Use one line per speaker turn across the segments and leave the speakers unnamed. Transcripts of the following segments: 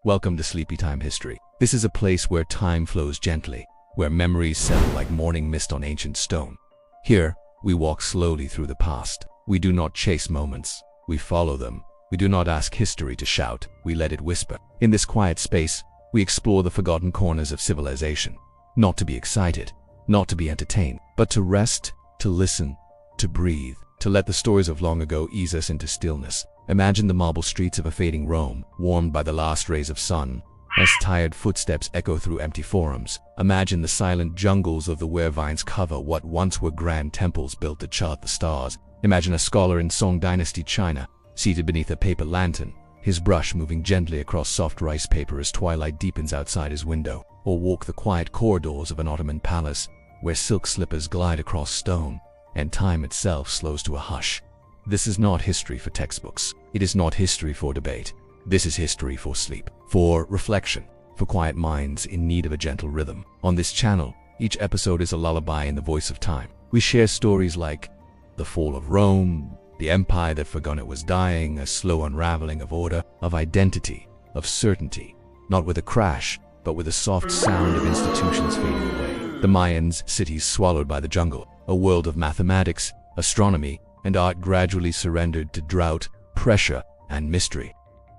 Welcome to SleepyTime History. This is a place where time flows gently, where memories settle like morning mist on ancient stone. Here, we walk slowly through the past. We do not chase moments, we follow them. We do not ask history to shout, we let it whisper. In this quiet space, we explore the forgotten corners of civilization. Not to be excited, not to be entertained, but to rest, to listen, to breathe, to let the stories of long ago ease us into stillness. Imagine the marble streets of a fading Rome, warmed by the last rays of sun, as tired footsteps echo through empty forums. Imagine the silent jungles of the where vines cover what once were grand temples built to chart the stars. Imagine a scholar in Song Dynasty China, seated beneath a paper lantern, his brush moving gently across soft rice paper as twilight deepens outside his window. Or walk the quiet corridors of an Ottoman palace, where silk slippers glide across stone, and time itself slows to a hush. This is not history for textbooks. It is not history for debate. This is history for sleep, for reflection, for quiet minds in need of a gentle rhythm. On this channel, each episode is a lullaby in the voice of time. We share stories like the fall of Rome, the empire that forgot it was dying, a slow unraveling of order, of identity, of certainty, not with a crash, but with a soft sound of institutions fading away. The Mayans, cities swallowed by the jungle, a world of mathematics, astronomy, and art gradually surrendered to drought, pressure, and mystery.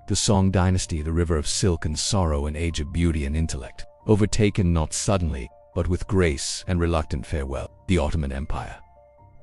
The Song Dynasty, the river of silk and sorrow, an age of beauty and intellect, overtaken not suddenly, but with grace and reluctant farewell. The Ottoman Empire,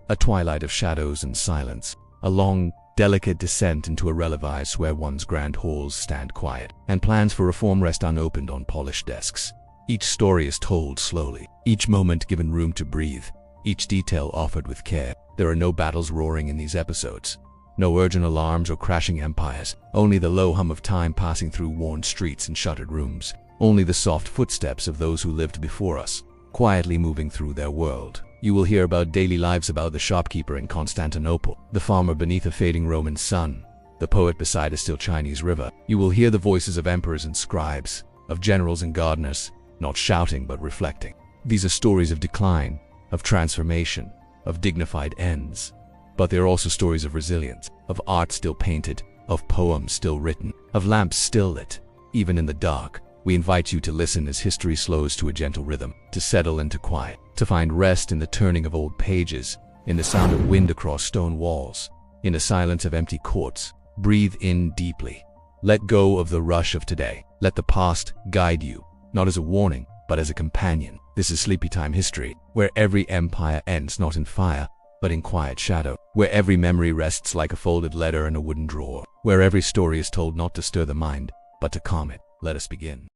a twilight of shadows and silence, a long, delicate descent into a relevise where one's grand halls stand quiet, and plans for reform rest unopened on polished desks. Each story is told slowly, each moment given room to breathe, each detail offered with care. There are no battles roaring in these episodes, no urgent alarms or crashing empires, only the low hum of time passing through worn streets and shuttered rooms, only the soft footsteps of those who lived before us, quietly moving through their world. You will hear about daily lives, about the shopkeeper in Constantinople, the farmer beneath a fading Roman sun, the poet beside a still Chinese river. You will hear the voices of emperors and scribes, of generals and gardeners, not shouting but reflecting. These are stories of decline, of transformation, of dignified ends. But they are also stories of resilience, of art still painted, of poems still written, of lamps still lit, even in the dark. We invite you to listen as history slows to a gentle rhythm, to settle into quiet, to find rest in the turning of old pages, in the sound of wind across stone walls, in the silence of empty courts. Breathe in deeply. Let go of the rush of today. Let the past guide you, not as a warning, but as a companion. This is SleepyTime History, where every empire ends not in fire, but in quiet shadow, where every memory rests like a folded letter in a wooden drawer, where every story is told not to stir the mind, but to calm it. Let us begin.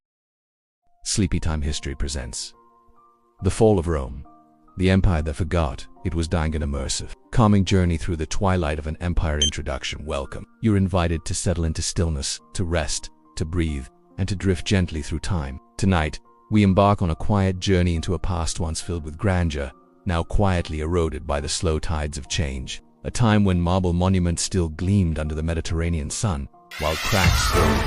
SleepyTime History presents The Fall of Rome, the empire that forgot it was dying. An immersive, calming journey through the twilight of an empire. Introduction. Welcome. You're invited to settle into stillness, to rest, to breathe, and to drift gently through time. Tonight, we embark on a quiet journey into a past once filled with grandeur, now quietly eroded by the slow tides of change. A time when marble monuments still gleamed under the Mediterranean sun, while cracked stone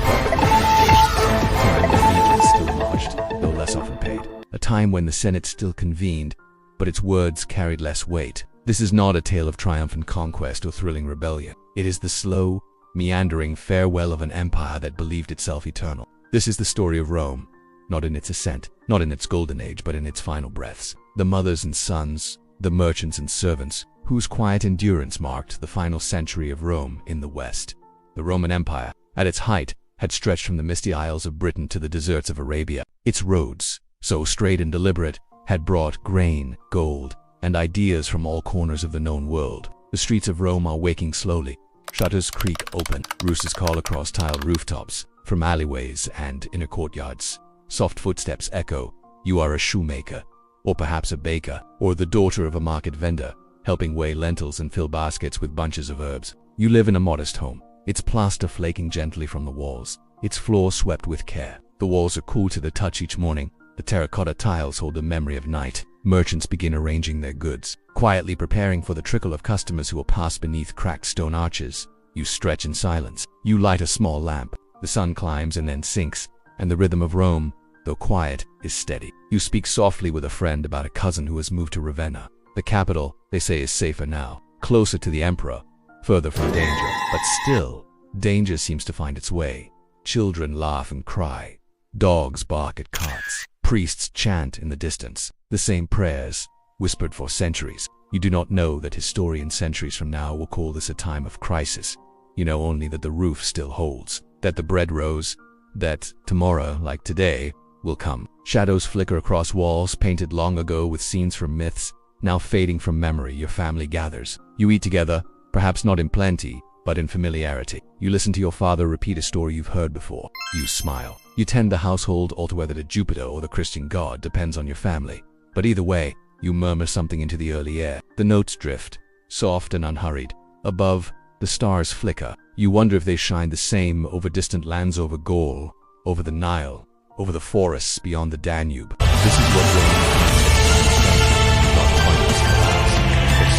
legions still marched, though less often paid. A time when the Senate still convened, but its words carried less weight. This is not a tale of triumphant conquest or thrilling rebellion. It is the slow, meandering farewell of an empire that believed itself eternal. This is the story of Rome, not in its ascent, not in its golden age, but in its final breaths. The mothers and sons, the merchants and servants, whose quiet endurance marked the final century of Rome in the West. The Roman Empire, at its height, had stretched from the misty isles of Britain to the deserts of Arabia. Its roads, so straight and deliberate, had brought grain, gold, and ideas from all corners of the known world. The streets of Rome are waking slowly. Shutters creak open, roosters call across tiled rooftops, from alleyways and inner courtyards. Soft footsteps echo. You are a shoemaker, or perhaps a baker, or the daughter of a market vendor, helping weigh lentils and fill baskets with bunches of herbs. You live in a modest home, its plaster flaking gently from the walls, its floor swept with care. The walls are cool to the touch each morning. The terracotta tiles hold the memory of night. Merchants begin arranging their goods, quietly preparing for the trickle of customers who will pass beneath cracked stone arches. You stretch in silence. You light a small lamp. The sun climbs and then sinks, and the rhythm of Rome, though quiet, is steady. You speak softly with a friend about a cousin who has moved to Ravenna. The capital, they say, is safer now, closer to the emperor, further from danger. But still, danger seems to find its way. Children laugh and cry. Dogs bark at carts. Priests chant in the distance. The same prayers, whispered for centuries. You do not know that historians centuries from now will call this a time of crisis. You know only that the roof still holds, that the bread rose, that tomorrow, like today, will come. Shadows flicker across walls painted long ago with scenes from myths. Now fading from memory, your family gathers. You eat together, perhaps not in plenty, but in familiarity. You listen to your father repeat a story you've heard before. You smile. You tend the household, alter whether to Jupiter or the Christian god depends on your family. But either way, you murmur something into the early air. The notes drift, soft and unhurried. Above, the stars flicker. You wonder if they shine the same over distant lands, over Gaul, over the Nile, over the forests beyond the Danube. This is what Rome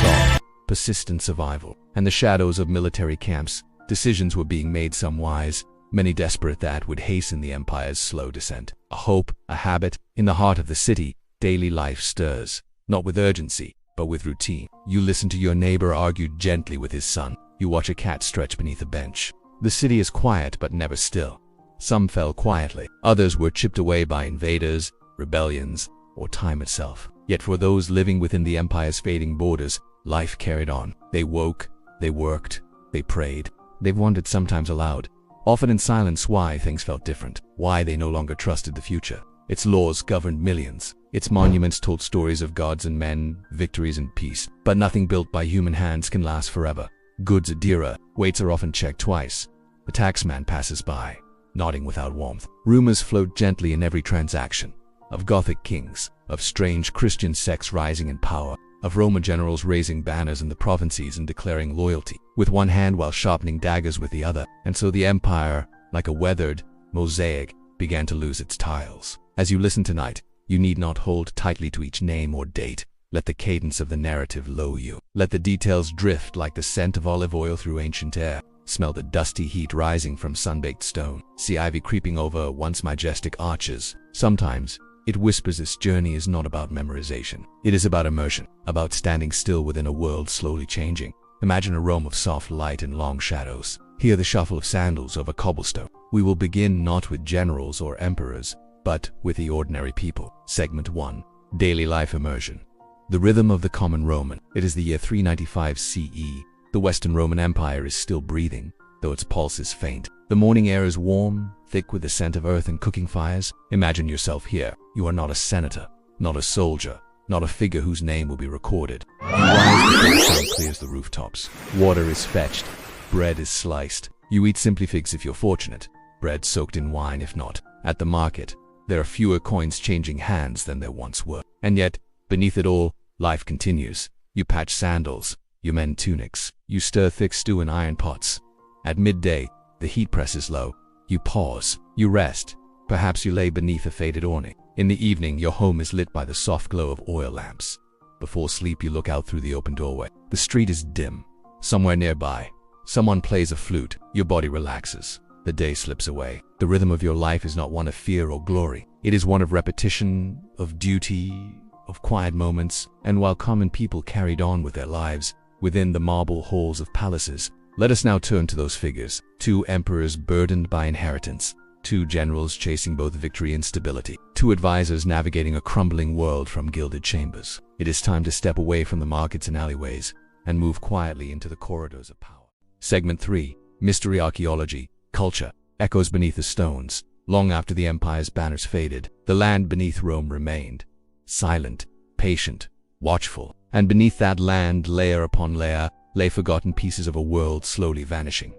saw. Persistent survival, and the shadows of military camps. Decisions were being made, some wise, many desperate, that would hasten the empire's slow descent. A hope, a habit, in the heart of the city, daily life stirs, not with urgency, but with routine. You listen to your neighbor argue gently with his son. You watch a cat stretch beneath a bench. The city is quiet but never still. Some fell quietly, others were chipped away by invaders, rebellions, or time itself. Yet for those living within the empire's fading borders, life carried on. They woke, they worked, they prayed. They've wondered, sometimes aloud, often in silence, why things felt different, why they no longer trusted the future. Its laws governed millions. Its monuments told stories of gods and men, victories and peace. But nothing built by human hands can last forever. Goods are dearer, weights are often checked twice. The taxman passes by, nodding without warmth. Rumors float gently in every transaction. Of Gothic kings, of strange Christian sects rising in power, of Roman generals raising banners in the provinces and declaring loyalty with one hand while sharpening daggers with the other. And so the empire, like a weathered mosaic, began to lose its tiles. As you listen tonight, you need not hold tightly to each name or date. Let the cadence of the narrative lull you. Let the details drift like the scent of olive oil through ancient air. Smell the dusty heat rising from sun-baked stone. See ivy creeping over once majestic arches. Sometimes, it whispers this journey is not about memorization. It is about immersion, about standing still within a world slowly changing. Imagine a Rome of soft light and long shadows. Hear the shuffle of sandals over cobblestone. We will begin not with generals or emperors, but with the ordinary people. Segment 1. Daily life immersion. The rhythm of the common Roman. It is the year 395 CE. The Western Roman Empire is still breathing, though its pulse is faint. The morning air is warm, thick with the scent of earth and cooking fires. Imagine yourself here. You are not a senator, not a soldier, not a figure whose name will be recorded. You rise before the sun clears the rooftops. Water is fetched. Bread is sliced. You eat simply figs if you're fortunate. Bread soaked in wine if not. At the market, there are fewer coins changing hands than there once were. And yet, beneath it all, life continues. You patch sandals. You mend tunics. You stir thick stew in iron pots. At midday, the heat presses low. You pause. You rest. Perhaps you lay beneath a faded awning. In the evening, your home is lit by the soft glow of oil lamps. Before sleep, you look out through the open doorway. The street is dim. Somewhere nearby, someone plays a flute. Your body relaxes. The day slips away. The rhythm of your life is not one of fear or glory. It is one of repetition, of duty, of quiet moments. And while common people carried on with their lives within the marble halls of palaces, let us now turn to those figures. 2 emperors burdened by inheritance. 2 generals chasing both victory and stability. 2 advisors navigating a crumbling world from gilded chambers. It is time to step away from the markets and alleyways and move quietly into the corridors of power. Segment 3. Mystery archaeology. Culture. Echoes beneath the stones. Long after the empire's banners faded, the land beneath Rome remained. Silent, patient, watchful. And beneath that land, layer upon layer, lay forgotten pieces of a world slowly vanishing.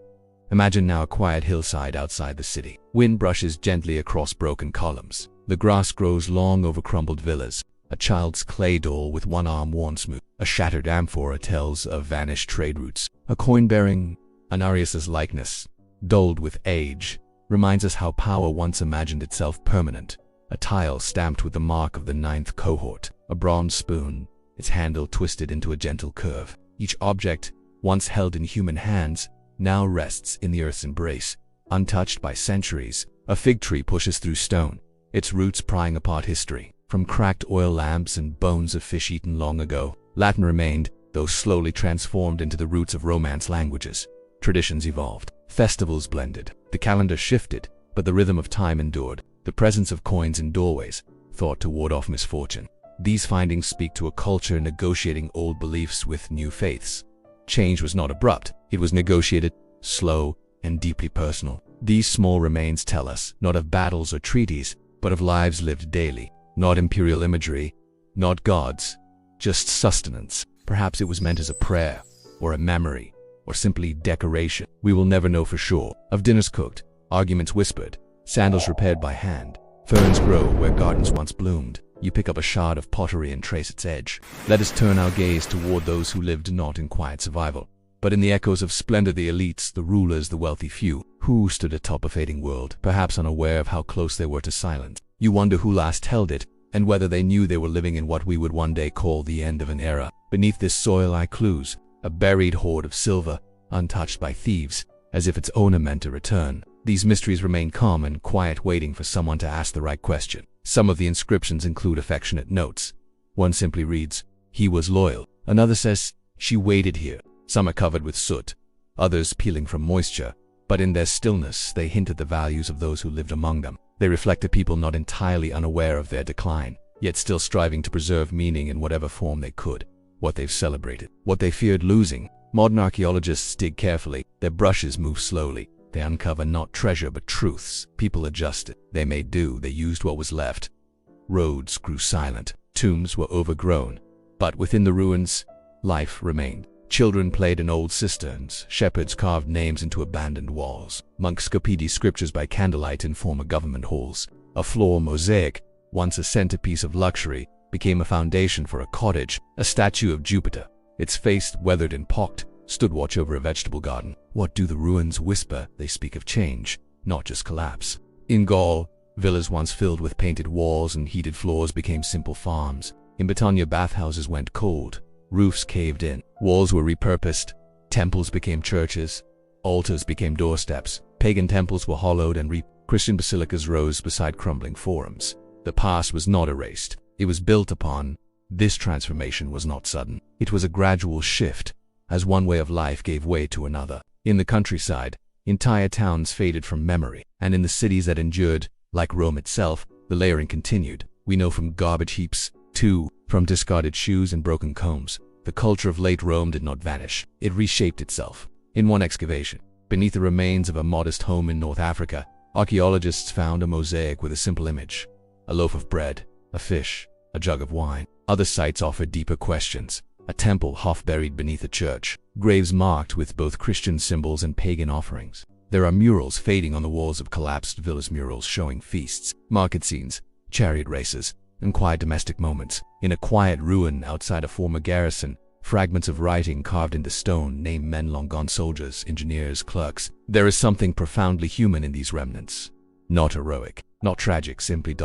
Imagine now a quiet hillside outside the city. Wind brushes gently across broken columns. The grass grows long over crumbled villas. A child's clay doll with one arm worn smooth. A shattered amphora tells of vanished trade routes. A coin bearing Anarius's likeness, dulled with age, reminds us how power once imagined itself permanent. A tile stamped with the mark of the 9th cohort. A bronze spoon, its handle twisted into a gentle curve. Each object, once held in human hands, now rests in the earth's embrace, untouched by centuries. A fig tree pushes through stone, its roots prying apart history. From cracked oil lamps and bones of fish eaten long ago, Latin remained, though slowly transformed into the roots of Romance languages. Traditions evolved. Festivals blended. The calendar shifted. but the rhythm of time endured. The presence of coins in doorways, thought to ward off misfortune. These findings speak to a culture negotiating old beliefs with new faiths. Change was not abrupt, it was negotiated, slow, and deeply personal. These small remains tell us not of battles or treaties, but of lives lived daily. Not imperial imagery, not gods, just sustenance. Perhaps it was meant as a prayer, or a memory, or simply decoration. We will never know for sure. Of dinners cooked, arguments whispered, sandals repaired by hand. Ferns grow where gardens once bloomed. You pick up a shard of pottery and trace its edge. Let us turn our gaze toward those who lived not in quiet survival, but in the echoes of splendor. The elites, the rulers, the wealthy few, who stood atop a fading world, perhaps unaware of how close they were to silence. You wonder who last held it, and whether they knew they were living in what we would one day call the end of an era. Beneath this soil lie clues, a buried hoard of silver, untouched by thieves, as if its owner meant to return. These mysteries remain calm and quiet, waiting for someone to ask the right question. Some of the inscriptions include affectionate notes. One simply reads, "He was loyal." Another says, "She waited here." Some are covered with soot, others peeling from moisture, but in their stillness they hint at the values of those who lived among them. They reflect a people not entirely unaware of their decline, yet still striving to preserve meaning in whatever form they could. What they've celebrated, what they feared losing. Modern archaeologists dig carefully, their brushes move slowly. They uncover not treasure but truths. People adjusted, they made do, they used what was left. Roads grew silent, tombs were overgrown, but within the ruins, life remained. Children played in old cisterns, shepherds carved names into abandoned walls. Monks copied scriptures by candlelight in former government halls. A floor mosaic, once a centerpiece of luxury, became a foundation for a cottage. A statue of Jupiter, its face weathered and pocked, stood watch over a vegetable garden. What do the ruins whisper? They speak of change, not just collapse. In Gaul, villas once filled with painted walls and heated floors became simple farms. In Britannia, bathhouses went cold, roofs caved in, walls were repurposed, temples became churches, altars became doorsteps, pagan temples were hollowed and Christian basilicas rose beside crumbling forums. The past was not erased, it was built upon. This transformation was not sudden, it was a gradual shift, as one way of life gave way to another. In the countryside, entire towns faded from memory, and in the cities that endured, like Rome itself, the layering continued. We know from garbage heaps, too, from discarded shoes and broken combs. The culture of late Rome did not vanish, it reshaped itself. In one excavation, beneath the remains of a modest home in North Africa, archaeologists found a mosaic with a simple image: a loaf of bread, a fish, a jug of wine. Other sites offered deeper questions: a temple half buried beneath a church, graves marked with both Christian symbols and pagan offerings. There are murals fading on the walls of collapsed villas, murals showing feasts, market scenes, chariot races, and quiet domestic moments. In a quiet ruin outside a former garrison, fragments of writing carved into stone name men long gone: soldiers, engineers, clerks. There is something profoundly human in these remnants. Not heroic, not tragic, simply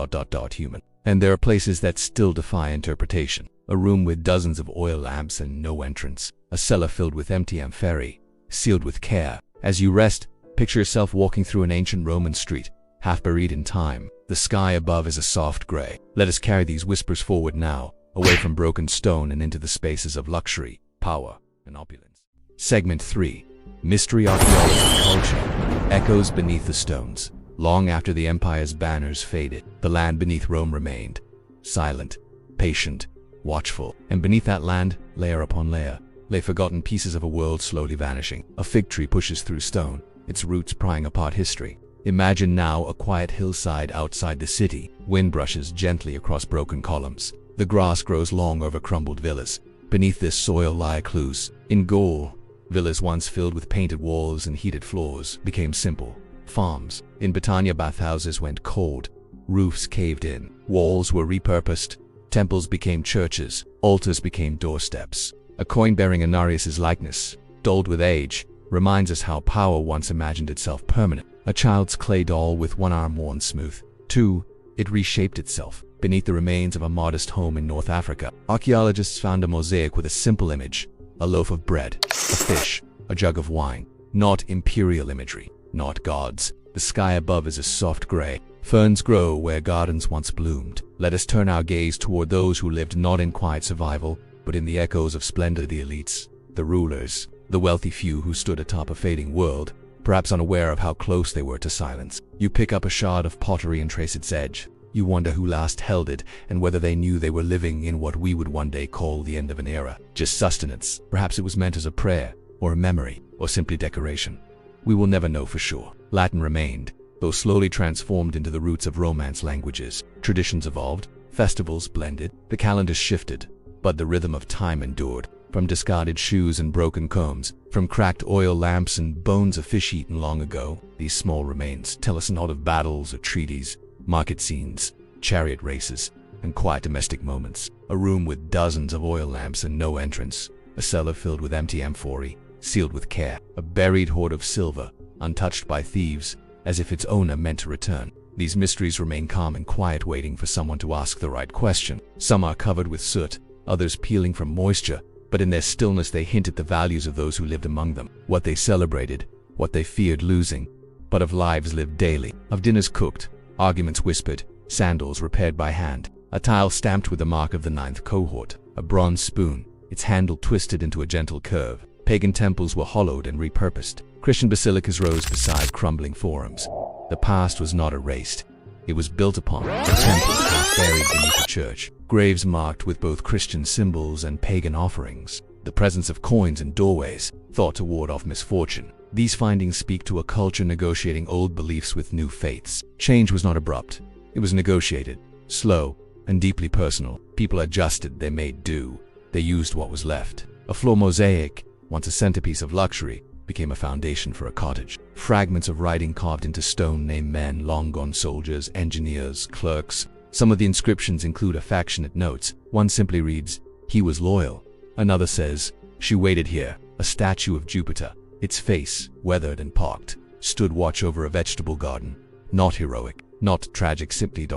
human. And there are places that still defy interpretation. A room with dozens of oil lamps and no entrance. A cellar filled with empty amphorae, sealed with care. As you rest, picture yourself walking through an ancient Roman street, half buried in time. The sky above is a soft gray. Let us carry these whispers forward now, away from broken stone and into the spaces of luxury, power, and opulence. Segment 3. Mystery, Archaeology, Culture. Echoes beneath the stones. Long after the empire's banners faded, the land beneath Rome remained, silent, patient, watchful. And beneath that land, layer upon layer, lay forgotten pieces of a world slowly vanishing. A fig tree pushes through stone, its roots prying apart history. Imagine now a quiet hillside outside the city. Wind brushes gently across broken columns. The grass grows long over crumbled villas. Beneath this soil lie clues. In Gaul, villas once filled with painted walls and heated floors became simple farms. In Britannia, bathhouses went cold, roofs caved in, walls were repurposed, temples became churches, altars became doorsteps. A coin bearing Anarius's likeness, dulled with age, reminds us how power once imagined itself permanent. A child's clay doll with one arm worn smooth. 2. It reshaped itself. Beneath the remains of a modest home in North Africa, archaeologists found a mosaic with a simple image: a loaf of bread, a fish, a jug of wine. Not imperial imagery, not gods. The sky above is a soft gray. Ferns grow where gardens once bloomed. Let us turn our gaze toward those who lived not in quiet survival, but in the echoes of splendor. The elites, the rulers, the wealthy few who stood atop a fading world, perhaps unaware of how close they were to silence. You pick up a shard of pottery and trace its edge. You wonder who last held it and whether they knew they were living in what we would one day call the end of an era. Just sustenance. Perhaps it was meant as a prayer, or a memory, or simply decoration. We will never know for sure. Latin remained, though slowly transformed into the roots of Romance languages. Traditions evolved, festivals blended, the calendar shifted, but the rhythm of time endured. From discarded shoes and broken combs, from cracked oil lamps and bones of fish eaten long ago, these small remains tell us not of battles or treaties, market scenes, chariot races, and quiet domestic moments. A room with dozens of oil lamps and no entrance, a cellar filled with empty amphorae, sealed with care, a buried hoard of silver, untouched by thieves, as if its owner meant to return. These mysteries remain calm and quiet, waiting for someone to ask the right question. Some are covered with soot, others peeling from moisture, but in their stillness they hint at the values of those who lived among them, what they celebrated, what they feared losing, but of lives lived daily, of dinners cooked, arguments whispered, sandals repaired by hand, a tile stamped with the mark of the 9th cohort, a bronze spoon, its handle twisted into a gentle curve. Pagan temples were hollowed and repurposed. Christian basilicas rose beside crumbling forums. The past was not erased. It was built upon, a temple half buried beneath a church, graves marked with both Christian symbols and pagan offerings, the presence of coins in doorways, thought to ward off misfortune. These findings speak to a culture negotiating old beliefs with new faiths. Change was not abrupt. It was negotiated, slow, and deeply personal. People adjusted, they made do. They used what was left. A floor mosaic, once a centerpiece of luxury, became a foundation for a cottage. Fragments of writing carved into stone name men, long-gone soldiers, engineers, clerks. Some of the inscriptions include affectionate notes. One simply reads, "He was loyal." Another says, "She waited here." A statue of Jupiter, its face, weathered and pocked, stood watch over a vegetable garden. Not heroic, not tragic, simply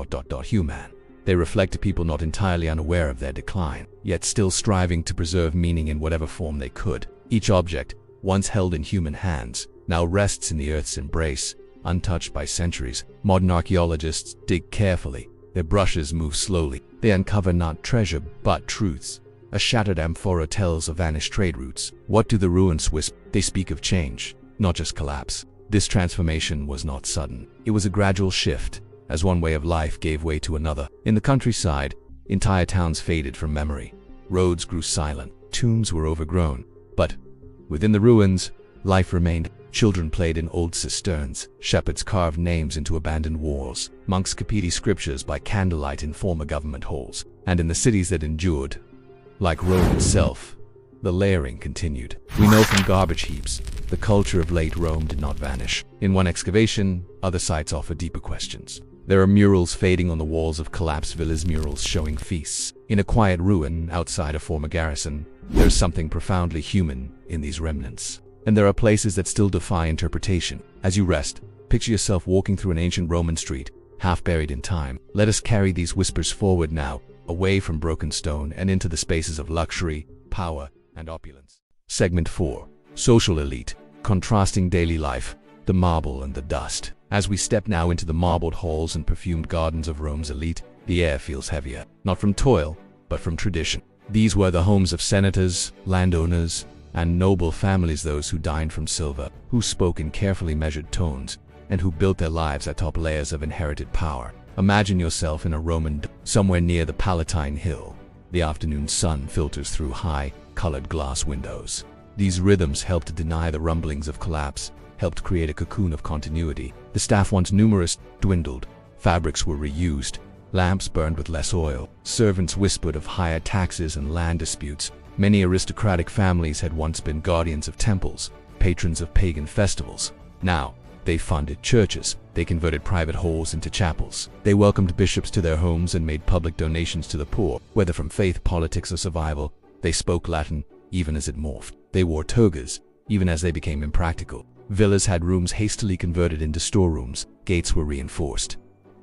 human. They reflect a people not entirely unaware of their decline, yet still striving to preserve meaning in whatever form they could. Each object, once held in human hands, now rests in the earth's embrace, untouched by centuries. Modern archaeologists dig carefully. Their brushes move slowly. They uncover not treasure, but truths. A shattered amphora tells of vanished trade routes. What do the ruins whisper? They speak of change, not just collapse. This transformation was not sudden. It was a gradual shift, as one way of life gave way to another. In the countryside, entire towns faded from memory. Roads grew silent. Tombs were overgrown. But within the ruins, life remained. Children played in old cisterns. Shepherds carved names into abandoned walls. Monks copied scriptures by candlelight in former government halls. And in the cities that endured, like Rome itself, the layering continued. We know from garbage heaps, the culture of late Rome did not vanish. In one excavation, other sites offer deeper questions. There are murals fading on the walls of collapsed villas, murals showing feasts. In a quiet ruin outside a former garrison, there's something profoundly human in these remnants. And there are places that still defy interpretation. As you rest, picture yourself walking through an ancient Roman street, half buried in time. Let us carry these whispers forward now, away from broken stone and into the spaces of luxury, power, and opulence. Segment 4. Social elite, contrasting daily life, the marble and the dust. As we step now into the marbled halls and perfumed gardens of Rome's elite, the air feels heavier, not from toil, but from tradition. These were the homes of senators, landowners, and noble families, those who dined from silver, who spoke in carefully measured tones, and who built their lives atop layers of inherited power. Imagine yourself in a Roman somewhere near the Palatine Hill. The afternoon sun filters through high, colored glass windows. These rhythms helped to deny the rumblings of collapse, helped create a cocoon of continuity. The staff, once numerous, dwindled. Fabrics were reused. Lamps burned with less oil. Servants whispered of higher taxes and land disputes. Many aristocratic families had once been guardians of temples, patrons of pagan festivals. Now, they funded churches. They converted private halls into chapels. They welcomed bishops to their homes and made public donations to the poor. Whether from faith, politics, or survival, they spoke Latin, even as it morphed. They wore togas, even as they became impractical. Villas had rooms hastily converted into storerooms. Gates were reinforced.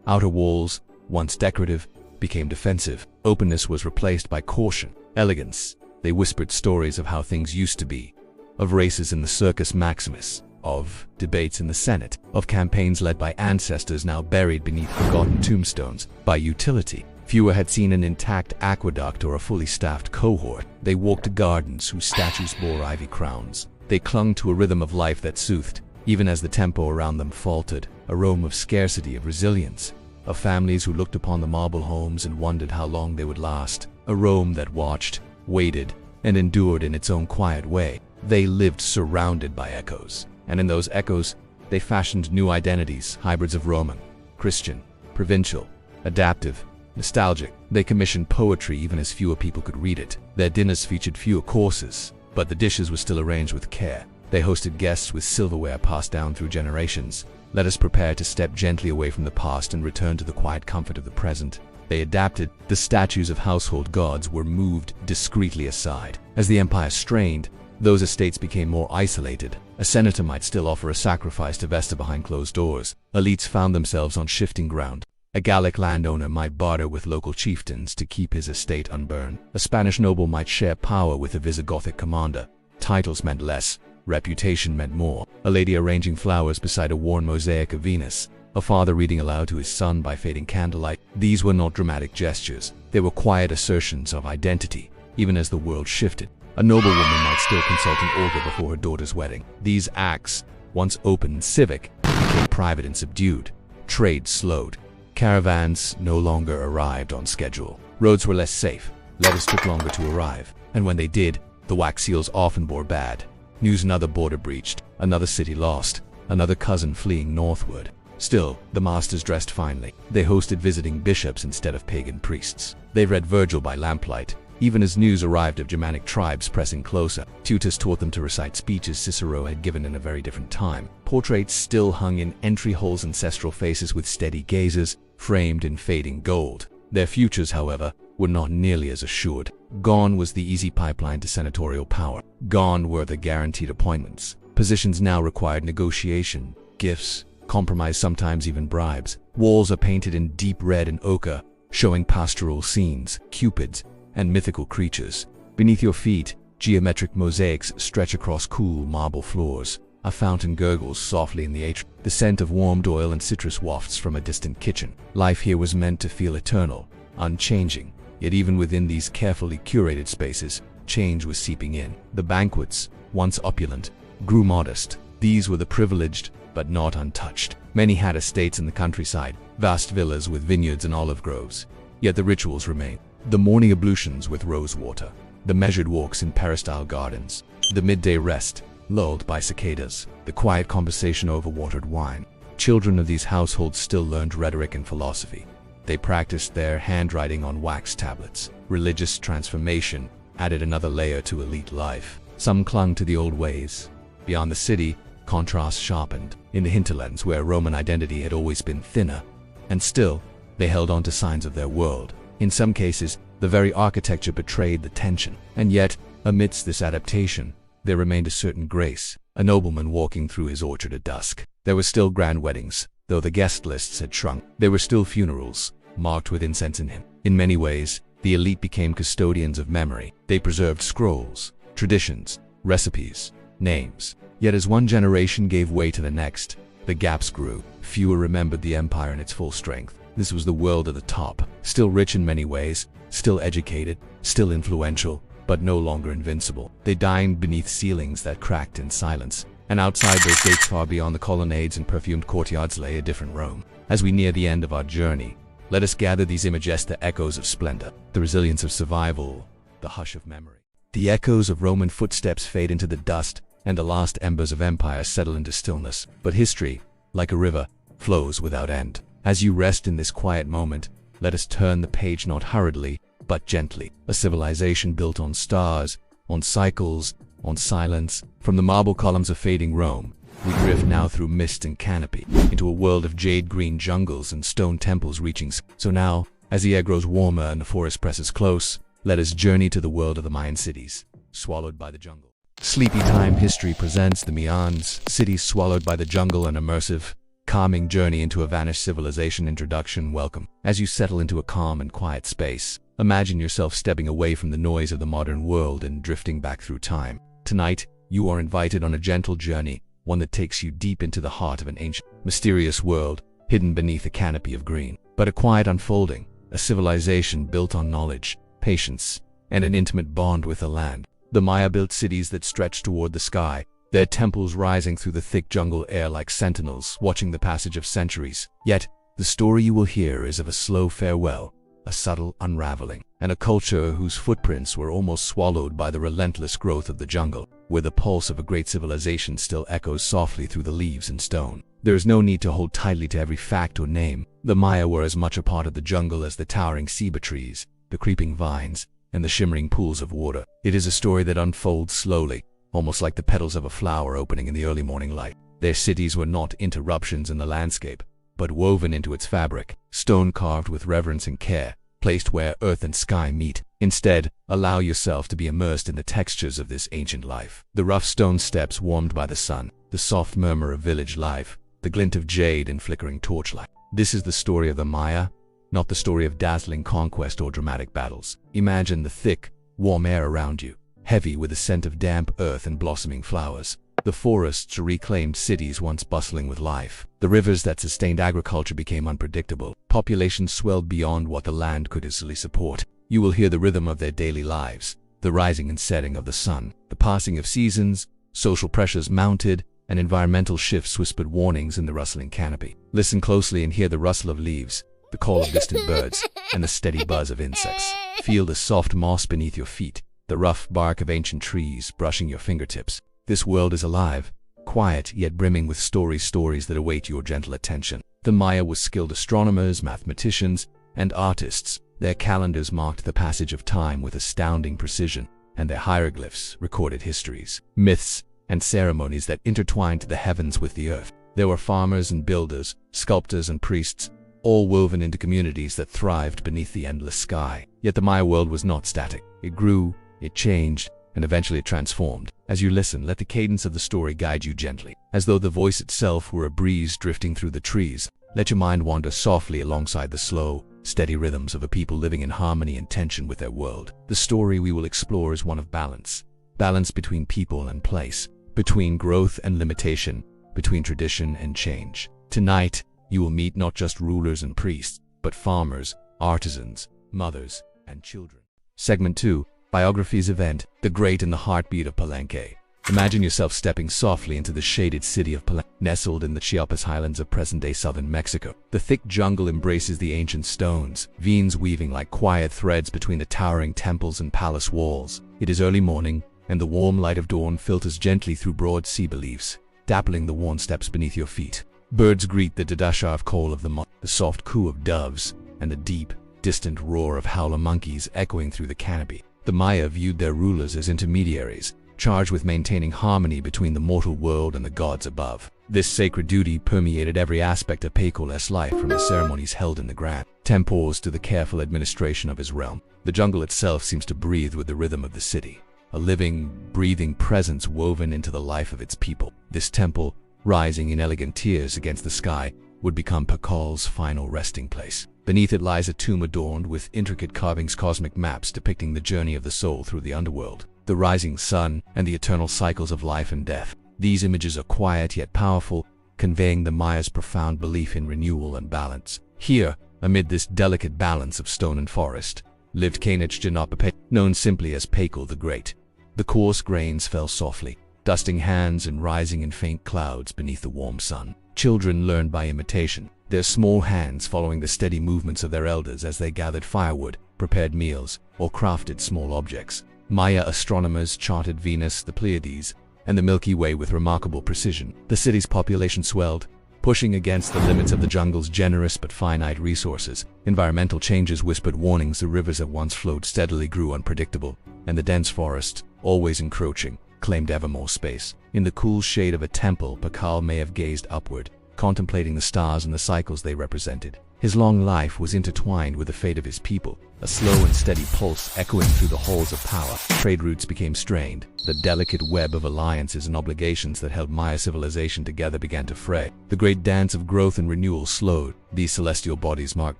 Outer walls, once decorative, became defensive. Openness was replaced by caution. Elegance. They whispered stories of how things used to be, of races in the Circus Maximus, of debates in the Senate, of campaigns led by ancestors now buried beneath forgotten tombstones. By utility, fewer had seen an intact aqueduct or a fully staffed cohort. They walked to gardens whose statues bore ivy crowns. They clung to a rhythm of life that soothed, even as the tempo around them faltered, a Rome of scarcity, of resilience, of families who looked upon the marble homes and wondered how long they would last, a Rome that watched, waited, and endured in its own quiet way. They lived surrounded by echoes, and in those echoes, they fashioned new identities, hybrids of Roman, Christian, provincial, adaptive, nostalgic. They commissioned poetry even as fewer people could read it. Their dinners featured fewer courses, but the dishes were still arranged with care. They hosted guests with silverware passed down through generations. Let us prepare to step gently away from the past and return to the quiet comfort of the present. They adapted. The statues of household gods were moved discreetly aside. As the empire strained, those estates became more isolated. A senator might still offer a sacrifice to Vesta behind closed doors. Elites found themselves on shifting ground. A Gallic landowner might barter with local chieftains to keep his estate unburned. A Spanish noble might share power with a Visigothic commander. Titles meant less. Reputation meant more. A lady arranging flowers beside a worn mosaic of Venus. A father reading aloud to his son by fading candlelight. These were not dramatic gestures. They were quiet assertions of identity, even as the world shifted. A noblewoman might still consult an augur before her daughter's wedding. These acts, once open and civic, became private and subdued. Trade slowed. Caravans no longer arrived on schedule. Roads were less safe. Letters took longer to arrive. And when they did, the wax seals often bore bad news: another border breached, another city lost, another cousin fleeing northward. Still, the masters dressed finely. They hosted visiting bishops instead of pagan priests. They read Virgil by lamplight, even as news arrived of Germanic tribes pressing closer. Tutors taught them to recite speeches Cicero had given in a very different time. Portraits still hung in entry halls, ancestral faces with steady gazes, framed in fading gold. Their futures, however, were not nearly as assured. Gone was the easy pipeline to senatorial power. Gone were the guaranteed appointments. Positions now required negotiation, gifts, compromise, sometimes even bribes. Walls are painted in deep red and ochre, showing pastoral scenes, cupids, and mythical creatures. Beneath your feet, geometric mosaics stretch across cool marble floors. A fountain gurgles softly in the atrium. The scent of warmed oil and citrus wafts from a distant kitchen. Life here was meant to feel eternal, unchanging. Yet even within these carefully curated spaces, change was seeping in. The banquets, once opulent, grew modest. These were the privileged, but not untouched. Many had estates in the countryside, vast villas with vineyards and olive groves. Yet the rituals remained. The morning ablutions with rose water, the measured walks in peristyle gardens, the midday rest, lulled by cicadas, the quiet conversation over watered wine. Children of these households still learned rhetoric and philosophy. They practiced their handwriting on wax tablets. Religious transformation added another layer to elite life. Some clung to the old ways. Beyond the city, contrast sharpened. In the hinterlands, where Roman identity had always been thinner, and still, they held on to signs of their world. In some cases, the very architecture betrayed the tension. And yet, amidst this adaptation, there remained a certain grace. A nobleman walking through his orchard at dusk. There were still grand weddings, though the guest lists had shrunk. There were still funerals, marked with incense and hymn. In many ways, the elite became custodians of memory. They preserved scrolls, traditions, recipes, names. Yet as one generation gave way to the next, the gaps grew. Fewer remembered the empire in its full strength. This was the world at the top, still rich in many ways, still educated, still influential, but no longer invincible. They dined beneath ceilings that cracked in silence, and outside those gates, far beyond the colonnades and perfumed courtyards, lay a different Rome. As we near the end of our journey, let us gather these images, the echoes of splendor, the resilience of survival, the hush of memory. The echoes of Roman footsteps fade into the dust, and the last embers of empire settle into stillness. But history, like a river, flows without end. As you rest in this quiet moment, let us turn the page not hurriedly, but gently. A civilization built on stars, on cycles, on silence. From the marble columns of fading Rome, we drift now through mist and canopy, into a world of jade-green jungles and stone temples reaching. So now, as the air grows warmer and the forest presses close, let us journey to the world of the Mayan cities, swallowed by the jungle. SleepyTime History presents the Mayans, cities swallowed by the jungle, an immersive, calming journey into a vanished civilization. Introduction. Welcome. As you settle into a calm and quiet space, imagine yourself stepping away from the noise of the modern world and drifting back through time. Tonight, you are invited on a gentle journey, one that takes you deep into the heart of an ancient, mysterious world, hidden beneath a canopy of green. But a quiet unfolding, a civilization built on knowledge, patience, and an intimate bond with the land. The Maya built cities that stretched toward the sky, their temples rising through the thick jungle air like sentinels watching the passage of centuries. Yet, the story you will hear is of a slow farewell, a subtle unraveling, and a culture whose footprints were almost swallowed by the relentless growth of the jungle, where the pulse of a great civilization still echoes softly through the leaves and stone. There is no need to hold tightly to every fact or name. The Maya were as much a part of the jungle as the towering ceiba trees, the creeping vines, and the shimmering pools of water. It is a story that unfolds slowly, almost like the petals of a flower opening in the early morning light. Their cities were not interruptions in the landscape, but woven into its fabric, stone carved with reverence and care, placed where earth and sky meet. Instead, allow yourself to be immersed in the textures of this ancient life. The rough stone steps warmed by the sun, the soft murmur of village life, the glint of jade and flickering torchlight. This is the story of the Maya, not the story of dazzling conquest or dramatic battles. Imagine the thick, warm air around you, heavy with the scent of damp earth and blossoming flowers. The forests reclaimed cities once bustling with life. The rivers that sustained agriculture became unpredictable. Populations swelled beyond what the land could easily support. You will hear the rhythm of their daily lives, the rising and setting of the sun, the passing of seasons, social pressures mounted, and environmental shifts whispered warnings in the rustling canopy. Listen closely and hear the rustle of leaves, the call of distant birds, and the steady buzz of insects. Feel the soft moss beneath your feet, the rough bark of ancient trees brushing your fingertips. This world is alive, quiet yet brimming with stories that await your gentle attention. The Maya were skilled astronomers, mathematicians, and artists. Their calendars marked the passage of time with astounding precision, and their hieroglyphs recorded histories, myths, and ceremonies that intertwined the heavens with the earth. There were farmers and builders, sculptors and priests, all woven into communities that thrived beneath the endless sky. Yet the Maya world was not static. It grew, it changed, and eventually it transformed. As you listen, let the cadence of the story guide you gently. As though the voice itself were a breeze drifting through the trees, let your mind wander softly alongside the slow, steady rhythms of a people living in harmony and tension with their world. The story we will explore is one of balance. Balance between people and place, between growth and limitation, between tradition and change. Tonight, you will meet not just rulers and priests, but farmers, artisans, mothers, and children. Segment 2. Biographies event, the great and the heartbeat of Palenque. Imagine yourself stepping softly into the shaded city of Palenque, nestled in the Chiapas highlands of present-day southern Mexico. The thick jungle embraces the ancient stones, veins weaving like quiet threads between the towering temples and palace walls. It is early morning, and the warm light of dawn filters gently through broad ceiba leaves, dappling the worn steps beneath your feet. Birds greet the dadashav call of the soft coo of doves, and the deep, distant roar of howler monkeys echoing through the canopy. The Maya viewed their rulers as intermediaries, charged with maintaining harmony between the mortal world and the gods above. This sacred duty permeated every aspect of Pacoles' life, from the ceremonies held in the grand temples to the careful administration of his realm. The jungle itself seems to breathe with the rhythm of the city, a living, breathing presence woven into the life of its people. This temple, rising in elegant tiers against the sky, would become Pacoles' final resting place. Beneath it lies a tomb adorned with intricate carvings, cosmic maps depicting the journey of the soul through the underworld, the rising sun, and the eternal cycles of life and death. These images are quiet yet powerful, conveying the Maya's profound belief in renewal and balance. Here, amid this delicate balance of stone and forest, lived Kanich Janapape, known simply as Paco the Great. The coarse grains fell softly, dusting hands and rising in faint clouds beneath the warm sun. Children learned by imitation, their small hands following the steady movements of their elders as they gathered firewood, prepared meals, or crafted small objects. Maya astronomers charted Venus, the Pleiades, and the Milky Way with remarkable precision. The city's population swelled, pushing against the limits of the jungle's generous but finite resources. Environmental changes whispered warnings. The rivers that once flowed steadily grew unpredictable, and the dense forest, always encroaching, claimed ever more space. In the cool shade of a temple, Pakal may have gazed upward, contemplating the stars and the cycles they represented. His long life was intertwined with the fate of his people, a slow and steady pulse echoing through the halls of power. Trade routes became strained. The delicate web of alliances and obligations that held Maya civilization together began to fray. The great dance of growth and renewal slowed. These celestial bodies marked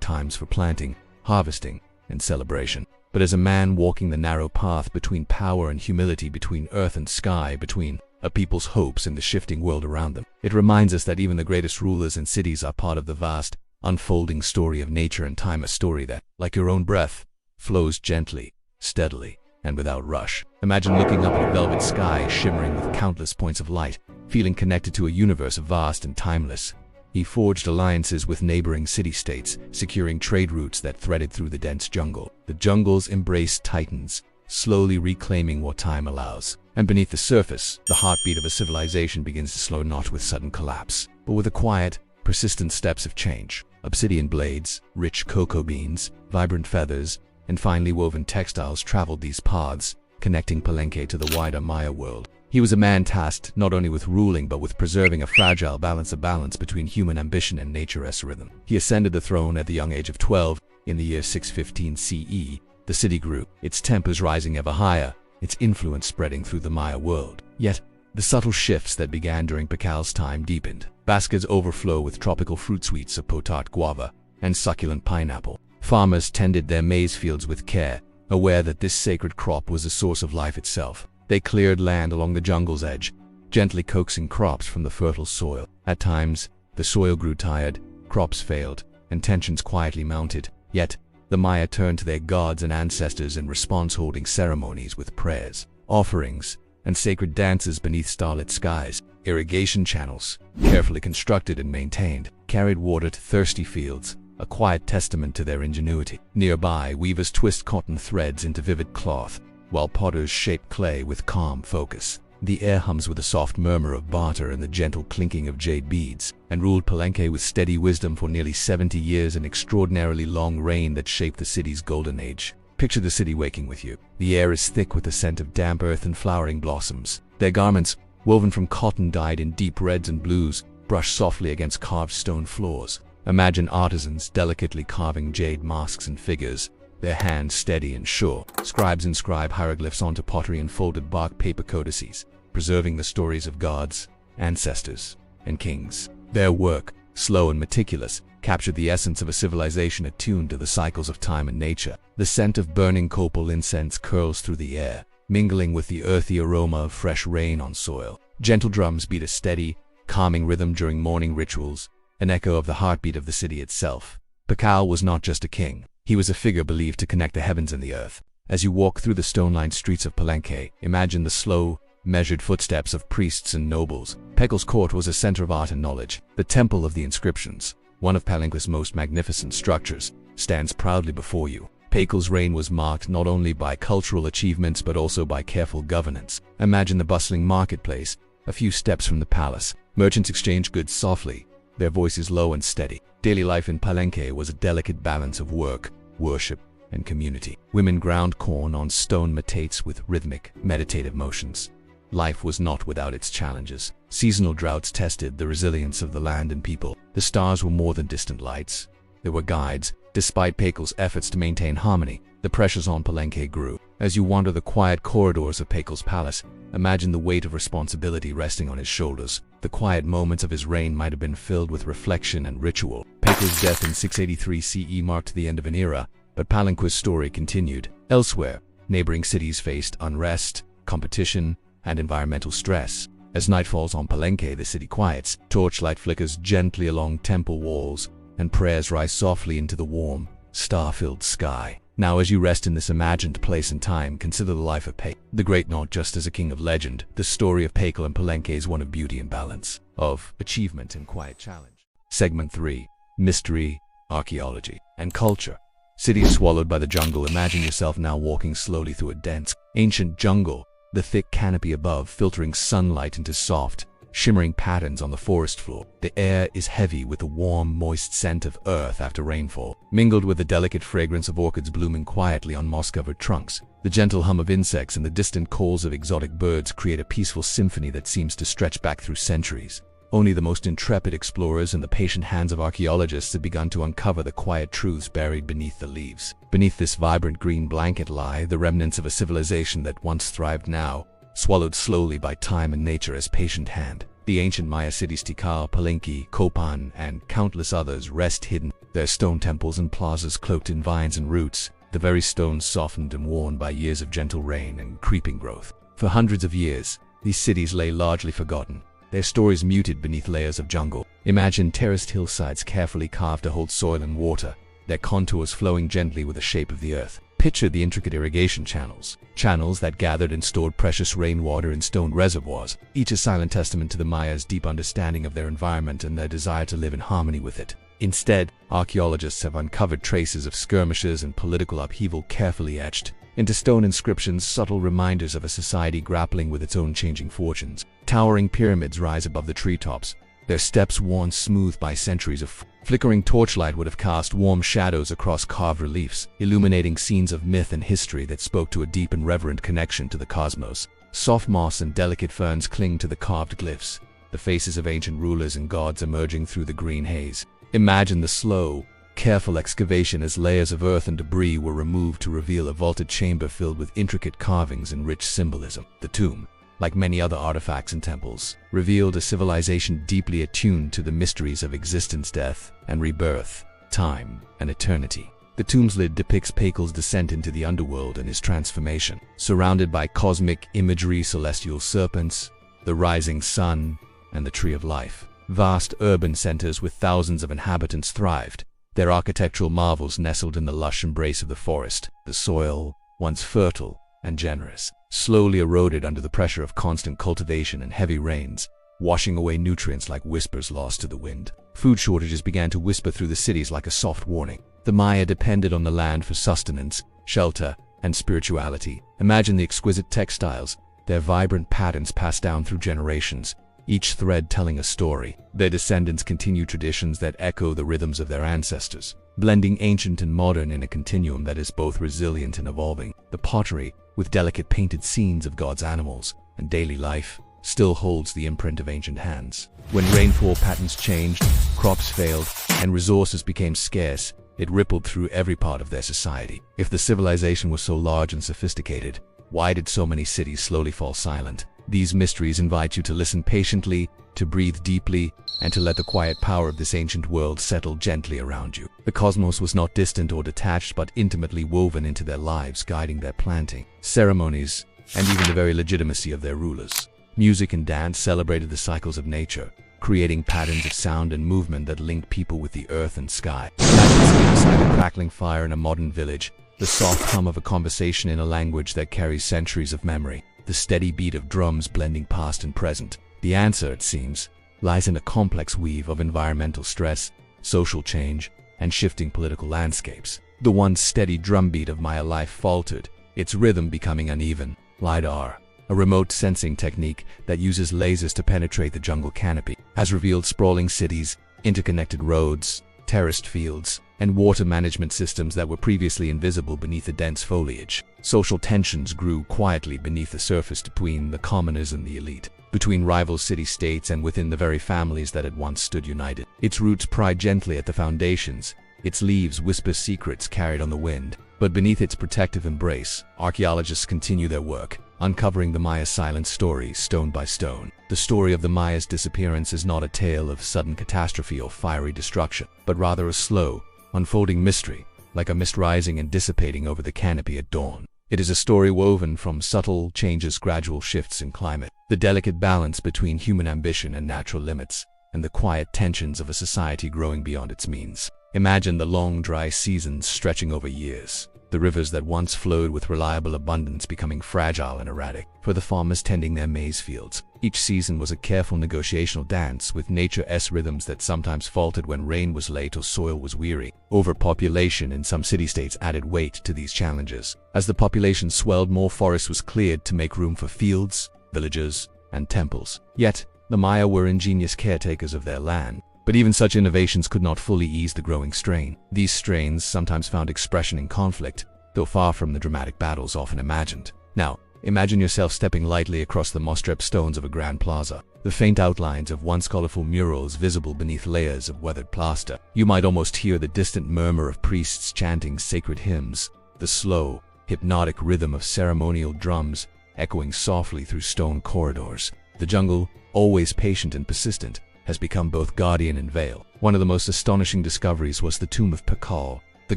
times for planting, harvesting, and celebration. But as a man walking the narrow path between power and humility, between earth and sky, between a people's hopes and the shifting world around them, it reminds us that even the greatest rulers and cities are part of the vast, unfolding story of nature and time, a story that, like your own breath, flows gently, steadily, and without rush. Imagine looking up at a velvet sky shimmering with countless points of light, feeling connected to a universe vast and timeless. He forged alliances with neighboring city-states, securing trade routes that threaded through the dense jungle. The jungles embraced titans, slowly reclaiming what time allows. And beneath the surface, the heartbeat of a civilization begins to slow, not with sudden collapse, but with the quiet, persistent steps of change. Obsidian blades, rich cocoa beans, vibrant feathers, and finely woven textiles traveled these paths, connecting Palenque to the wider Maya world. He was a man tasked not only with ruling but with preserving a fragile balance between human ambition and nature's rhythm. He ascended the throne at the young age of 12 in the year 615 CE. The city grew, its tempers rising ever higher, its influence spreading through the Maya world. Yet, the subtle shifts that began during Pacal's time deepened. Baskets overflow with tropical fruit sweets of potat guava and succulent pineapple. Farmers tended their maize fields with care, aware that this sacred crop was the source of life itself. They cleared land along the jungle's edge, gently coaxing crops from the fertile soil. At times, the soil grew tired, crops failed, and tensions quietly mounted. Yet, the Maya turned to their gods and ancestors in response, holding ceremonies with prayers, offerings, and sacred dances beneath starlit skies. Irrigation channels, carefully constructed and maintained, carried water to thirsty fields, a quiet testament to their ingenuity. Nearby, weavers twist cotton threads into vivid cloth, while potters shape clay with calm focus. The air hums with a soft murmur of barter and the gentle clinking of jade beads, and ruled Palenque with steady wisdom for nearly 70 years, an extraordinarily long reign that shaped the city's golden age. Picture the city waking with you. The air is thick with the scent of damp earth and flowering blossoms. Their garments, woven from cotton dyed in deep reds and blues, brush softly against carved stone floors. Imagine artisans delicately carving jade masks and figures, their hands steady and sure. Scribes inscribe hieroglyphs onto pottery and folded bark paper codices, preserving the stories of gods, ancestors, and kings. Their work, slow and meticulous, captured the essence of a civilization attuned to the cycles of time and nature. The scent of burning copal incense curls through the air, mingling with the earthy aroma of fresh rain on soil. Gentle drums beat a steady, calming rhythm during morning rituals, an echo of the heartbeat of the city itself. Pacal was not just a king. He was a figure believed to connect the heavens and the earth. As you walk through the stone-lined streets of Palenque, imagine the slow, measured footsteps of priests and nobles. Pacal's court was a center of art and knowledge. The Temple of the Inscriptions, one of Palenque's most magnificent structures, stands proudly before you. Pacal's reign was marked not only by cultural achievements but also by careful governance. Imagine the bustling marketplace, a few steps from the palace. Merchants exchange goods softly, their voices low and steady. Daily life in Palenque was a delicate balance of work, worship, and community. Women ground corn on stone metates with rhythmic, meditative motions. Life was not without its challenges. Seasonal droughts tested the resilience of the land and people. The stars were more than distant lights. They were guides. Despite Pacal's efforts to maintain harmony, the pressures on Palenque grew. As you wander the quiet corridors of Pacal's palace, imagine the weight of responsibility resting on his shoulders. The quiet moments of his reign might have been filled with reflection and ritual. Pacal's death in 683 CE marked the end of an era, but Palenque's story continued. Elsewhere, neighboring cities faced unrest, competition, and environmental stress. As night falls on Palenque, the city quiets. Torchlight flickers gently along temple walls, and prayers rise softly into the warm, star-filled sky. Now, as you rest in this imagined place and time, consider the life of Pacal the Great, not just as a king of legend. The story of Pacal and Palenque is one of beauty and balance, of achievement and quiet challenge. Segment 3. Mystery, Archaeology, and Culture. Cities swallowed by the jungle. Imagine yourself now walking slowly through a dense, ancient jungle, the thick canopy above filtering sunlight into soft, shimmering patterns on the forest floor. The air is heavy with the warm, moist scent of earth after rainfall, mingled with the delicate fragrance of orchids blooming quietly on moss-covered trunks. The gentle hum of insects and the distant calls of exotic birds create a peaceful symphony that seems to stretch back through centuries. Only the most intrepid explorers and the patient hands of archaeologists have begun to uncover the quiet truths buried beneath the leaves. Beneath this vibrant green blanket lie the remnants of a civilization that once thrived, now swallowed slowly by time and nature's patient hand. The ancient Maya cities Tikal, Palenque, Copan, and countless others rest hidden, their stone temples and plazas cloaked in vines and roots, the very stones softened and worn by years of gentle rain and creeping growth. For hundreds of years, these cities lay largely forgotten, their stories muted beneath layers of jungle. Imagine terraced hillsides carefully carved to hold soil and water, their contours flowing gently with the shape of the earth. Picture the intricate irrigation channels that gathered and stored precious rainwater in stone reservoirs, each a silent testament to the Mayas' deep understanding of their environment and their desire to live in harmony with it. Instead, archaeologists have uncovered traces of skirmishes and political upheaval carefully etched into stone inscriptions, subtle reminders of a society grappling with its own changing fortunes. Towering pyramids rise above the treetops, their steps worn smooth by centuries of flickering torchlight would have cast warm shadows across carved reliefs, illuminating scenes of myth and history that spoke to a deep and reverent connection to the cosmos. Soft moss and delicate ferns cling to the carved glyphs, the faces of ancient rulers and gods emerging through the green haze. Imagine the slow, careful excavation as layers of earth and debris were removed to reveal a vaulted chamber filled with intricate carvings and rich symbolism. The tomb, like many other artifacts and temples, revealed a civilization deeply attuned to the mysteries of existence, death, and rebirth, time, and eternity. The tomb's lid depicts Pakal's descent into the underworld and his transformation. Surrounded by cosmic imagery, celestial serpents, the rising sun, and the tree of life, vast urban centers with thousands of inhabitants thrived, their architectural marvels nestled in the lush embrace of the forest. The soil, once fertile and generous, slowly eroded under the pressure of constant cultivation and heavy rains, washing away nutrients like whispers lost to the wind. Food shortages began to whisper through the cities like a soft warning. The Maya depended on the land for sustenance, shelter, and spirituality. Imagine the exquisite textiles, their vibrant patterns passed down through generations, each thread telling a story. Their descendants continue traditions that echo the rhythms of their ancestors, blending ancient and modern in a continuum that is both resilient and evolving. The pottery, with delicate painted scenes of God's animals and daily life, still holds the imprint of ancient hands. When rainfall patterns changed, crops failed, and resources became scarce, it rippled through every part of their society. If the civilization was so large and sophisticated, why did so many cities slowly fall silent? These mysteries invite you to listen patiently, to breathe deeply, and to let the quiet power of this ancient world settle gently around you. The cosmos was not distant or detached, but intimately woven into their lives, guiding their planting, ceremonies, and even the very legitimacy of their rulers. Music and dance celebrated the cycles of nature, creating patterns of sound and movement that linked people with the earth and sky. Imagine sitting beside a crackling fire in a modern village, the soft hum of a conversation in a language that carries centuries of memory, the steady beat of drums blending past and present. The answer, it seems, lies in a complex weave of environmental stress, social change, and shifting political landscapes. The once steady drumbeat of Maya life faltered, its rhythm becoming uneven. LiDAR, a remote sensing technique that uses lasers to penetrate the jungle canopy, has revealed sprawling cities, interconnected roads, terraced fields, and water management systems that were previously invisible beneath the dense foliage. Social tensions grew quietly beneath the surface between the commoners and the elite, between rival city-states and within the very families that had once stood united. Its roots pry gently at the foundations, its leaves whisper secrets carried on the wind, but beneath its protective embrace, archaeologists continue their work, uncovering the Maya's silent stories stone by stone. The story of the Maya's disappearance is not a tale of sudden catastrophe or fiery destruction, but rather a slow, unfolding mystery, like a mist rising and dissipating over the canopy at dawn. It is a story woven from subtle changes, gradual shifts in climate, the delicate balance between human ambition and natural limits, and the quiet tensions of a society growing beyond its means. Imagine the long, dry seasons stretching over years, the rivers that once flowed with reliable abundance becoming fragile and erratic, for the farmers tending their maize fields. Each season was a careful negotiational dance with nature's rhythms that sometimes faltered when rain was late or soil was weary. Overpopulation in some city-states added weight to these challenges. As the population swelled, more forest was cleared to make room for fields, villages, and temples. Yet, the Maya were ingenious caretakers of their land. But even such innovations could not fully ease the growing strain. These strains sometimes found expression in conflict, though far from the dramatic battles often imagined. Now, imagine yourself stepping lightly across the moss-draped stones of a grand plaza, the faint outlines of once colorful murals visible beneath layers of weathered plaster. You might almost hear the distant murmur of priests chanting sacred hymns, the slow, hypnotic rhythm of ceremonial drums echoing softly through stone corridors. The jungle, always patient and persistent, has become both guardian and veil. One of the most astonishing discoveries was the tomb of Pakal, the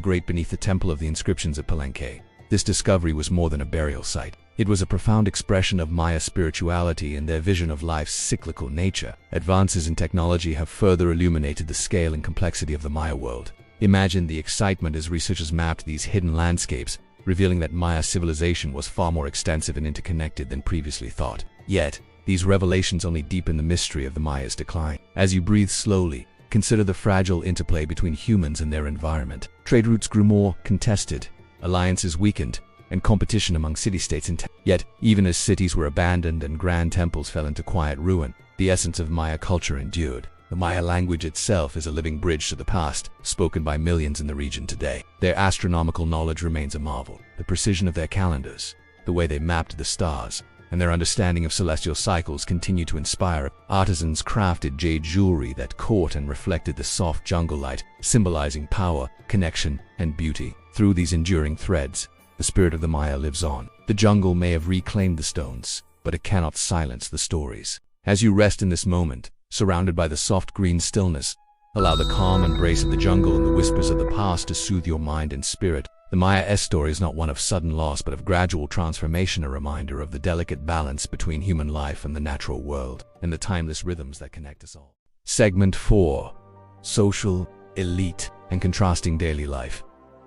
great beneath the temple of the inscriptions at Palenque. This discovery was more than a burial site. It was a profound expression of Maya spirituality and their vision of life's cyclical nature. Advances in technology have further illuminated the scale and complexity of the Maya world. Imagine the excitement as researchers mapped these hidden landscapes, revealing that Maya civilization was far more extensive and interconnected than previously thought. Yet, these revelations only deepen the mystery of the Maya's decline. As you breathe slowly, consider the fragile interplay between humans and their environment. Trade routes grew more contested, alliances weakened, and competition among city-states intensified. Yet, even as cities were abandoned and grand temples fell into quiet ruin, the essence of Maya culture endured. The Maya language itself is a living bridge to the past, spoken by millions in the region today. Their astronomical knowledge remains a marvel. The precision of their calendars, the way they mapped the stars, and their understanding of celestial cycles continue to inspire. Artisans crafted jade jewelry that caught and reflected the soft jungle light, symbolizing power, connection, and beauty. Through these enduring threads, the spirit of the Maya lives on. The jungle may have reclaimed the stones, but it cannot silence the stories. As you rest in this moment, surrounded by the soft green stillness, allow the calm embrace of the jungle and the whispers of the past to soothe your mind and spirit. The Maya's story is not one of sudden loss but of gradual transformation, a reminder of the delicate balance between human life and the natural world, and the timeless rhythms that connect us all. Segment 4. Social, elite, and contrasting daily life.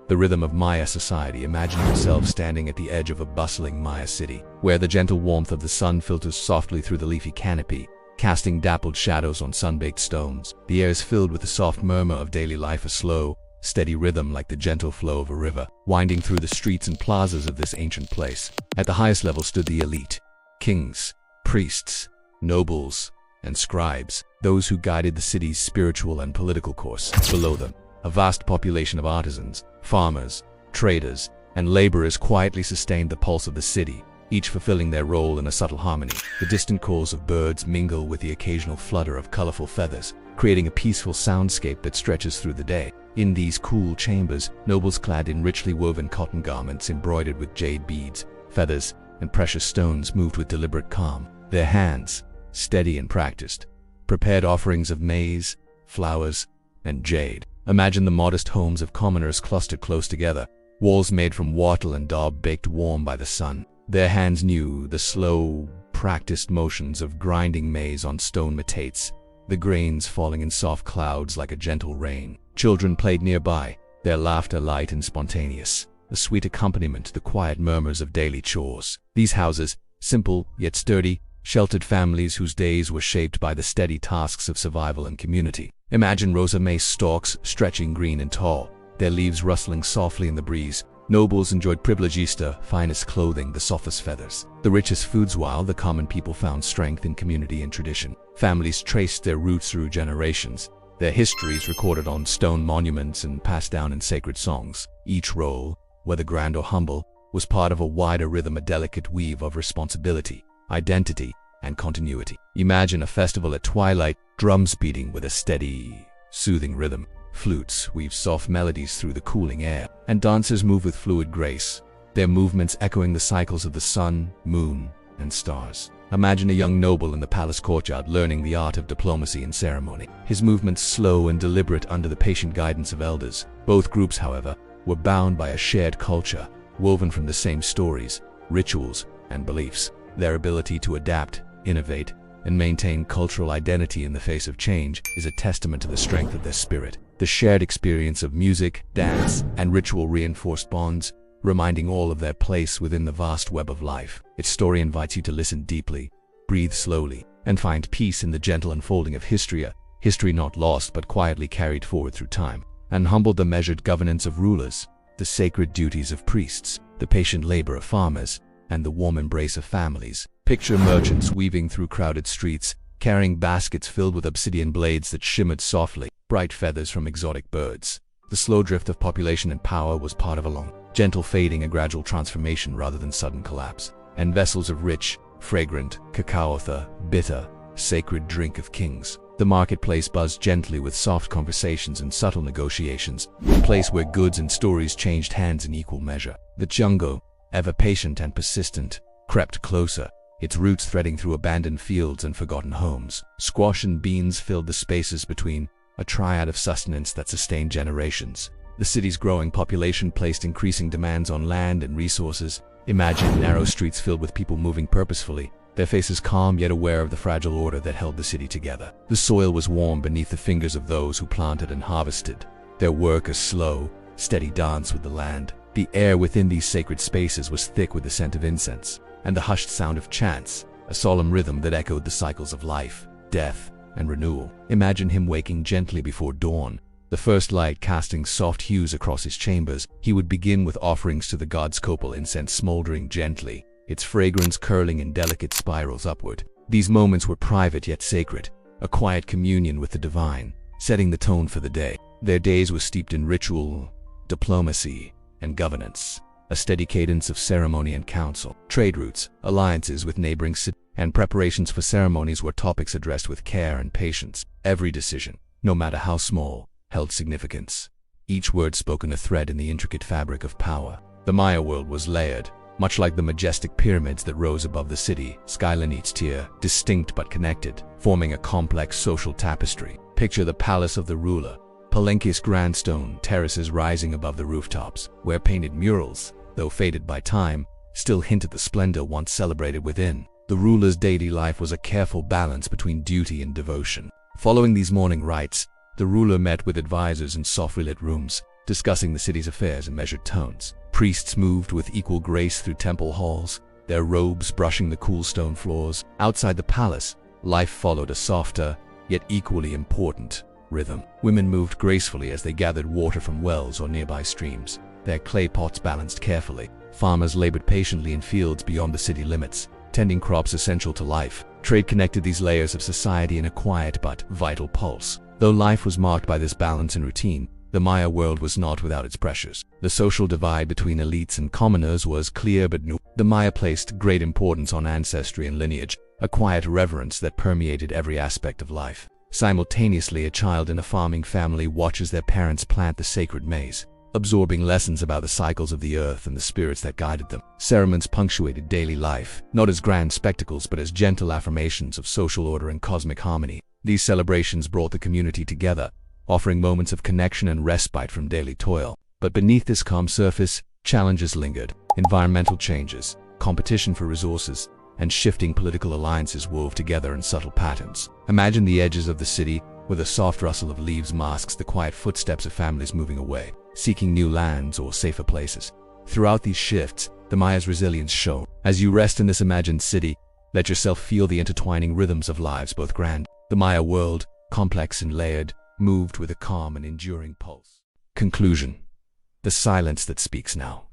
The rhythm of Maya society. Imagine yourself standing at the edge of a bustling Maya city, where the gentle warmth of the sun filters softly through the leafy canopy, casting dappled shadows on sun-baked stones. The air is filled with the soft murmur of daily life, a slow, steady rhythm like the gentle flow of a river, winding through the streets and plazas of this ancient place. At the highest level stood the elite: kings, priests, nobles, and scribes, those who guided the city's spiritual and political course. Below them, a vast population of artisans, farmers, traders, and laborers quietly sustained the pulse of the city, each fulfilling their role in a subtle harmony. The distant calls of birds mingle with the occasional flutter of colorful feathers, creating a peaceful soundscape that stretches through the day. In these cool chambers, nobles clad in richly woven cotton garments embroidered with jade beads, feathers, and precious stones moved with deliberate calm. Their hands, steady and practiced, prepared offerings of maize, flowers, and jade. Imagine the modest homes of commoners clustered close together, walls made from wattle and daub baked warm by the sun. Their hands knew the slow, practiced motions of grinding maize on stone metates, the grains falling in soft clouds like a gentle rain. Children played nearby, their laughter light and spontaneous, a sweet accompaniment to the quiet murmurs of daily chores. These houses, simple yet sturdy, sheltered families whose days were shaped by the steady tasks of survival and community. Imagine rosa maize stalks stretching green and tall, their leaves rustling softly in the breeze. Nobles enjoyed privilegista, finest clothing, the softest feathers, the richest foods, while the common people found strength in community and tradition. Families traced their roots through generations, their histories recorded on stone monuments and passed down in sacred songs. Each role, whether grand or humble, was part of a wider rhythm, a delicate weave of responsibility, identity, and continuity. Imagine a festival at twilight, drums beating with a steady, soothing rhythm. Flutes weave soft melodies through the cooling air, and dancers move with fluid grace, their movements echoing the cycles of the sun, moon, and stars. Imagine a young noble in the palace courtyard learning the art of diplomacy and ceremony, his movements slow and deliberate under the patient guidance of elders. Both groups, however, were bound by a shared culture, woven from the same stories, rituals, and beliefs. Their ability to adapt, innovate, and maintain cultural identity in the face of change is a testament to the strength of their spirit. The shared experience of music, dance, and ritual reinforced bonds, reminding all of their place within the vast web of life. Its story invites you to listen deeply, breathe slowly, and find peace in the gentle unfolding of history, a history not lost but quietly carried forward through time, and humbled the measured governance of rulers, the sacred duties of priests, the patient labor of farmers, and the warm embrace of families. Picture merchants weaving through crowded streets, carrying baskets filled with obsidian blades that shimmered softly, bright feathers from exotic birds. The slow drift of population and power was part of a long, gentle fading, a gradual transformation rather than sudden collapse. And vessels of rich, fragrant, cacao-tha, bitter, sacred drink of kings. The marketplace buzzed gently with soft conversations and subtle negotiations, a place where goods and stories changed hands in equal measure. The jungle, ever patient and persistent, crept closer, its roots threading through abandoned fields and forgotten homes. Squash and beans filled the spaces between, a triad of sustenance that sustained generations. The city's growing population placed increasing demands on land and resources. Imagine narrow streets filled with people moving purposefully, their faces calm yet aware of the fragile order that held the city together. The soil was warm beneath the fingers of those who planted and harvested, their work a slow, steady dance with the land. The air within these sacred spaces was thick with the scent of incense and the hushed sound of chants, a solemn rhythm that echoed the cycles of life, death, and renewal. Imagine him waking gently before dawn, the first light casting soft hues across his chambers. He would begin with offerings to the gods, copal incense smoldering gently, its fragrance curling in delicate spirals upward. These moments were private yet sacred, a quiet communion with the divine, setting the tone for the day. Their days were steeped in ritual, diplomacy, and governance, a steady cadence of ceremony and council. Trade routes, alliances with neighboring cities, and preparations for ceremonies were topics addressed with care and patience. Every decision, no matter how small, held significance, each word spoken a thread in the intricate fabric of power. The Maya world was layered, much like the majestic pyramids that rose above the city, skyline each tier, distinct but connected, forming a complex social tapestry. Picture the palace of the ruler, Palenque's grand stone terraces rising above the rooftops, where painted murals, though faded by time, still hint at the splendor once celebrated within. The ruler's daily life was a careful balance between duty and devotion. Following these morning rites, the ruler met with advisors in softly lit rooms, discussing the city's affairs in measured tones. Priests moved with equal grace through temple halls, their robes brushing the cool stone floors. Outside the palace, life followed a softer, yet equally important, rhythm. Women moved gracefully as they gathered water from wells or nearby streams, their clay pots balanced carefully. Farmers labored patiently in fields beyond the city limits, tending crops essential to life. Trade connected these layers of society in a quiet but vital pulse. Though life was marked by this balance and routine, the Maya world was not without its pressures. The social divide between elites and commoners was clear but new. The Maya placed great importance on ancestry and lineage, a quiet reverence that permeated every aspect of life. Simultaneously, a child in a farming family watches their parents plant the sacred maize, absorbing lessons about the cycles of the earth and the spirits that guided them. Ceremonies punctuated daily life, not as grand spectacles but as gentle affirmations of social order and cosmic harmony. These celebrations brought the community together, offering moments of connection and respite from daily toil. But beneath this calm surface, challenges lingered. Environmental changes, competition for resources, and shifting political alliances wove together in subtle patterns. Imagine the edges of the city, where the soft rustle of leaves masks the quiet footsteps of families moving away, seeking new lands or safer places. Throughout these shifts, the Maya's resilience shone. As you rest in this imagined city, let yourself feel the intertwining rhythms of lives both grand. The Maya world, complex and layered, moved with a calm and enduring pulse. Conclusion. The silence that speaks now.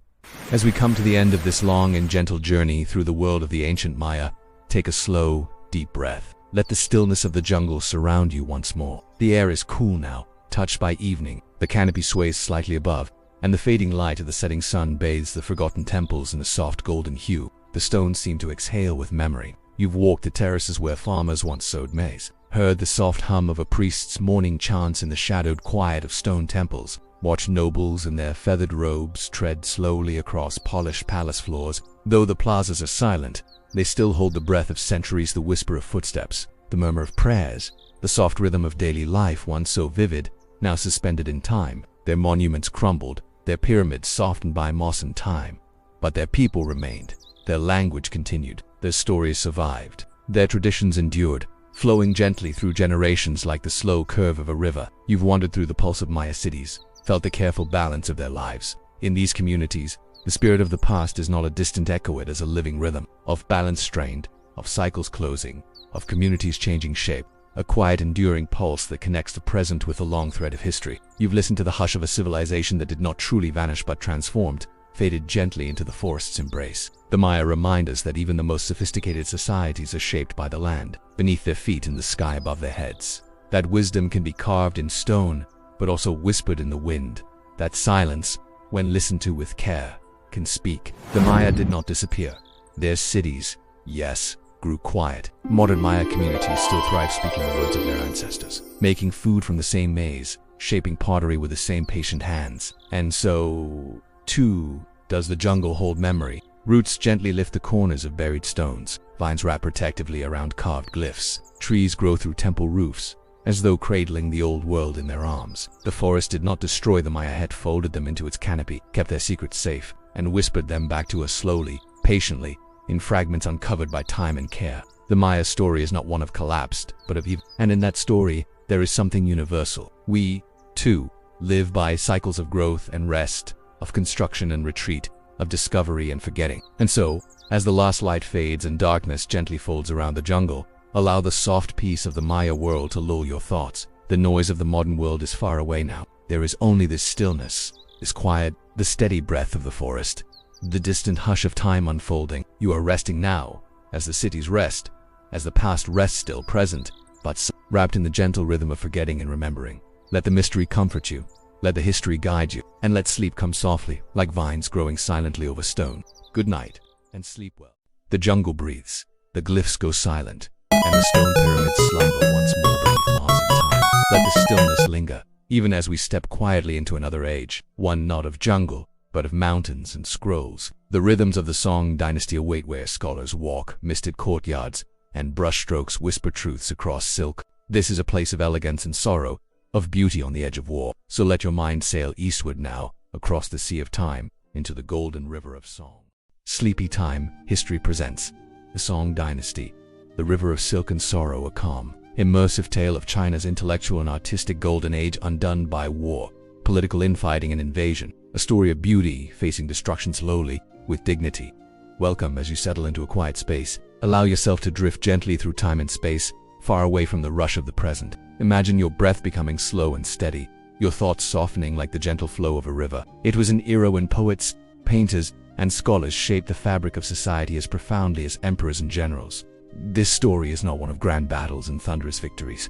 As we come to the end of this long and gentle journey through the world of the ancient Maya, take a slow, deep breath. Let the stillness of the jungle surround you once more. The air is cool now, touched by evening. The canopy sways slightly above, and the fading light of the setting sun bathes the forgotten temples in a soft golden hue. The stones seem to exhale with memory. You've walked the terraces where farmers once sowed maize, heard the soft hum of a priest's morning chants in the shadowed quiet of stone temples, watched nobles in their feathered robes tread slowly across polished palace floors. Though the plazas are silent, they still hold the breath of centuries, the whisper of footsteps, the murmur of prayers, the soft rhythm of daily life once so vivid, now suspended in time. Their monuments crumbled, their pyramids softened by moss and time, but their people remained, their language continued, their stories survived, their traditions endured, flowing gently through generations like the slow curve of a river. You've wandered through the pulse of Maya cities, felt the careful balance of their lives. In these communities, the spirit of the past is not a distant echo, it is a living rhythm, of balance strained, of cycles closing, of communities changing shape, a quiet enduring pulse that connects the present with a long thread of history. You've listened to the hush of a civilization that did not truly vanish but transformed, faded gently into the forest's embrace. The Maya remind us that even the most sophisticated societies are shaped by the land beneath their feet and the sky above their heads. That wisdom can be carved in stone, but also whispered in the wind. That silence, when listened to with care, can speak. The Maya did not disappear. Their cities, yes, grew quiet. Modern Maya communities still thrive speaking the words of their ancestors, making food from the same maize, shaping pottery with the same patient hands. And so, too, does the jungle hold memory. Roots gently lift the corners of buried stones, vines wrap protectively around carved glyphs, trees grow through temple roofs, as though cradling the old world in their arms. The forest did not destroy them. Maya had folded them into its canopy, kept their secrets safe, and whispered them back to us slowly, patiently, in fragments uncovered by time and care. The Maya story is not one of collapsed, but of evil. And in that story, there is something universal. We, too, live by cycles of growth and rest, of construction and retreat, of discovery and forgetting. And so, as the last light fades and darkness gently folds around the jungle, allow the soft peace of the Maya world to lull your thoughts. The noise of the modern world is far away now. There is only this stillness, this quiet, the steady breath of the forest, the distant hush of time unfolding. You are resting now, as the cities rest, as the past rests still present, but wrapped in the gentle rhythm of forgetting and remembering. Let the mystery comfort you, let the history guide you, and let sleep come softly, like vines growing silently over stone. Good night, and sleep well. The jungle breathes, the glyphs go silent, and the stone pyramids slumber once more beneath Mars and time. Let the stillness linger, even as we step quietly into another age, one not of jungle, but of mountains and scrolls. The rhythms of the Song Dynasty await where scholars walk, misted courtyards, and brushstrokes whisper truths across silk. This is a place of elegance and sorrow, of beauty on the edge of war. So let your mind sail eastward now, across the sea of time, into the golden river of song. SleepyTime History presents the Song Dynasty, the river of silk and sorrow, a calm, immersive tale of China's intellectual and artistic golden age undone by war, political infighting and invasion, a story of beauty facing destruction slowly, with dignity. Welcome as you settle into a quiet space. Allow yourself to drift gently through time and space, far away from the rush of the present. Imagine your breath becoming slow and steady, your thoughts softening like the gentle flow of a river. It was an era when poets, painters, and scholars shaped the fabric of society as profoundly as emperors and generals. This story is not one of grand battles and thunderous victories,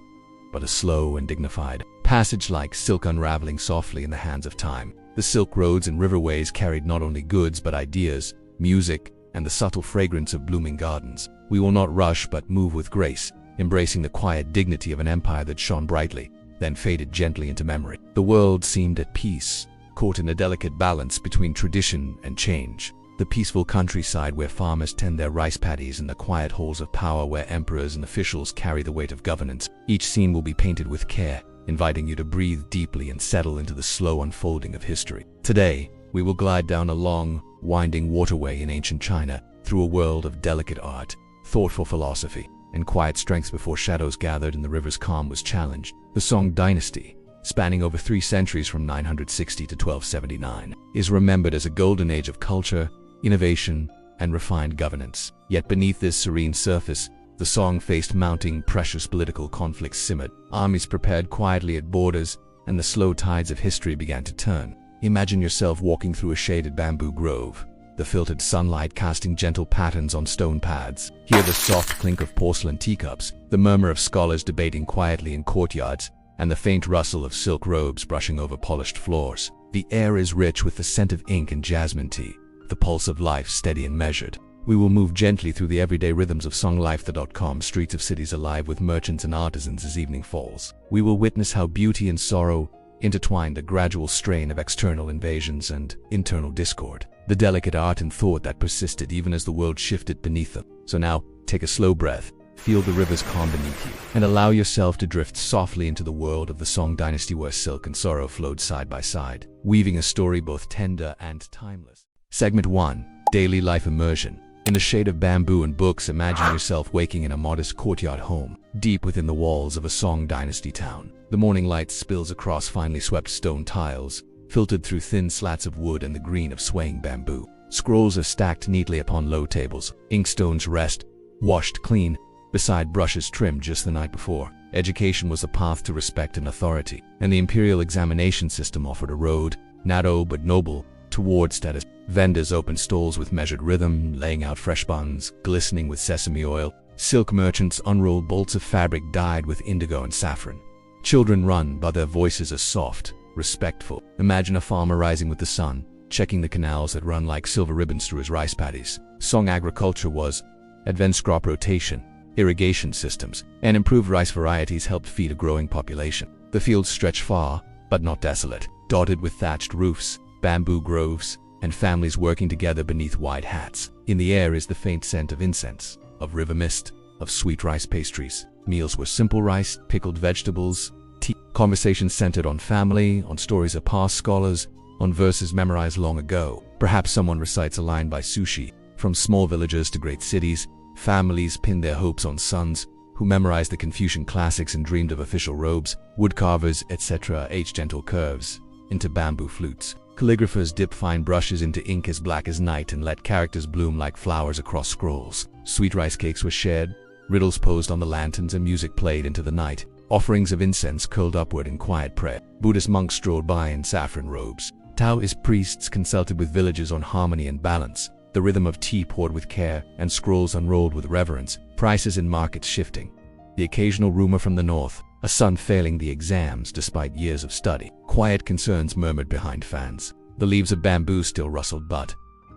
but a slow and dignified passage like silk unraveling softly in the hands of time. The silk roads and riverways carried not only goods but ideas, music, and the subtle fragrance of blooming gardens. We will not rush but move with grace, embracing the quiet dignity of an empire that shone brightly, then faded gently into memory. The world seemed at peace, caught in a delicate balance between tradition and change. The peaceful countryside where farmers tend their rice paddies and the quiet halls of power where emperors and officials carry the weight of governance. Each scene will be painted with care, inviting you to breathe deeply and settle into the slow unfolding of history. Today, we will glide down a long, winding waterway in ancient China, through a world of delicate art, thoughtful philosophy, and quiet strength before shadows gathered and the river's calm was challenged. The Song Dynasty, spanning over 3 centuries from 960 to 1279, is remembered as a golden age of culture, innovation, and refined governance. Yet beneath this serene surface, the Song faced mounting precious political conflicts simmered. Armies prepared quietly at borders, and the slow tides of history began to turn. Imagine yourself walking through a shaded bamboo grove, the filtered sunlight casting gentle patterns on stone pads. Hear the soft clink of porcelain teacups, the murmur of scholars debating quietly in courtyards, and the faint rustle of silk robes brushing over polished floors. The air is rich with the scent of ink and jasmine tea, the pulse of life steady and measured. We will move gently through the everyday rhythms of songlife.com, streets of cities alive with merchants and artisans as evening falls. We will witness how beauty and sorrow intertwine the gradual strain of external invasions and internal discord, the delicate art and thought that persisted even as the world shifted beneath them. So now, take a slow breath, feel the river's calm beneath you, and allow yourself to drift softly into the world of the Song Dynasty where silk and sorrow flowed side by side, weaving a story both tender and timeless. Segment 1. Daily Life Immersion. In the shade of bamboo and books, imagine yourself waking in a modest courtyard home, deep within the walls of a Song Dynasty town. The morning light spills across finely swept stone tiles, filtered through thin slats of wood and the green of swaying bamboo. Scrolls are stacked neatly upon low tables. Inkstones rest, washed clean, beside brushes trimmed just the night before. Education was a path to respect and authority, and the imperial examination system offered a road, narrow but noble, toward status. Vendors opened stalls with measured rhythm, laying out fresh buns, glistening with sesame oil. Silk merchants unrolled bolts of fabric dyed with indigo and saffron. Children run, but their voices are soft, respectful. Imagine a farmer rising with the sun, checking the canals that run like silver ribbons through his rice paddies. Song agriculture was advanced crop rotation, irrigation systems, and improved rice varieties helped feed a growing population. The fields stretched far, but not desolate, dotted with thatched roofs, bamboo groves, and families working together beneath wide hats. In the air is the faint scent of incense, of river mist, of sweet rice pastries. Meals were simple rice, pickled vegetables, tea. Conversations centered on family, on stories of past scholars, on verses memorized long ago. Perhaps someone recites a line by Sushi. From small villages to great cities, families pinned their hopes on sons who memorized the Confucian classics and dreamed of official robes. Woodcarvers, etc., etched gentle curves into bamboo flutes. Calligraphers dip fine brushes into ink as black as night and let characters bloom like flowers across scrolls. Sweet rice cakes were shared, riddles posed on the lanterns, and music played into the night. Offerings of incense curled upward in quiet prayer. Buddhist monks strolled by in saffron robes. Taoist priests consulted with villagers on harmony and balance. The rhythm of tea poured with care and scrolls unrolled with reverence. Prices in markets shifting. The occasional rumor from the north, a son failing the exams despite years of study. Quiet concerns murmured behind fans. The leaves of bamboo still rustled, but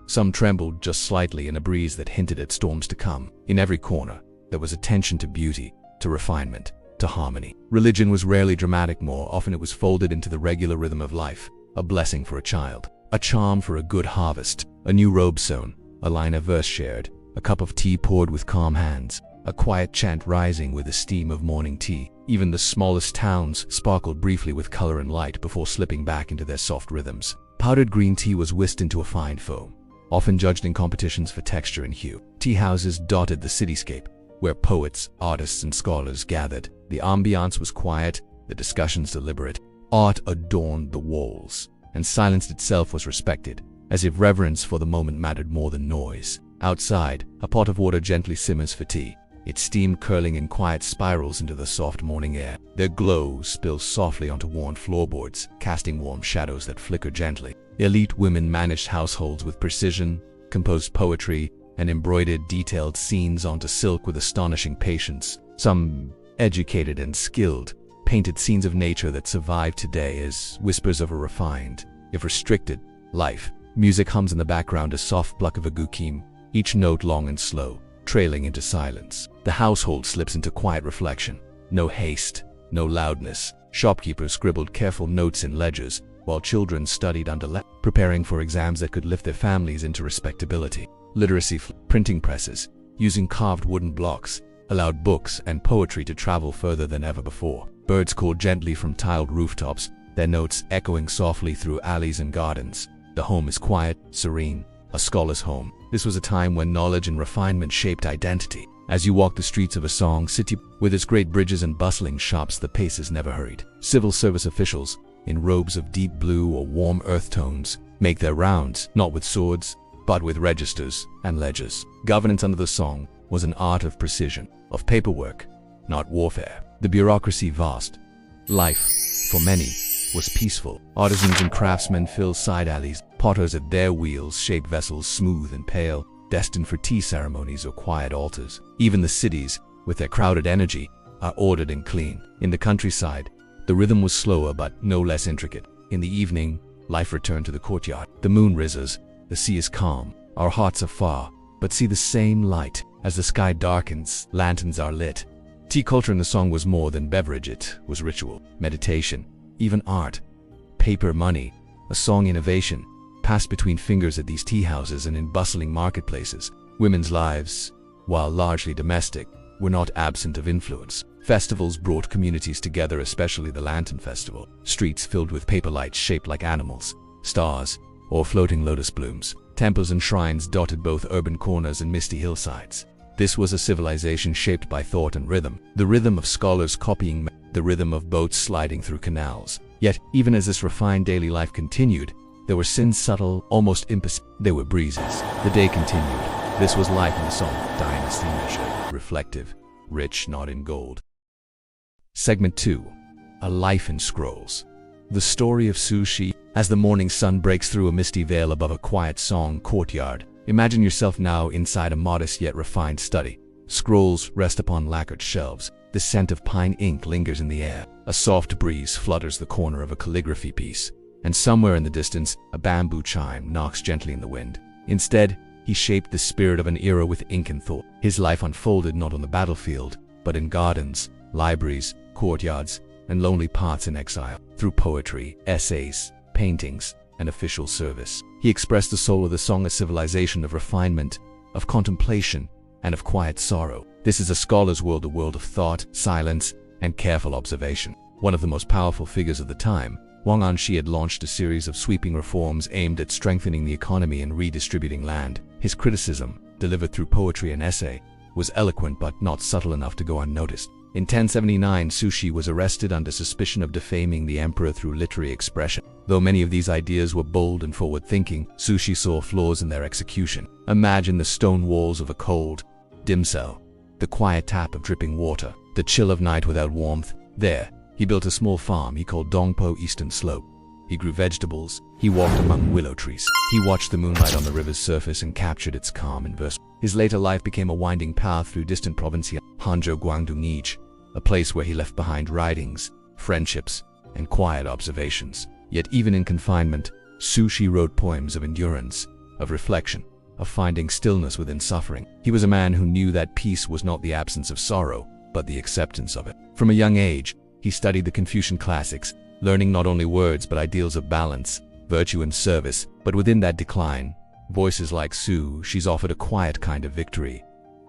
some trembled just slightly in a breeze that hinted at storms to come. In every corner, there was attention to beauty, to refinement, to harmony. Religion was rarely dramatic, more often it was folded into the regular rhythm of life. A blessing for a child, a charm for a good harvest, a new robe sewn, a line of verse shared, a cup of tea poured with calm hands, a quiet chant rising with the steam of morning tea. Even the smallest towns sparkled briefly with color and light before slipping back into their soft rhythms. Powdered green tea was whisked into a fine foam, often judged in competitions for texture and hue. Tea houses dotted the cityscape, where poets, artists, and scholars gathered. The ambiance was quiet, the discussions deliberate. Art adorned the walls, and silence itself was respected, as if reverence for the moment mattered more than noise. Outside, a pot of water gently simmers for tea, its steam curling in quiet spirals into the soft morning air. Their glow spills softly onto worn floorboards, casting warm shadows that flicker gently. Elite women managed households with precision, composed poetry, and embroidered detailed scenes onto silk with astonishing patience. Some, educated and skilled, painted scenes of nature that survive today as whispers of a refined, if restricted, life. Music hums in the background, a soft pluck of a gukim, each note long and slow, trailing into silence. The household slips into quiet reflection. No haste, no loudness. Shopkeepers scribbled careful notes in ledgers, while children studied under preparing for exams that could lift their families into respectability. Literacy, printing presses, using carved wooden blocks, allowed books and poetry to travel further than ever before. Birds called gently from tiled rooftops, their notes echoing softly through alleys and gardens. The home is quiet, serene, a scholar's home. This was a time when knowledge and refinement shaped identity. As you walk the streets of a song city with its great bridges and bustling shops, the pace is never hurried. Civil service officials, in robes of deep blue or warm earth tones, make their rounds, not with swords, but with registers and ledgers. Governance under the song was an art of precision, of paperwork, not warfare. The bureaucracy vast. Life, for many, was peaceful. Artisans and craftsmen filled side alleys. Potters at their wheels shaped vessels smooth and pale, destined for tea ceremonies or quiet altars. Even the cities, with their crowded energy, are ordered and clean. In the countryside, the rhythm was slower but no less intricate. In the evening, life returned to the courtyard. The moon rises, the sea is calm. Our hearts are far, but see the same light. As the sky darkens, lanterns are lit. Tea culture in the song was more than beverage, it was ritual, meditation, even art. Paper money, a song innovation, passed between fingers at these tea houses and in bustling marketplaces. Women's lives, while largely domestic, were not absent of influence. Festivals brought communities together, especially the Lantern Festival. Streets filled with paper lights shaped like animals, stars, or floating lotus blooms. Temples and shrines dotted both urban corners and misty hillsides. This was a civilization shaped by thought and rhythm. The rhythm of scholars copying, the rhythm of boats sliding through canals. Yet, even as this refined daily life continued, there were sins subtle, almost imperceptible. There were breezes. The day continued. This was life in the song. Dynasty measured, reflective, rich not in gold. Segment 2. A Life in Scrolls. The story of Sushi. As the morning sun breaks through a misty veil above a quiet song courtyard, imagine yourself now inside a modest yet refined study. Scrolls rest upon lacquered shelves. The scent of pine ink lingers in the air. A soft breeze flutters the corner of a calligraphy piece, and somewhere in the distance, a bamboo chime knocks gently in the wind. Instead, he shaped the spirit of an era with ink and thought. His life unfolded not on the battlefield, but in gardens, libraries, courtyards, and lonely paths in exile. Through poetry, essays, paintings, and official service, he expressed the soul of the song, a civilization of refinement, of contemplation, and of quiet sorrow. This is a scholar's world, a world of thought, silence, and careful observation. One of the most powerful figures of the time, Wang Anshi had launched a series of sweeping reforms aimed at strengthening the economy and redistributing land. His criticism, delivered through poetry and essay, was eloquent but not subtle enough to go unnoticed. In 1079, Sushi was arrested under suspicion of defaming the emperor through literary expression. Though many of these ideas were bold and forward-thinking, Sushi saw flaws in their execution. Imagine the stone walls of a cold, dim cell, the quiet tap of dripping water, the chill of night without warmth. There, he built a small farm he called Dongpo Eastern Slope. He grew vegetables, he walked among willow trees, he watched the moonlight on the river's surface and captured its calm and verse. His later life became a winding path through distant provinces, Hanzhou Guangdong each, a place where he left behind writings, friendships, and quiet observations. Yet even in confinement, Sushi wrote poems of endurance, of reflection, of finding stillness within suffering. He was a man who knew that peace was not the absence of sorrow, but the acceptance of it. From a young age, he studied the Confucian classics, learning not only words but ideals of balance, virtue, and service. But within that decline, voices like Sushi's offered a quiet kind of victory,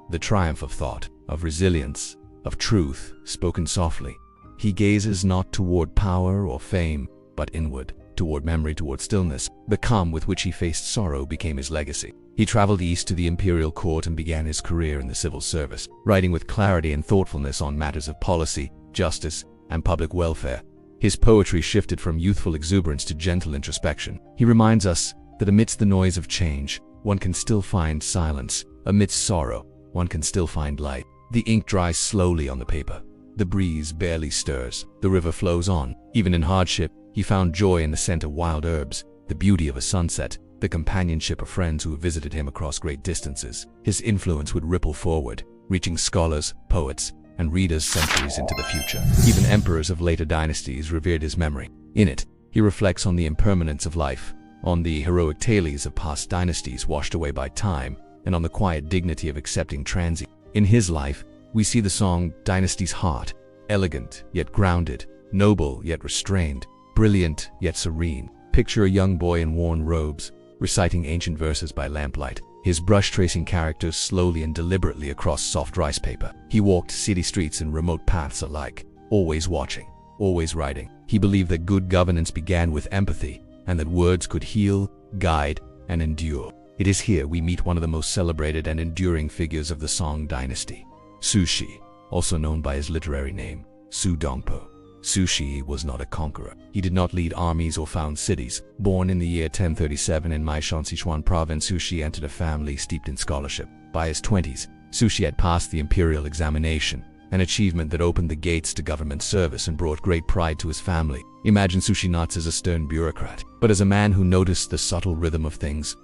the triumph of thought, of resilience, of truth, spoken softly. He gazes not toward power or fame, but inward, toward memory, toward stillness. The calm with which he faced sorrow became his legacy. He traveled east to the imperial court and began his career in the civil service, writing with clarity and thoughtfulness on matters of policy, justice, and public welfare. His poetry shifted from youthful exuberance to gentle introspection. He reminds us that amidst the noise of change, one can still find silence. Amidst sorrow, one can still find light. The ink dries slowly on the paper. The breeze barely stirs. The river flows on. Even in hardship, he found joy in the scent of wild herbs, the beauty of a sunset, the companionship of friends who visited him across great distances. His influence would ripple forward, reaching scholars, poets, and readers centuries into the future. Even emperors of later dynasties revered his memory. In it, he reflects on the impermanence of life, on the heroic tales of past dynasties washed away by time, and on the quiet dignity of accepting transience. In his life, we see the song Dynasty's heart, elegant yet grounded, noble yet restrained, brilliant yet serene. Picture a young boy in worn robes, reciting ancient verses by lamplight, his brush tracing characters slowly and deliberately across soft rice paper. He walked city streets and remote paths alike, always watching, always writing. He believed that good governance began with empathy, and that words could heal, guide, and endure. It is here we meet one of the most celebrated and enduring figures of the Song dynasty, Sushi, also known by his literary name, Su Dongpo. Sushi was not a conqueror. He did not lead armies or found cities. Born in the year 1037 in Maishan, Sichuan province, Sushi entered a family steeped in scholarship. By his 20s, Sushi had passed the imperial examination, an achievement that opened the gates to government service and brought great pride to his family. Imagine Sushi not as a stern bureaucrat, but as a man who noticed the subtle rhythm of things,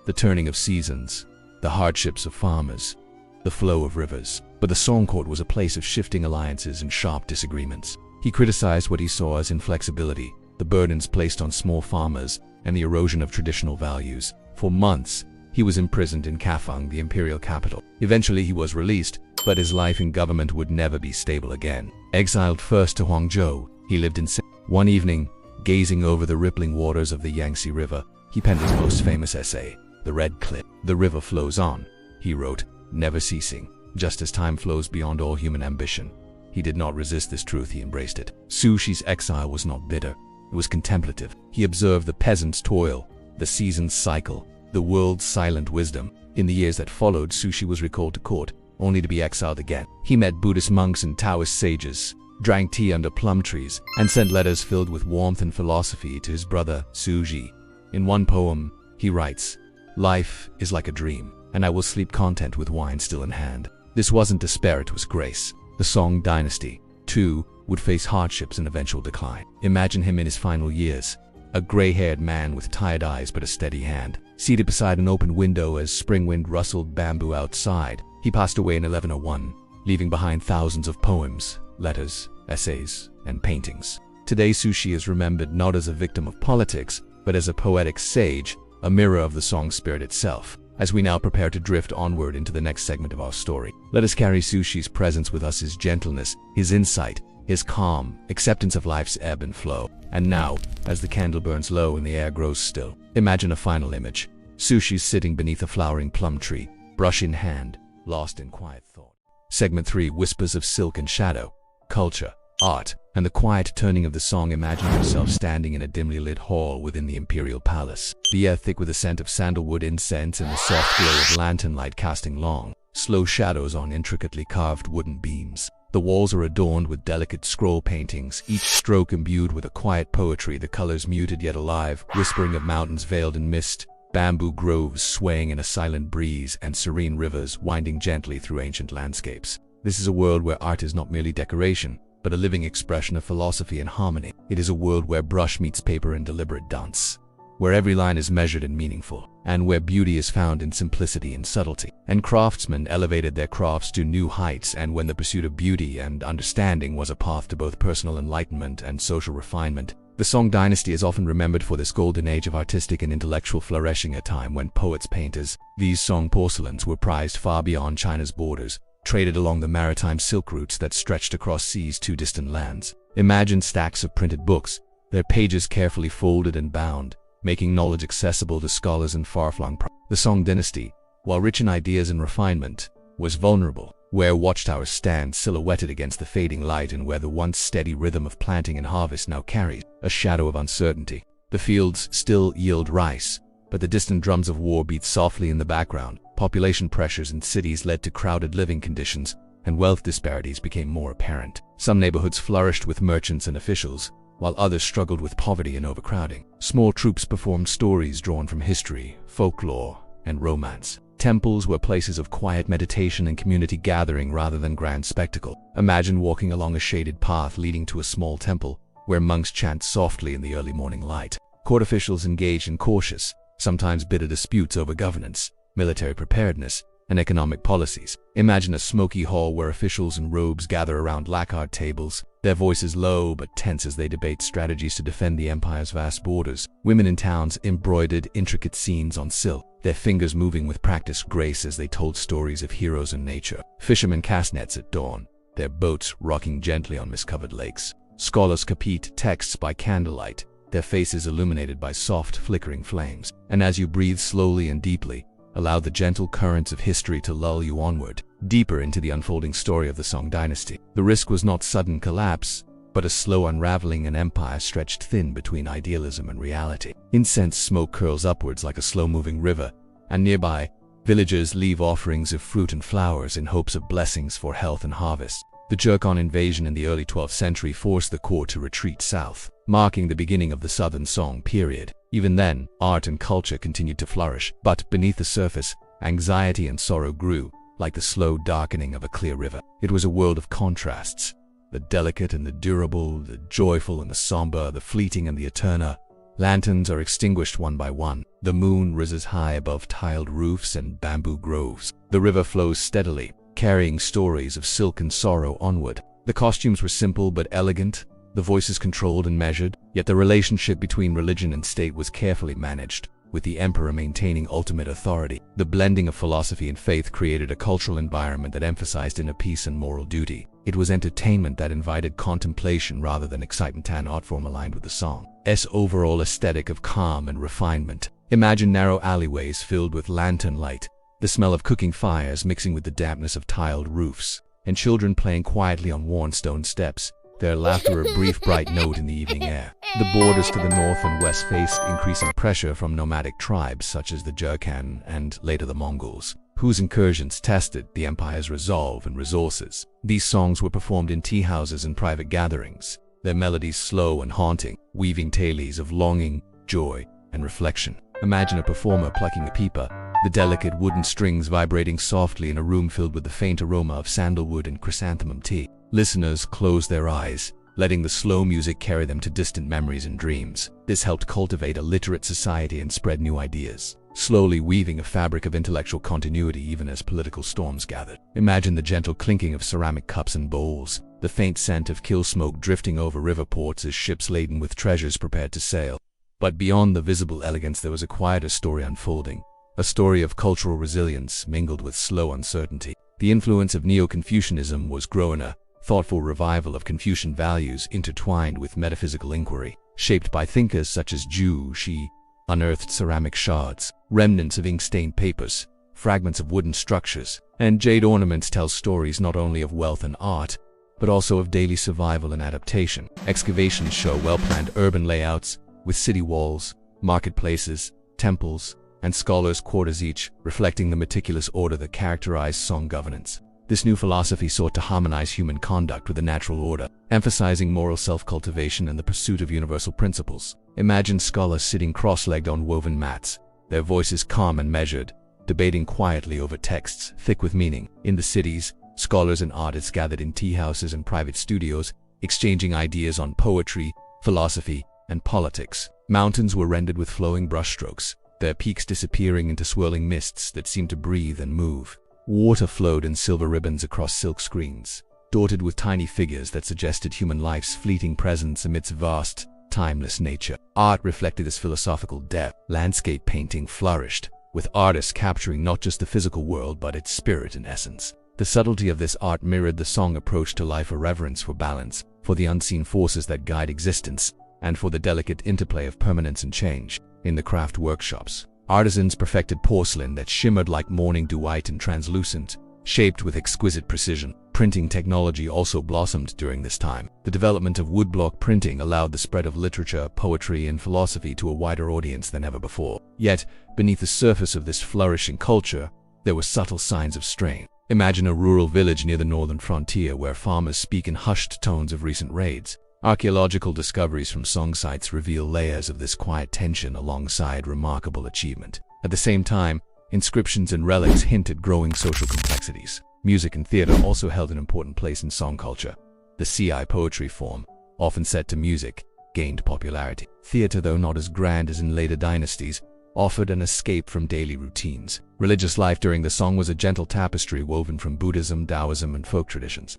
the turning of seasons, the hardships of farmers, the flow of rivers. But the Song court was a place of shifting alliances and sharp disagreements. He criticized what he saw as inflexibility, the burdens placed on small farmers, and the erosion of traditional values. For months, he was imprisoned in Kafang, the imperial capital. Eventually he was released, but his life in government would never be stable again. Exiled first to Huangzhou, he lived in One evening, gazing over the rippling waters of the Yangtze River, he penned his most famous essay, The Red Cliff. The river flows on, he wrote, never ceasing, just as time flows beyond all human ambition. He did not resist this truth, he embraced it. Sushi's exile was not bitter, it was contemplative. He observed the peasant's toil, the season's cycle, the world's silent wisdom. In the years that followed, Sushi was recalled to court, only to be exiled again. He met Buddhist monks and Taoist sages, drank tea under plum trees, and sent letters filled with warmth and philosophy to his brother, Suji. In one poem, he writes, "Life is like a dream, and I will sleep content with wine still in hand." This wasn't despair, it was grace. The Song dynasty, too, would face hardships and eventual decline. Imagine him in his final years, a gray-haired man with tired eyes but a steady hand, seated beside an open window as spring wind rustled bamboo outside. He passed away in 1101, leaving behind thousands of poems, letters, essays, and paintings. Today, Sushi is remembered not as a victim of politics, but as a poetic sage, a mirror of the Song spirit itself. As we now prepare to drift onward into the next segment of our story, let us carry Sushi's presence with us, his gentleness, his insight, his calm, acceptance of life's ebb and flow. And now, as the candle burns low and the air grows still, imagine a final image. Sushi sitting beneath a flowering plum tree, brush in hand, lost in quiet thought. Segment 3, Whispers of Silk and Shadow, Culture, Art, and the quiet turning of the Song. Imagine yourself standing in a dimly lit hall within the imperial palace. The air thick with the scent of sandalwood incense and the soft glow of lantern light casting long, slow shadows on intricately carved wooden beams. The walls are adorned with delicate scroll paintings, each stroke imbued with a quiet poetry, the colors muted yet alive, whispering of mountains veiled in mist, bamboo groves swaying in a silent breeze, and serene rivers winding gently through ancient landscapes. This is a world where art is not merely decoration, but a living expression of philosophy and harmony. It is a world where brush meets paper in deliberate dance, where every line is measured and meaningful, and where beauty is found in simplicity and subtlety. And craftsmen elevated their crafts to new heights, and when the pursuit of beauty and understanding was a path to both personal enlightenment and social refinement, the Song dynasty is often remembered for this golden age of artistic and intellectual flourishing, a time when poets, painters, these Song porcelains were prized far beyond China's borders, traded along the maritime silk routes that stretched across seas to distant lands. Imagine stacks of printed books, their pages carefully folded and bound, making knowledge accessible to scholars in far-flung parts. The Song dynasty, while rich in ideas and refinement, was vulnerable, where watchtowers stand silhouetted against the fading light, and where the once steady rhythm of planting and harvest now carries a shadow of uncertainty. The fields still yield rice, but the distant drums of war beat softly in the background. Population pressures in cities led to crowded living conditions, and wealth disparities became more apparent. Some neighborhoods flourished with merchants and officials, while others struggled with poverty and overcrowding. Small troops performed stories drawn from history, folklore, and romance. Temples were places of quiet meditation and community gathering rather than grand spectacle. Imagine walking along a shaded path leading to a small temple, where monks chant softly in the early morning light. Court officials engaged in cautious, sometimes bitter disputes over governance, military preparedness, and economic policies. Imagine a smoky hall where officials in robes gather around lacquered tables, their voices low but tense as they debate strategies to defend the empire's vast borders. Women in towns embroidered intricate scenes on silk, their fingers moving with practiced grace as they told stories of heroes and nature. Fishermen cast nets at dawn, their boats rocking gently on mist-covered lakes. Scholars copied texts by candlelight, their faces illuminated by soft, flickering flames. And as you breathe slowly and deeply, allow the gentle currents of history to lull you onward, deeper into the unfolding story of the Song dynasty. The risk was not sudden collapse, but a slow unraveling, an empire stretched thin between idealism and reality. Incense smoke curls upwards like a slow-moving river, and nearby, villagers leave offerings of fruit and flowers in hopes of blessings for health and harvest. The Jurchen invasion in the early 12th century forced the court to retreat south, marking the beginning of the Southern Song period. Even then, art and culture continued to flourish, but beneath the surface, anxiety and sorrow grew, like the slow darkening of a clear river. It was a world of contrasts, the delicate and the durable, the joyful and the somber, the fleeting and the eternal. Lanterns are extinguished one by one. The moon rises high above tiled roofs and bamboo groves. The river flows steadily, carrying stories of silk and sorrow onward. The costumes were simple but elegant, the voices controlled and measured, yet the relationship between religion and state was carefully managed, with the emperor maintaining ultimate authority. The blending of philosophy and faith created a cultural environment that emphasized inner peace and moral duty. It was entertainment that invited contemplation rather than excitement, an art form aligned with the Song's overall aesthetic of calm and refinement. Imagine narrow alleyways filled with lantern light, the smell of cooking fires mixing with the dampness of tiled roofs, and children playing quietly on worn stone steps, their laughter a brief bright note in the evening air. The borders to the north and west faced increasing pressure from nomadic tribes such as the Jurchen and later the Mongols, whose incursions tested the empire's resolve and resources. These songs were performed in tea houses and private gatherings, their melodies slow and haunting, weaving tales of longing, joy, and reflection. Imagine a performer plucking a pipa, the delicate wooden strings vibrating softly in a room filled with the faint aroma of sandalwood and chrysanthemum tea. Listeners closed their eyes, letting the slow music carry them to distant memories and dreams. This helped cultivate a literate society and spread new ideas, slowly weaving a fabric of intellectual continuity even as political storms gathered. Imagine the gentle clinking of ceramic cups and bowls, the faint scent of kill smoke drifting over river ports as ships laden with treasures prepared to sail. But beyond the visible elegance there was a quieter story unfolding, a story of cultural resilience mingled with slow uncertainty. The influence of Neo-Confucianism was growing, a thoughtful revival of Confucian values intertwined with metaphysical inquiry. Shaped by thinkers such as Zhu Xi, unearthed ceramic shards, remnants of ink-stained papers, fragments of wooden structures, and jade ornaments tell stories not only of wealth and art, but also of daily survival and adaptation. Excavations show well-planned urban layouts, with city walls, marketplaces, temples, and scholars' quarters, each reflecting the meticulous order that characterized Song governance. This new philosophy sought to harmonize human conduct with the natural order, emphasizing moral self-cultivation and the pursuit of universal principles. Imagine scholars sitting cross-legged on woven mats, their voices calm and measured, debating quietly over texts thick with meaning. In the cities, scholars and artists gathered in tea houses and private studios, exchanging ideas on poetry, philosophy, and politics. Mountains were rendered with flowing brushstrokes, their peaks disappearing into swirling mists that seemed to breathe and move. Water flowed in silver ribbons across silk screens, dotted with tiny figures that suggested human life's fleeting presence amidst vast, timeless nature. Art reflected this philosophical depth. Landscape painting flourished, with artists capturing not just the physical world but its spirit and essence. The subtlety of this art mirrored the song approach to life, a reverence for balance, for the unseen forces that guide existence, and for the delicate interplay of permanence and change. In the craft workshops, artisans perfected porcelain that shimmered like morning dew, white and translucent, shaped with exquisite precision. Printing technology also blossomed during this time. The development of woodblock printing allowed the spread of literature, poetry, and philosophy to a wider audience than ever before. Yet, beneath the surface of this flourishing culture, there were subtle signs of strain. Imagine a rural village near the northern frontier where farmers speak in hushed tones of recent raids. Archaeological discoveries from song sites reveal layers of this quiet tension alongside remarkable achievement. At the same time, inscriptions and relics hint at growing social complexities. Music and theater also held an important place in song culture. The Ci poetry form, often set to music, gained popularity. Theater, though not as grand as in later dynasties, offered an escape from daily routines. Religious life during the song was a gentle tapestry woven from Buddhism, Taoism, and folk traditions.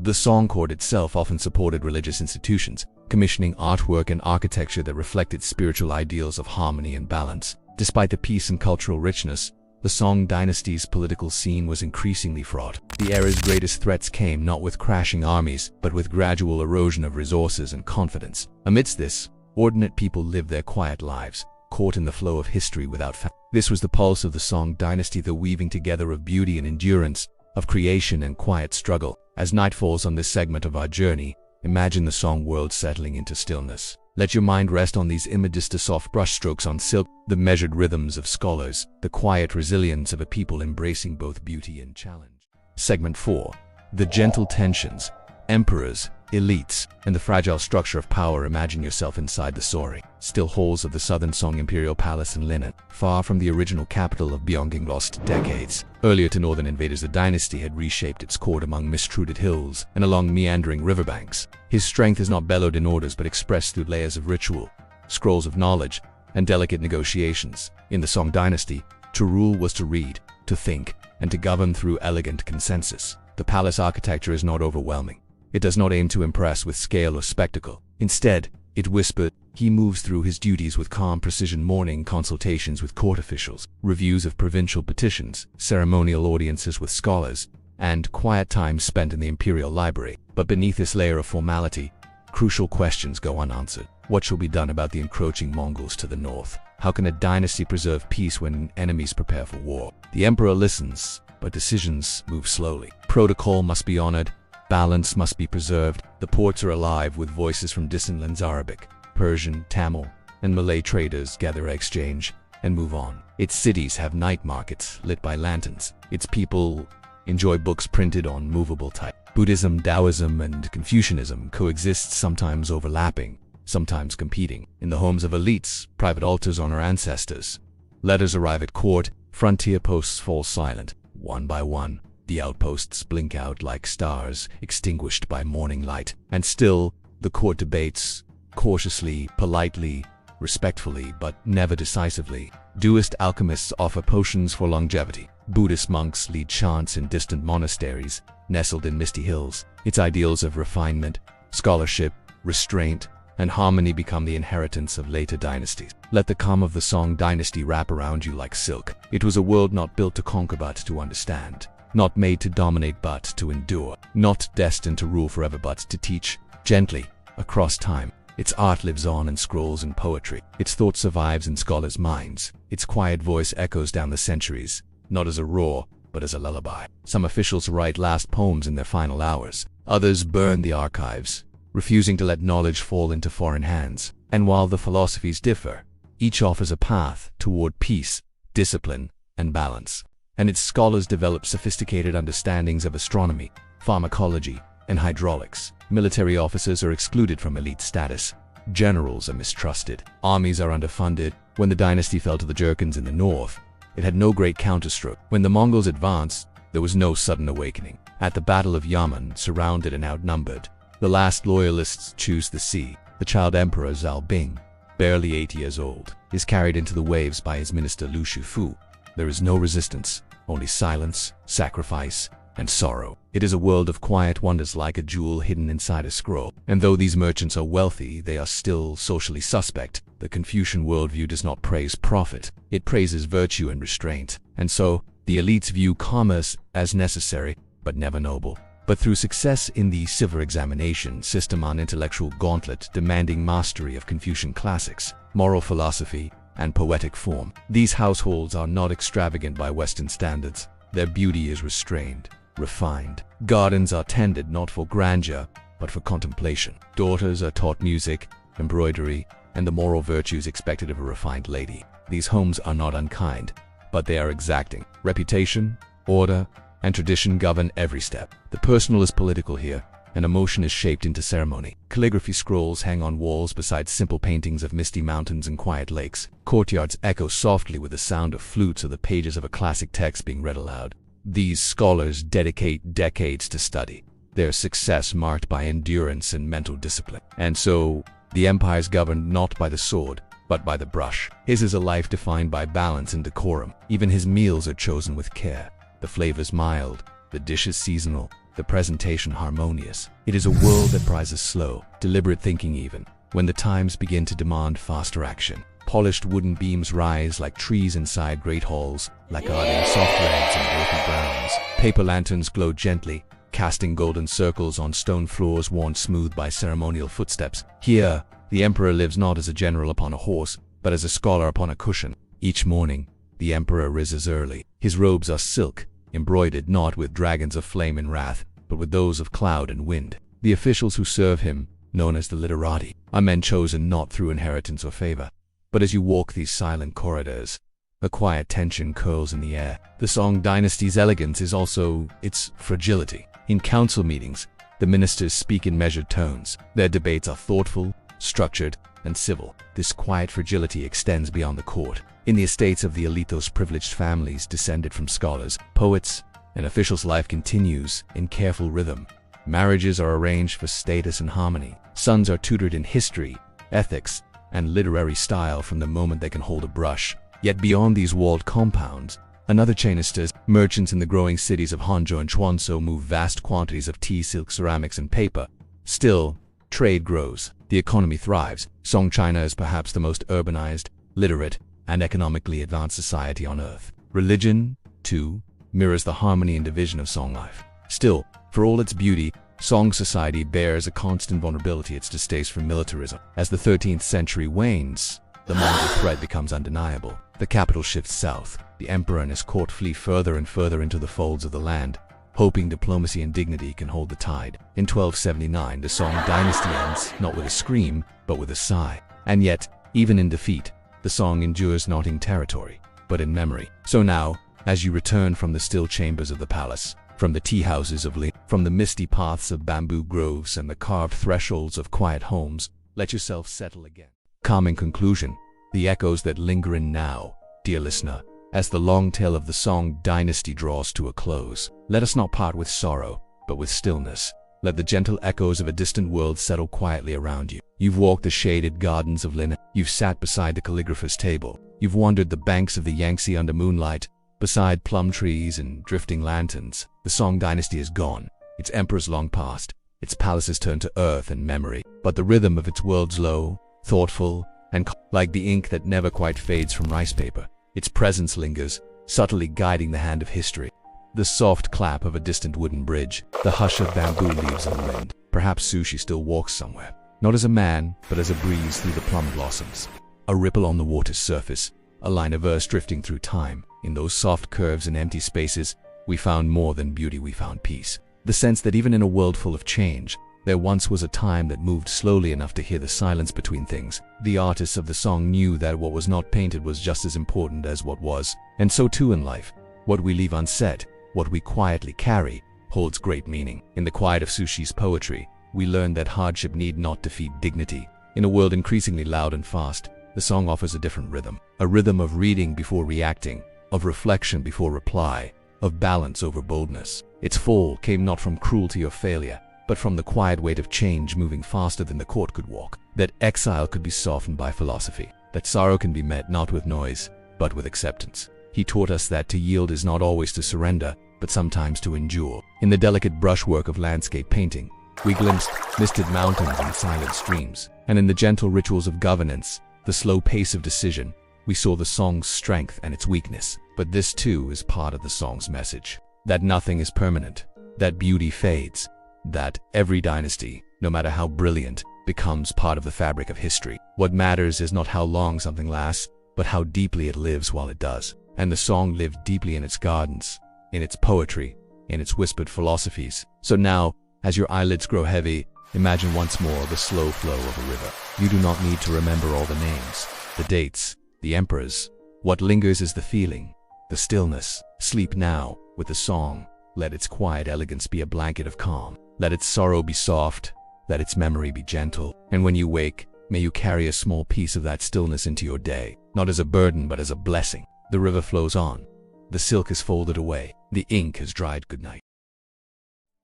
The song court itself often supported religious institutions, commissioning artwork and architecture that reflected spiritual ideals of harmony and balance. Despite the peace and cultural richness, the Song dynasty's political scene was increasingly fraught. The era's greatest threats came not with crashing armies, but with gradual erosion of resources and confidence. Amidst this, ordinate people lived their quiet lives, caught in the flow of history without This was the pulse of the Song dynasty, the weaving together of beauty and endurance, of creation and quiet struggle. As night falls on this segment of our journey, imagine the Song world settling into stillness. Let your mind rest on these images, the soft brushstrokes on silk, the measured rhythms of scholars, the quiet resilience of a people embracing both beauty and challenge. Segment 4. The gentle tensions, emperors, elites, and the fragile structure of power. Imagine yourself inside the soaring, still halls of the southern Song imperial palace in Linen, far from the original capital of Byonging lost decades. Earlier to northern invaders, the dynasty had reshaped its court among mist-truded hills and along meandering riverbanks. His strength is not bellowed in orders but expressed through layers of ritual, scrolls of knowledge, and delicate negotiations. In the Song dynasty, to rule was to read, to think, and to govern through elegant consensus. The palace architecture is not overwhelming. It does not aim to impress with scale or spectacle. Instead, it whispered. He moves through his duties with calm precision, morning consultations with court officials, reviews of provincial petitions, ceremonial audiences with scholars, and quiet time spent in the imperial library. But beneath this layer of formality, crucial questions go unanswered. What shall be done about the encroaching Mongols to the north? How can a dynasty preserve peace when enemies prepare for war? The emperor listens, but decisions move slowly. Protocol must be honored. Balance must be preserved. The ports are alive with voices from distant lands. Arabic, Persian, Tamil, and Malay traders gather, exchange, and move on. Its cities have night markets lit by lanterns. Its people enjoy books printed on movable type. Buddhism, Taoism, and Confucianism coexist, sometimes overlapping, sometimes competing. In the homes of elites, private altars honor ancestors. Letters arrive at court. Frontier posts fall silent, one by one. The outposts blink out like stars extinguished by morning light. And still, the court debates, cautiously, politely, respectfully, but never decisively. Taoist alchemists offer potions for longevity. Buddhist monks lead chants in distant monasteries, nestled in misty hills. Its ideals of refinement, scholarship, restraint, and harmony become the inheritance of later dynasties. Let the calm of the Song dynasty wrap around you like silk. It was a world not built to conquer but to understand. Not made to dominate but to endure. Not destined to rule forever but to teach, gently, across time. Its art lives on in scrolls and poetry. Its thought survives in scholars' minds. Its quiet voice echoes down the centuries, not as a roar, but as a lullaby. Some officials write last poems in their final hours. Others burn the archives, refusing to let knowledge fall into foreign hands. And while the philosophies differ, each offers a path toward peace, discipline, and balance. and its scholars developed sophisticated understandings of astronomy, pharmacology, and hydraulics. Military officers are excluded from elite status. Generals are mistrusted. Armies are underfunded. When the dynasty fell to the Jurchens in the north, it had no great counterstroke. When the Mongols advanced, there was no sudden awakening. At the Battle of Yamen, surrounded and outnumbered, the last loyalists choose the sea. The child emperor Zhao Bing, barely 8 years old, is carried into the waves by his minister Lu Shifu. There is no resistance, only silence, sacrifice, and sorrow. It is a world of quiet wonders, like a jewel hidden inside a scroll. And though these merchants are wealthy, they are still socially suspect. The Confucian worldview does not praise profit. It praises virtue and restraint. And so, the elites view commerce as necessary, but never noble. But through success in the civil examination system on intellectual gauntlet demanding mastery of Confucian classics, moral philosophy, and poetic form, these households are not extravagant by Western standards. Their beauty is restrained, refined. Gardens are tended not for grandeur, but for contemplation. Daughters are taught music, embroidery, and the moral virtues expected of a refined lady. These homes are not unkind, but they are exacting. Reputation, order, and tradition govern every step. The personal is political here, and emotion is shaped into ceremony. Calligraphy scrolls hang on walls beside simple paintings of misty mountains and quiet lakes. Courtyards echo softly with the sound of flutes or the pages of a classic text being read aloud. These scholars dedicate decades to study, their success marked by endurance and mental discipline. And so, the empire is governed not by the sword, but by the brush. His is a life defined by balance and decorum. Even his meals are chosen with care. The flavors mild, the dishes seasonal, the presentation harmonious. It is a world that prizes slow, deliberate thinking even when the times begin to demand faster action. Polished wooden beams rise like trees inside great halls, lacquered soft reds and earthy browns. Paper lanterns glow gently, casting golden circles on stone floors worn smooth by ceremonial footsteps. Here, the emperor lives not as a general upon a horse, but as a scholar upon a cushion. Each morning, the emperor rises early. His robes are silk, embroidered not with dragons of flame and wrath, but with those of cloud and wind. The officials who serve him, known as the literati, are men chosen not through inheritance or favor. But as you walk these silent corridors, a quiet tension curls in the air. The Song dynasty's elegance is also its fragility. In council meetings, the ministers speak in measured tones. Their debates are thoughtful, structured, and civil. This quiet fragility extends beyond the court. In the estates of the elite, those privileged families descended from scholars, poets, and officials, life continues in careful rhythm. Marriages are arranged for status and harmony. Sons are tutored in history, ethics, and literary style from the moment they can hold a brush. Yet beyond these walled compounds, another chain is stirs. Merchants in the growing cities of Hangzhou and Chuanzhou move vast quantities of tea, silk, ceramics, and paper. Still, trade grows. The economy thrives. Song China is perhaps the most urbanized, literate, and economically advanced society on earth. Religion, too, mirrors the harmony and division of Song life. Still, for all its beauty, Song society bears a constant vulnerability: its distaste for militarism. As the 13th century wanes, the Mongol threat becomes undeniable. The capital shifts south. The emperor and his court flee further and further into the folds of the land, hoping diplomacy and dignity can hold the tide. In 1279, the Song dynasty ends, not with a scream, but with a sigh. And yet, even in defeat, the Song endures not in territory, but in memory. So now, as you return from the still chambers of the palace, from the tea houses of Li, from the misty paths of bamboo groves and the carved thresholds of quiet homes, let yourself settle again. Calming conclusion, the echoes that linger in now, dear listener, as the long tale of the Song dynasty draws to a close. Let us not part with sorrow, but with stillness. Let the gentle echoes of a distant world settle quietly around you. You've walked the shaded gardens of Lin. You've sat beside the calligrapher's table. You've wandered the banks of the Yangtze under moonlight, beside plum trees and drifting lanterns. The Song dynasty is gone. Its emperors long past. Its palaces turned to earth and memory. But the rhythm of its world's low, thoughtful, and like the ink that never quite fades from rice paper. Its presence lingers, subtly guiding the hand of history. The soft clap of a distant wooden bridge, the hush of bamboo leaves in the wind. Perhaps Sushi still walks somewhere, not as a man, but as a breeze through the plum blossoms. A ripple on the water's surface, a line of verse drifting through time. In those soft curves and empty spaces, we found more than beauty, we found peace. The sense that even in a world full of change, there once was a time that moved slowly enough to hear the silence between things. The artists of the Song knew that what was not painted was just as important as what was. And so too in life, What we leave unsaid, what we quietly carry, holds great meaning. In the quiet of Sushi's poetry, we learn that hardship need not defeat dignity. In a world increasingly loud and fast, the song offers a different rhythm. A rhythm of reading before reacting, of reflection before reply, of balance over boldness. Its fall came not from cruelty or failure, but from the quiet weight of change moving faster than the court could walk. That exile could be softened by philosophy. That sorrow can be met not with noise, but with acceptance. He taught us that to yield is not always to surrender, but sometimes to endure. In the delicate brushwork of landscape painting, we glimpsed misted mountains and silent streams. And in the gentle rituals of governance, the slow pace of decision, we saw the song's strength and its weakness. But this too is part of the song's message. That nothing is permanent, that beauty fades, that every dynasty, no matter how brilliant, becomes part of the fabric of history. What matters is not how long something lasts, but how deeply it lives while it does. And the song lived deeply in its gardens, in its poetry, in its whispered philosophies. So now, as your eyelids grow heavy, imagine once more the slow flow of a river. You do not need to remember all the names, the dates, the emperors. What lingers is the feeling, the stillness. Sleep now with the song. Let its quiet elegance be a blanket of calm. Let its sorrow be soft, let its memory be gentle. And when you wake, may you carry a small piece of that stillness into your day, not as a burden but as a blessing. The river flows on. The silk is folded away. The ink has dried goodnight.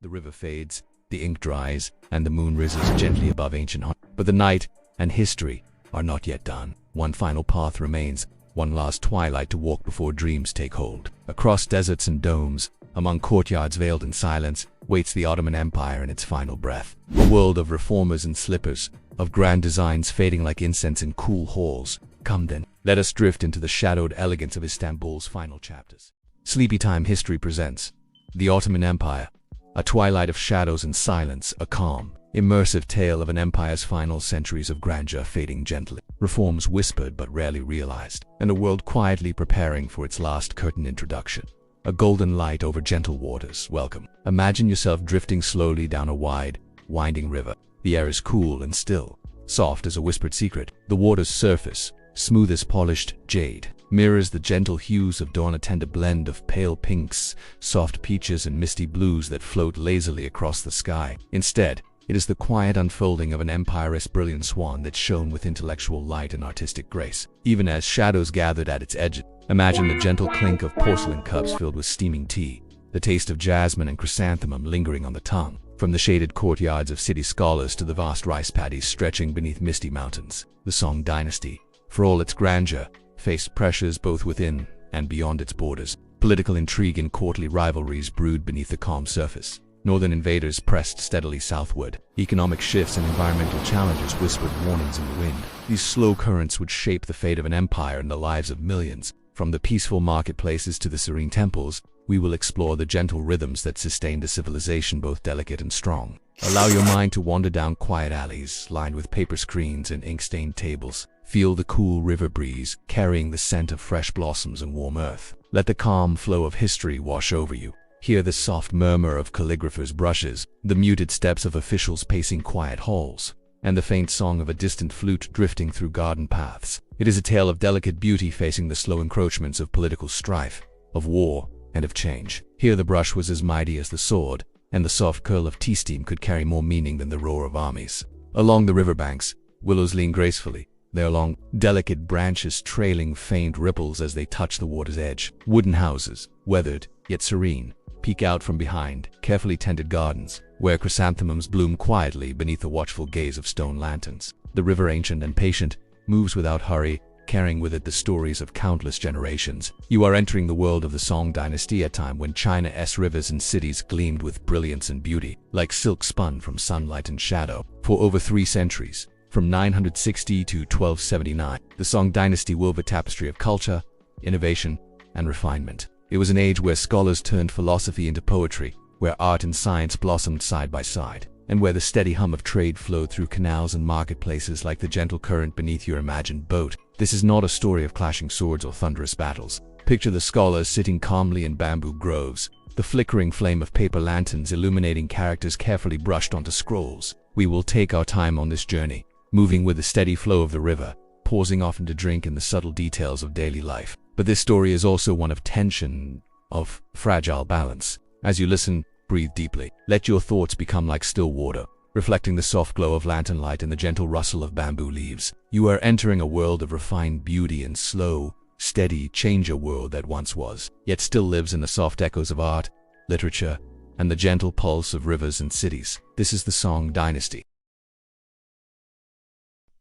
The river fades, the ink dries, and the moon rises gently above ancient heart. But the night and history are not yet done. One final path remains, one last twilight to walk before dreams take hold. Across deserts and domes, among courtyards veiled in silence, waits the Ottoman Empire in its final breath. A world of reformers and slippers, of grand designs fading like incense in cool halls. Come then, let us drift into the shadowed elegance of Istanbul's final chapters. SleepyTime History presents The Ottoman Empire, a twilight of shadows and silence, a calm, immersive tale of an empire's final centuries of grandeur fading gently. Reforms whispered but rarely realized, and a world quietly preparing for its last curtain introduction. A golden light over gentle waters, welcome. Imagine yourself drifting slowly down a wide, winding river. The air is cool and still, soft as a whispered secret. The water's surface, smooth as polished jade, mirrors the gentle hues of dawn, a tender blend of pale pinks, soft peaches and misty blues that float lazily across the sky. Instead, it is the quiet unfolding of an empire's brilliant swan that shone with intellectual light and artistic grace. Even as shadows gathered at its edges, imagine the gentle clink of porcelain cups filled with steaming tea, the taste of jasmine and chrysanthemum lingering on the tongue. From the shaded courtyards of city scholars to the vast rice paddies stretching beneath misty mountains, the Song Dynasty, for all its grandeur, faced pressures both within and beyond its borders. Political intrigue and courtly rivalries brewed beneath the calm surface. Northern invaders pressed steadily southward. Economic shifts and environmental challenges whispered warnings in the wind. These slow currents would shape the fate of an empire and the lives of millions. From the peaceful marketplaces to the serene temples, we will explore the gentle rhythms that sustained a civilization both delicate and strong. Allow your mind to wander down quiet alleys lined with paper screens and ink-stained tables. Feel the cool river breeze carrying the scent of fresh blossoms and warm earth. Let the calm flow of history wash over you. Hear the soft murmur of calligraphers' brushes, the muted steps of officials pacing quiet halls, and the faint song of a distant flute drifting through garden paths. It is a tale of delicate beauty facing the slow encroachments of political strife, of war, and of change. Here the brush was as mighty as the sword, and the soft curl of tea steam could carry more meaning than the roar of armies. Along the riverbanks, willows lean gracefully, their long, delicate branches trailing faint ripples as they touch the water's edge. Wooden houses, weathered, yet serene, peek out from behind carefully tended gardens, where chrysanthemums bloom quietly beneath the watchful gaze of stone lanterns. The river, ancient and patient, moves without hurry, carrying with it the stories of countless generations. You are entering the world of the Song Dynasty, a time when China's rivers and cities gleamed with brilliance and beauty, like silk spun from sunlight and shadow. For over 3 centuries, from 960 to 1279, the Song Dynasty wove a tapestry of culture, innovation, and refinement. It was an age where scholars turned philosophy into poetry, where art and science blossomed side by side, and where the steady hum of trade flowed through canals and marketplaces like the gentle current beneath your imagined boat. This is not a story of clashing swords or thunderous battles. Picture the scholars sitting calmly in bamboo groves, the flickering flame of paper lanterns illuminating characters carefully brushed onto scrolls. We will take our time on this journey, moving with the steady flow of the river, pausing often to drink in the subtle details of daily life. But this story is also one of tension, of fragile balance. As you listen, breathe deeply. Let your thoughts become like still water, reflecting the soft glow of lantern light and the gentle rustle of bamboo leaves. You are entering a world of refined beauty and slow, steady change, a world that once was, yet still lives in the soft echoes of art, literature, and the gentle pulse of rivers and cities. This is the song Dynasty.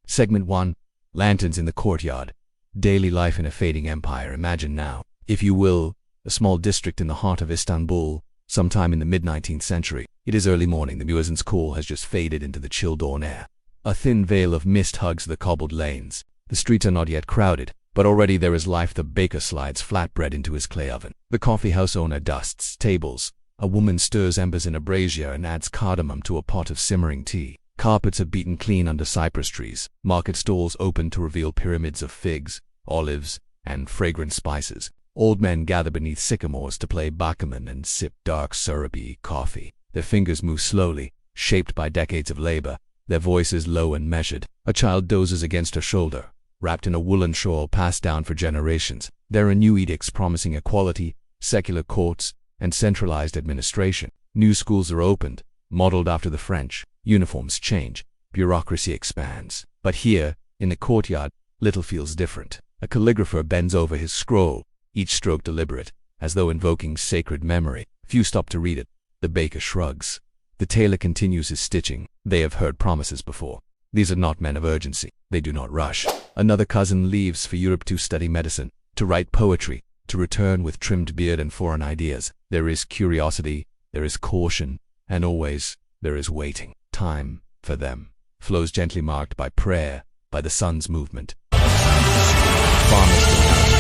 Segment 1. Lanterns in the courtyard. Daily life in a fading empire. Imagine now, if you will, a small district in the heart of Istanbul, sometime in the mid-19th century. It is early morning. The muezzin's call has just faded into the chill dawn air. A thin veil of mist hugs the cobbled lanes. The streets are not yet crowded, but already there is life. The baker slides flatbread into his clay oven. The coffee house owner dusts tables. A woman stirs embers in a brazier and adds cardamom to a pot of simmering tea. Carpets are beaten clean under cypress trees. Market stalls open to reveal pyramids of figs, olives, and fragrant spices. Old men gather beneath sycamores to play backgammon and sip dark syrupy coffee. Their fingers move slowly, shaped by decades of labor, their voices low and measured. A child dozes against her shoulder, wrapped in a woolen shawl passed down for generations. There are new edicts promising equality, secular courts, and centralized administration. New schools are opened, modeled after the French. Uniforms change, bureaucracy expands. But here, in the courtyard, little feels different. A calligrapher bends over his scroll, each stroke deliberate, as though invoking sacred memory. Few stop to read it. The baker shrugs. The tailor continues his stitching. They have heard promises before. These are not men of urgency. They do not rush. Another cousin leaves for Europe to study medicine, to write poetry, to return with trimmed beard and foreign ideas. There is curiosity, there is caution, and always there is waiting. Time, for them, flows gently, marked by prayer, by the sun's movement. Farmers go down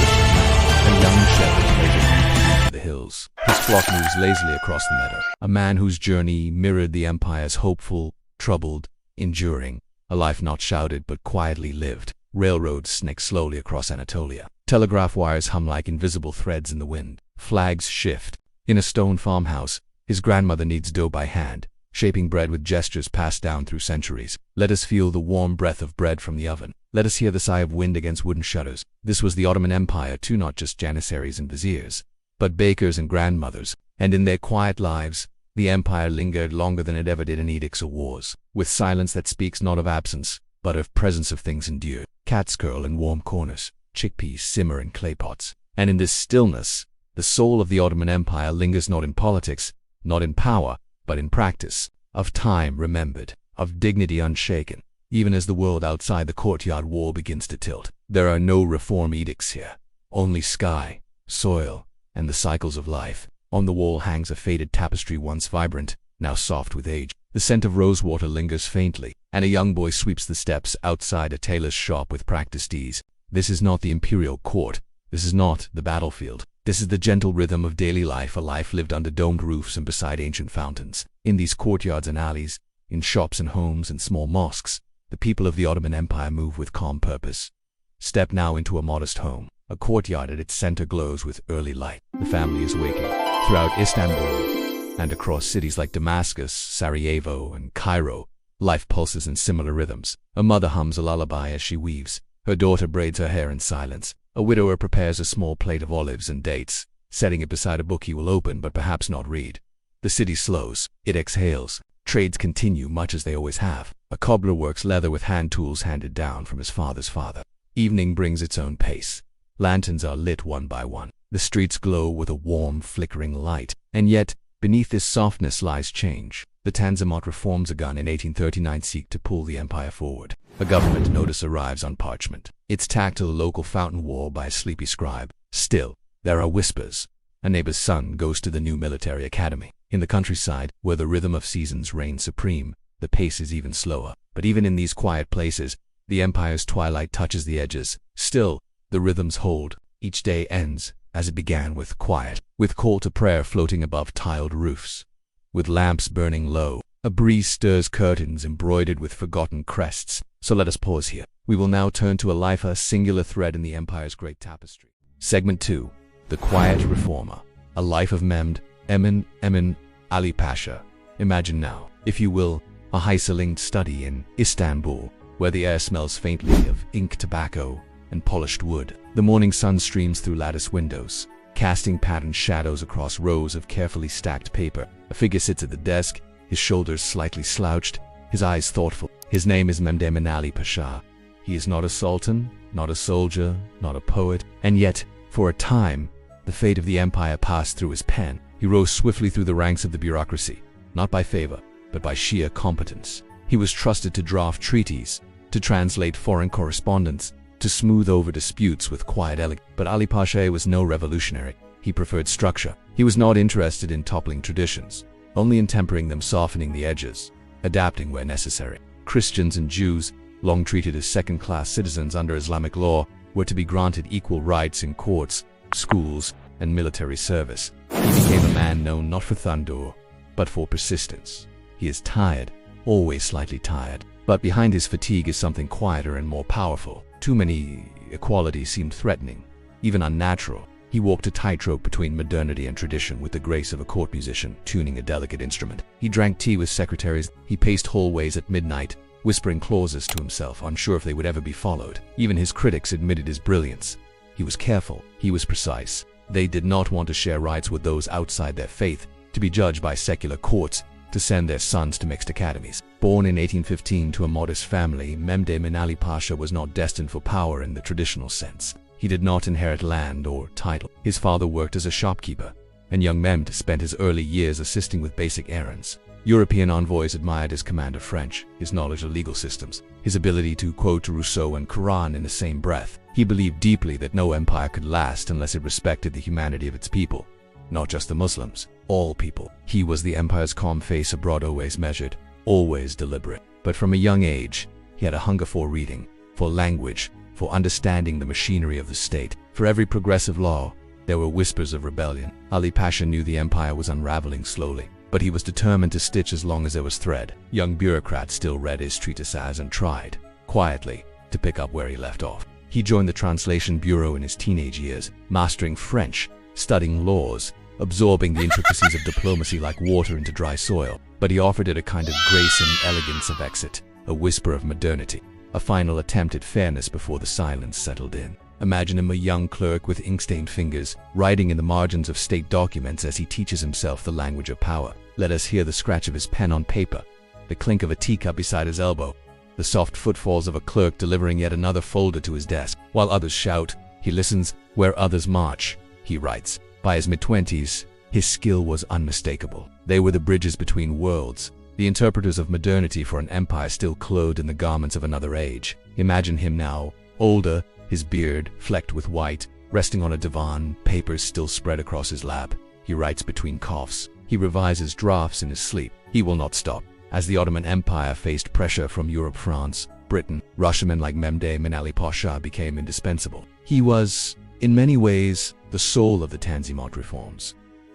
a young shepherd measures the hills. His flock moves lazily across the meadow. A man whose journey mirrored the empire's, hopeful, troubled, enduring, a life not shouted but quietly lived. Railroads snake slowly across Anatolia. Telegraph wires hum like invisible threads in the wind. Flags shift. In a stone farmhouse, his grandmother kneads dough by hand, shaping bread with gestures passed down through centuries. Let us feel the warm breath of bread from the oven. Let us hear the sigh of wind against wooden shutters. This was the Ottoman Empire too, not just janissaries and viziers, but bakers and grandmothers. And in their quiet lives, the empire lingered longer than it ever did in edicts or wars, with silence that speaks not of absence, but of presence of things endured. Cats curl in warm corners, chickpeas simmer in clay pots. And in this stillness, the soul of the Ottoman Empire lingers, not in politics, not in power, but in practice, of time remembered, of dignity unshaken. Even as the world outside the courtyard wall begins to tilt, there are no reform edicts here, only sky, soil, and the cycles of life. On the wall hangs a faded tapestry, once vibrant, now soft with age. The scent of rosewater lingers faintly, and a young boy sweeps the steps outside a tailor's shop with practiced ease. This is not the imperial court. This is not the battlefield. This is the gentle rhythm of daily life, a life lived under domed roofs and beside ancient fountains. In these courtyards and alleys, in shops and homes and small mosques, the people of the Ottoman Empire move with calm purpose. Step now into a modest home. A courtyard at its center glows with early light. The family is waking. Throughout Istanbul and across cities like Damascus, Sarajevo, and Cairo, life pulses in similar rhythms. A mother hums a lullaby as she weaves. Her daughter braids her hair in silence. A widower prepares a small plate of olives and dates, setting it beside a book he will open but perhaps not read. The city slows. It exhales. Trades continue much as they always have. A cobbler works leather with hand tools handed down from his father's father. Evening brings its own pace. Lanterns are lit one by one. The streets glow with a warm, flickering light. And yet, beneath this softness lies change. The Tanzimat reforms begun in 1839 seek to pull the empire forward. A government notice arrives on parchment. It's tacked to the local fountain wall by a sleepy scribe. Still, there are whispers. A neighbor's son goes to the new military academy. In the countryside, where the rhythm of seasons reigns supreme, the pace is even slower. But even in these quiet places, the empire's twilight touches the edges. Still, the rhythms hold. Each day ends, as it began, with quiet, with call to prayer floating above tiled roofs, with lamps burning low. A breeze stirs curtains embroidered with forgotten crests. So let us pause here. We will now turn to a life, a singular thread in the empire's great tapestry. Segment 2. The Quiet Reformer. A life of Emin Ali Pasha. Imagine now, if you will, a high-ceilinged study in Istanbul, where the air smells faintly of ink, tobacco, and polished wood. The morning sun streams through lattice windows, casting patterned shadows across rows of carefully stacked paper. A figure sits at the desk, his shoulders slightly slouched, his eyes thoughtful. His name is Mehmed Ali Pasha. He is not a sultan, not a soldier, not a poet, and yet, for a time, the fate of the empire passed through his pen. He rose swiftly through the ranks of the bureaucracy, not by favor, but by sheer competence. He was trusted to draft treaties, to translate foreign correspondence, to smooth over disputes with quiet elegance. But Ali Pasha was no revolutionary. He preferred structure. He was not interested in toppling traditions, only in tempering them, softening the edges, adapting where necessary. Christians and Jews, long treated as second-class citizens under Islamic law, were to be granted equal rights in courts, schools, and military service. He became a man known not for thunder, but for persistence. He is tired, always slightly tired. But behind his fatigue is something quieter and more powerful. Too many equalities seemed threatening, even unnatural. He walked a tightrope between modernity and tradition with the grace of a court musician tuning a delicate instrument. He drank tea with secretaries. He paced hallways at midnight, whispering clauses to himself, unsure if they would ever be followed. Even his critics admitted his brilliance. He was careful. He was precise. They did not want to share rights with those outside their faith, to be judged by secular courts, to send their sons to mixed academies. Born in 1815 to a modest family, Mehmed Ali Pasha was not destined for power in the traditional sense. He did not inherit land or title. His father worked as a shopkeeper, and young Mehmed spent his early years assisting with basic errands. European envoys admired his command of French, his knowledge of legal systems, his ability to quote Rousseau and Quran in the same breath. He believed deeply that no empire could last unless it respected the humanity of its people, not just the Muslims, all people. He was the empire's calm face abroad, always measured, always deliberate. But from a young age, he had a hunger for reading, for language, for understanding the machinery of the state. For every progressive law, there were whispers of rebellion. Ali Pasha knew the empire was unraveling slowly, but he was determined to stitch as long as there was thread. Young bureaucrats still read his treatises and tried, quietly, to pick up where he left off. He joined the translation bureau in his teenage years, mastering French, studying laws, absorbing the intricacies of diplomacy like water into dry soil. But he offered it a kind of grace and elegance of exit, a whisper of modernity, a final attempt at fairness before the silence settled in. Imagine him, a young clerk with ink-stained fingers, writing in the margins of state documents as he teaches himself the language of power. Let us hear the scratch of his pen on paper, the clink of a teacup beside his elbow, the soft footfalls of a clerk delivering yet another folder to his desk. While others shout, he listens. Where others march, he writes. By his mid-20s, his skill was unmistakable. They were the bridges between worlds, the interpreters of modernity for an empire still clothed in the garments of another age. Imagine him now, older, his beard flecked with white, resting on a divan, papers still spread across his lap. He writes between coughs. He revises drafts in his sleep. He will not stop. As the Ottoman Empire faced pressure from Europe, France, Britain, Russia, men like Mehmed Ali Pasha became indispensable. He was, in many ways, the soul of the Tanzimat reforms,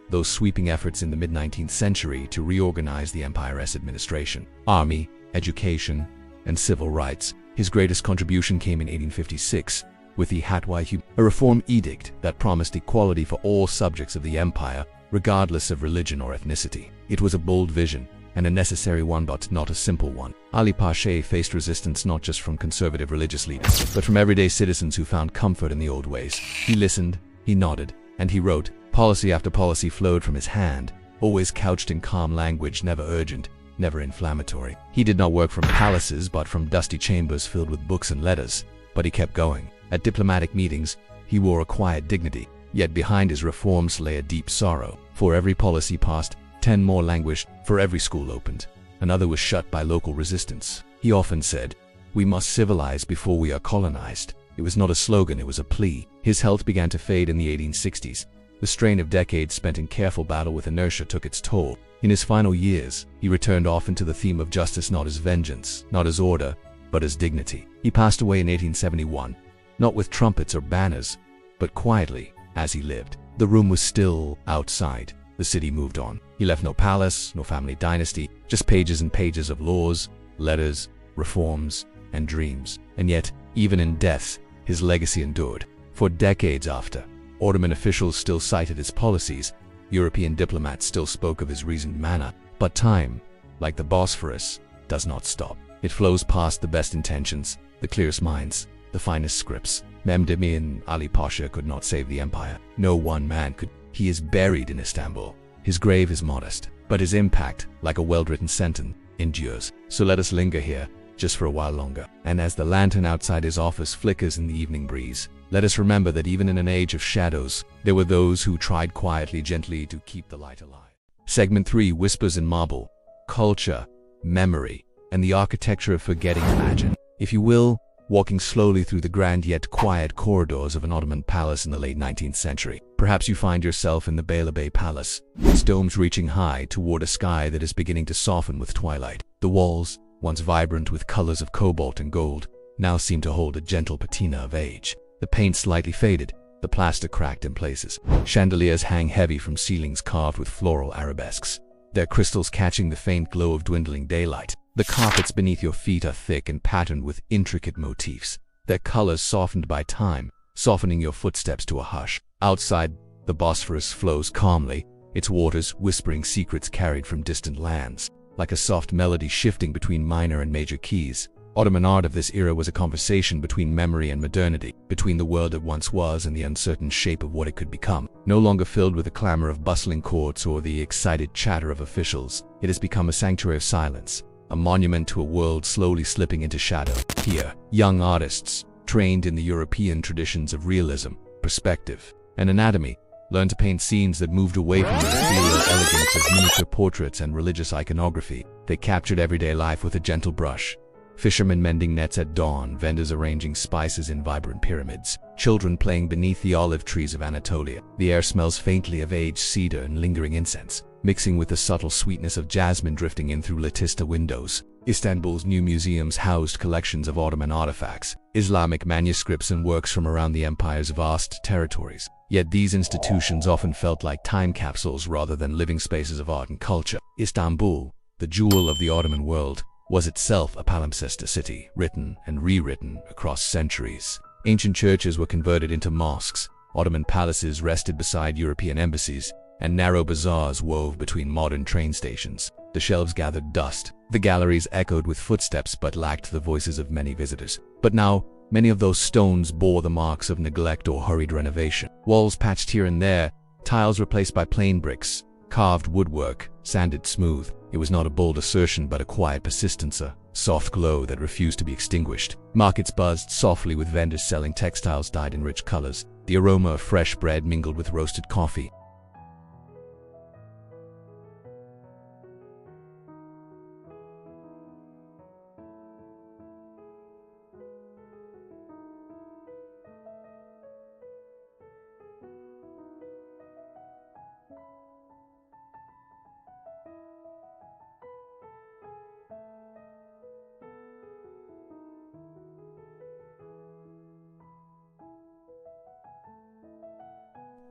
those sweeping efforts in the mid-19th century to reorganize the empire's administration, army, education, and civil rights. His greatest contribution came in 1856 with the Hatwai, a reform edict that promised equality for all subjects of the empire, regardless of religion or ethnicity. It was a bold vision, and a necessary one, but not a simple one. Ali Pasha faced resistance not just from conservative religious leaders, but from everyday citizens who found comfort in the old ways. He listened, he nodded, and he wrote. Policy after policy flowed from his hand, always couched in calm language, never urgent, never inflammatory. He did not work from palaces, but from dusty chambers filled with books and letters. But he kept going. At diplomatic meetings, he wore a quiet dignity, yet behind his reforms lay a deep sorrow. For every policy passed, 10 more languished. For every school opened, another was shut by local resistance. He often said, "We must civilize before we are colonized." It was not a slogan, it was a plea. His health began to fade in the 1860s. The strain of decades spent in careful battle with inertia took its toll. In his final years, he returned often to the theme of justice, not as vengeance, not as order, but as dignity. He passed away in 1871, not with trumpets or banners, but quietly, as he lived. The room was still outside. The city moved on. He left no palace, no family dynasty, just pages and pages of laws, letters, reforms, and dreams. And yet, even in death, his legacy endured. For decades after, Ottoman officials still cited his policies, European diplomats still spoke of his reasoned manner. But time, like the Bosphorus, does not stop. It flows past the best intentions, the clearest minds, the finest scripts. Mehmed and Ali Pasha could not save the empire. No one man could. He is buried in Istanbul. His grave is modest, but his impact, like a well-written sentence, endures. So let us linger here, just for a while longer. And as the lantern outside his office flickers in the evening breeze, let us remember that even in an age of shadows, there were those who tried quietly, gently to keep the light alive. Segment 3: Whispers in Marble. Culture, memory, and the architecture of forgetting. Imagine, if you will, walking slowly through the grand yet quiet corridors of an Ottoman palace in the late 19th century. Perhaps you find yourself in the Beylerbey Palace, its domes reaching high toward a sky that is beginning to soften with twilight. The walls, once vibrant with colors of cobalt and gold, now seem to hold a gentle patina of age. The paint slightly faded, the plaster cracked in places. Chandeliers hang heavy from ceilings carved with floral arabesques, their crystals catching the faint glow of dwindling daylight. The carpets beneath your feet are thick and patterned with intricate motifs, their colors softened by time, softening your footsteps to a hush. Outside, the Bosphorus flows calmly, its waters whispering secrets carried from distant lands, like a soft melody shifting between minor and major keys. Ottoman art of this era was a conversation between memory and modernity, between the world that once was and the uncertain shape of what it could become. No longer filled with the clamor of bustling courts or the excited chatter of officials, it has become a sanctuary of silence, a monument to a world slowly slipping into shadow. Here, young artists, trained in the European traditions of realism, perspective, and anatomy, learned to paint scenes that moved away from the ethereal elegance of miniature portraits and religious iconography. They captured everyday life with a gentle brush. Fishermen mending nets at dawn, vendors arranging spices in vibrant pyramids, children playing beneath the olive trees of Anatolia. The air smells faintly of aged cedar and lingering incense, mixing with the subtle sweetness of jasmine drifting in through latticed windows. Istanbul's new museums housed collections of Ottoman artifacts, Islamic manuscripts and works from around the empire's vast territories. Yet these institutions often felt like time capsules rather than living spaces of art and culture. Istanbul, the jewel of the Ottoman world, was itself a palimpsest city, written and rewritten across centuries. Ancient churches were converted into mosques, Ottoman palaces rested beside European embassies, and narrow bazaars wove between modern train stations. The shelves gathered dust, the galleries echoed with footsteps but lacked the voices of many visitors. But now, many of those stones bore the marks of neglect or hurried renovation. Walls patched here and there, tiles replaced by plain bricks, carved woodwork, sanded smooth. It was not a bold assertion but a quiet persistence, a soft glow that refused to be extinguished. Markets buzzed softly with vendors selling textiles dyed in rich colors. The aroma of fresh bread mingled with roasted coffee.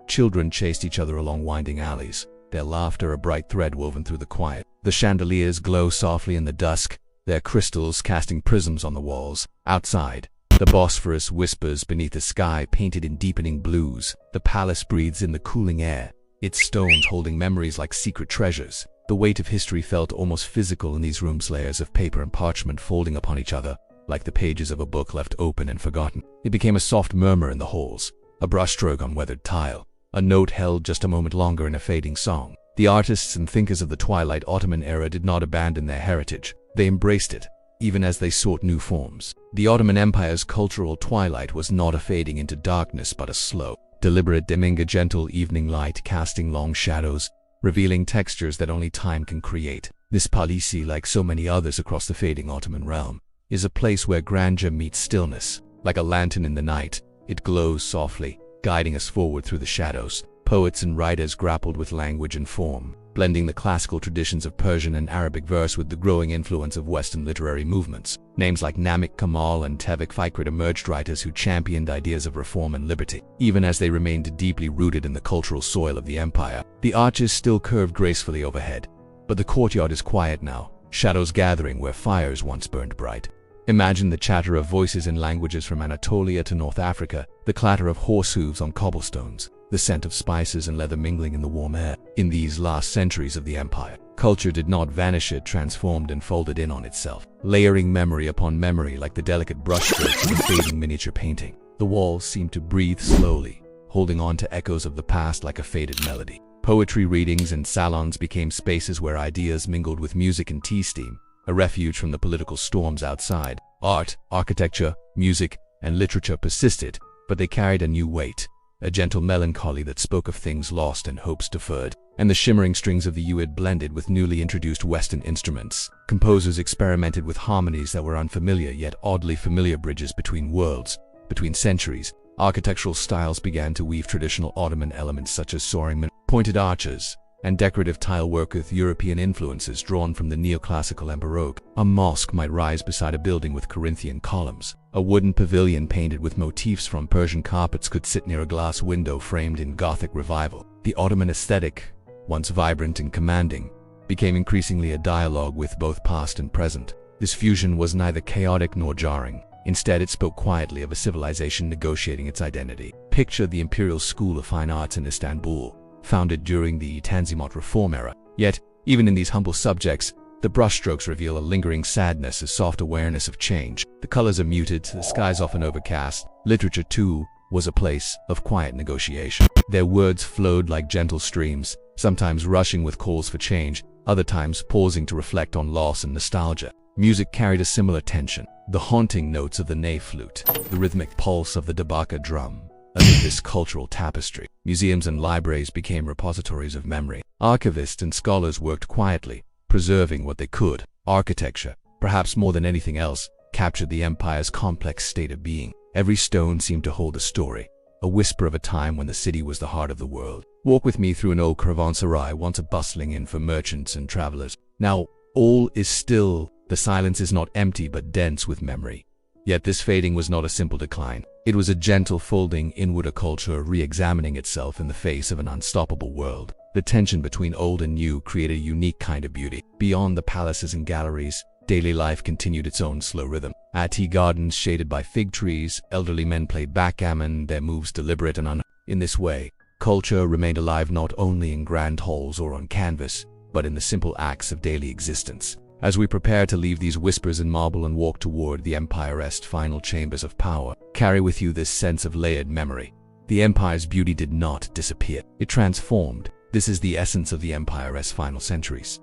Children chased each other along winding alleys, their laughter a bright thread woven through the quiet. The chandeliers glow softly in the dusk, their crystals casting prisms on the walls. Outside, the Bosphorus whispers beneath a sky painted in deepening blues. The palace breathes in the cooling air, its stones holding memories like secret treasures. The weight of history felt almost physical in these rooms, layers of paper and parchment folding upon each other, like the pages of a book left open and forgotten. It became a soft murmur in the halls, a brushstroke on weathered tile, a note held just a moment longer in a fading song. The artists and thinkers of the twilight Ottoman era did not abandon their heritage. They embraced it, even as they sought new forms. The Ottoman Empire's cultural twilight was not a fading into darkness but a slow, deliberate dimming, a gentle evening light casting long shadows, revealing textures that only time can create. This Palisi, like so many others across the fading Ottoman realm, is a place where grandeur meets stillness. Like a lantern in the night, it glows softly, guiding us forward through the shadows. Poets and writers grappled with language and form, blending the classical traditions of Persian and Arabic verse with the growing influence of Western literary movements. Names like Namik Kemal and Tevfik Fikret emerged, writers who championed ideas of reform and liberty, even as they remained deeply rooted in the cultural soil of the empire. The arches still curved gracefully overhead, but the courtyard is quiet now, shadows gathering where fires once burned bright. Imagine the chatter of voices in languages from Anatolia to North Africa, the clatter of horse hooves on cobblestones, the scent of spices and leather mingling in the warm air. In these last centuries of the empire, culture did not vanish, it transformed and folded in on itself, layering memory upon memory like the delicate brushstrokes of a fading miniature painting. The walls seemed to breathe slowly, holding on to echoes of the past like a faded melody. Poetry readings and salons became spaces where ideas mingled with music and tea steam, a refuge from the political storms outside. Art, architecture, music, and literature persisted, but they carried a new weight, a gentle melancholy that spoke of things lost and hopes deferred. And the shimmering strings of the oud blended with newly introduced Western instruments. Composers experimented with harmonies that were unfamiliar yet oddly familiar, bridges between worlds, between centuries. Architectural styles began to weave traditional Ottoman elements such as soaring pointed arches and decorative tile work with European influences drawn from the neoclassical and Baroque. A mosque might rise beside a building with Corinthian columns. A wooden pavilion painted with motifs from Persian carpets could sit near a glass window framed in Gothic revival. The Ottoman aesthetic, once vibrant and commanding, became increasingly a dialogue with both past and present. This fusion was neither chaotic nor jarring. Instead, it spoke quietly of a civilization negotiating its identity. Picture the Imperial School of Fine Arts in Istanbul, founded during the Tanzimat Reform era. Yet, even in these humble subjects, the brushstrokes reveal a lingering sadness, a soft awareness of change. The colors are muted, the skies often overcast. Literature, too, was a place of quiet negotiation. Their words flowed like gentle streams, sometimes rushing with calls for change, other times pausing to reflect on loss and nostalgia. Music carried a similar tension. The haunting notes of the ney flute, the rhythmic pulse of the dabaka drum. Amid this cultural tapestry, museums and libraries became repositories of memory. Archivists and scholars worked quietly, preserving what they could. Architecture, perhaps more than anything else, captured the empire's complex state of being. Every stone seemed to hold a story, a whisper of a time when the city was the heart of the world. Walk with me through an old caravanserai, once a bustling inn for merchants and travelers. Now, all is still. The silence is not empty but dense with memory. Yet this fading was not a simple decline. It was a gentle folding inward, a culture re-examining itself in the face of an unstoppable world. The tension between old and new created a unique kind of beauty. Beyond the palaces and galleries, daily life continued its own slow rhythm. At tea gardens shaded by fig trees, elderly men played backgammon, their moves deliberate and In this way, culture remained alive not only in grand halls or on canvas, but in the simple acts of daily existence. As we prepare to leave these whispers in marble and walk toward the empire's final chambers of power, carry with you this sense of layered memory. The empire's beauty did not disappear. It transformed. This is the essence of the empire's final centuries.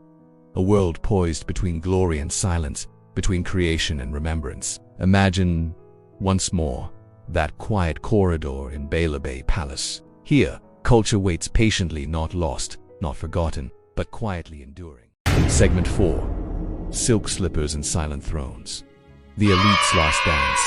A world poised between glory and silence, between creation and remembrance. Imagine, once more, that quiet corridor in Beylerbey Palace. Here, culture waits patiently, not lost, not forgotten, but quietly enduring. Segment 4. Silk slippers and silent thrones. The elite's last dance.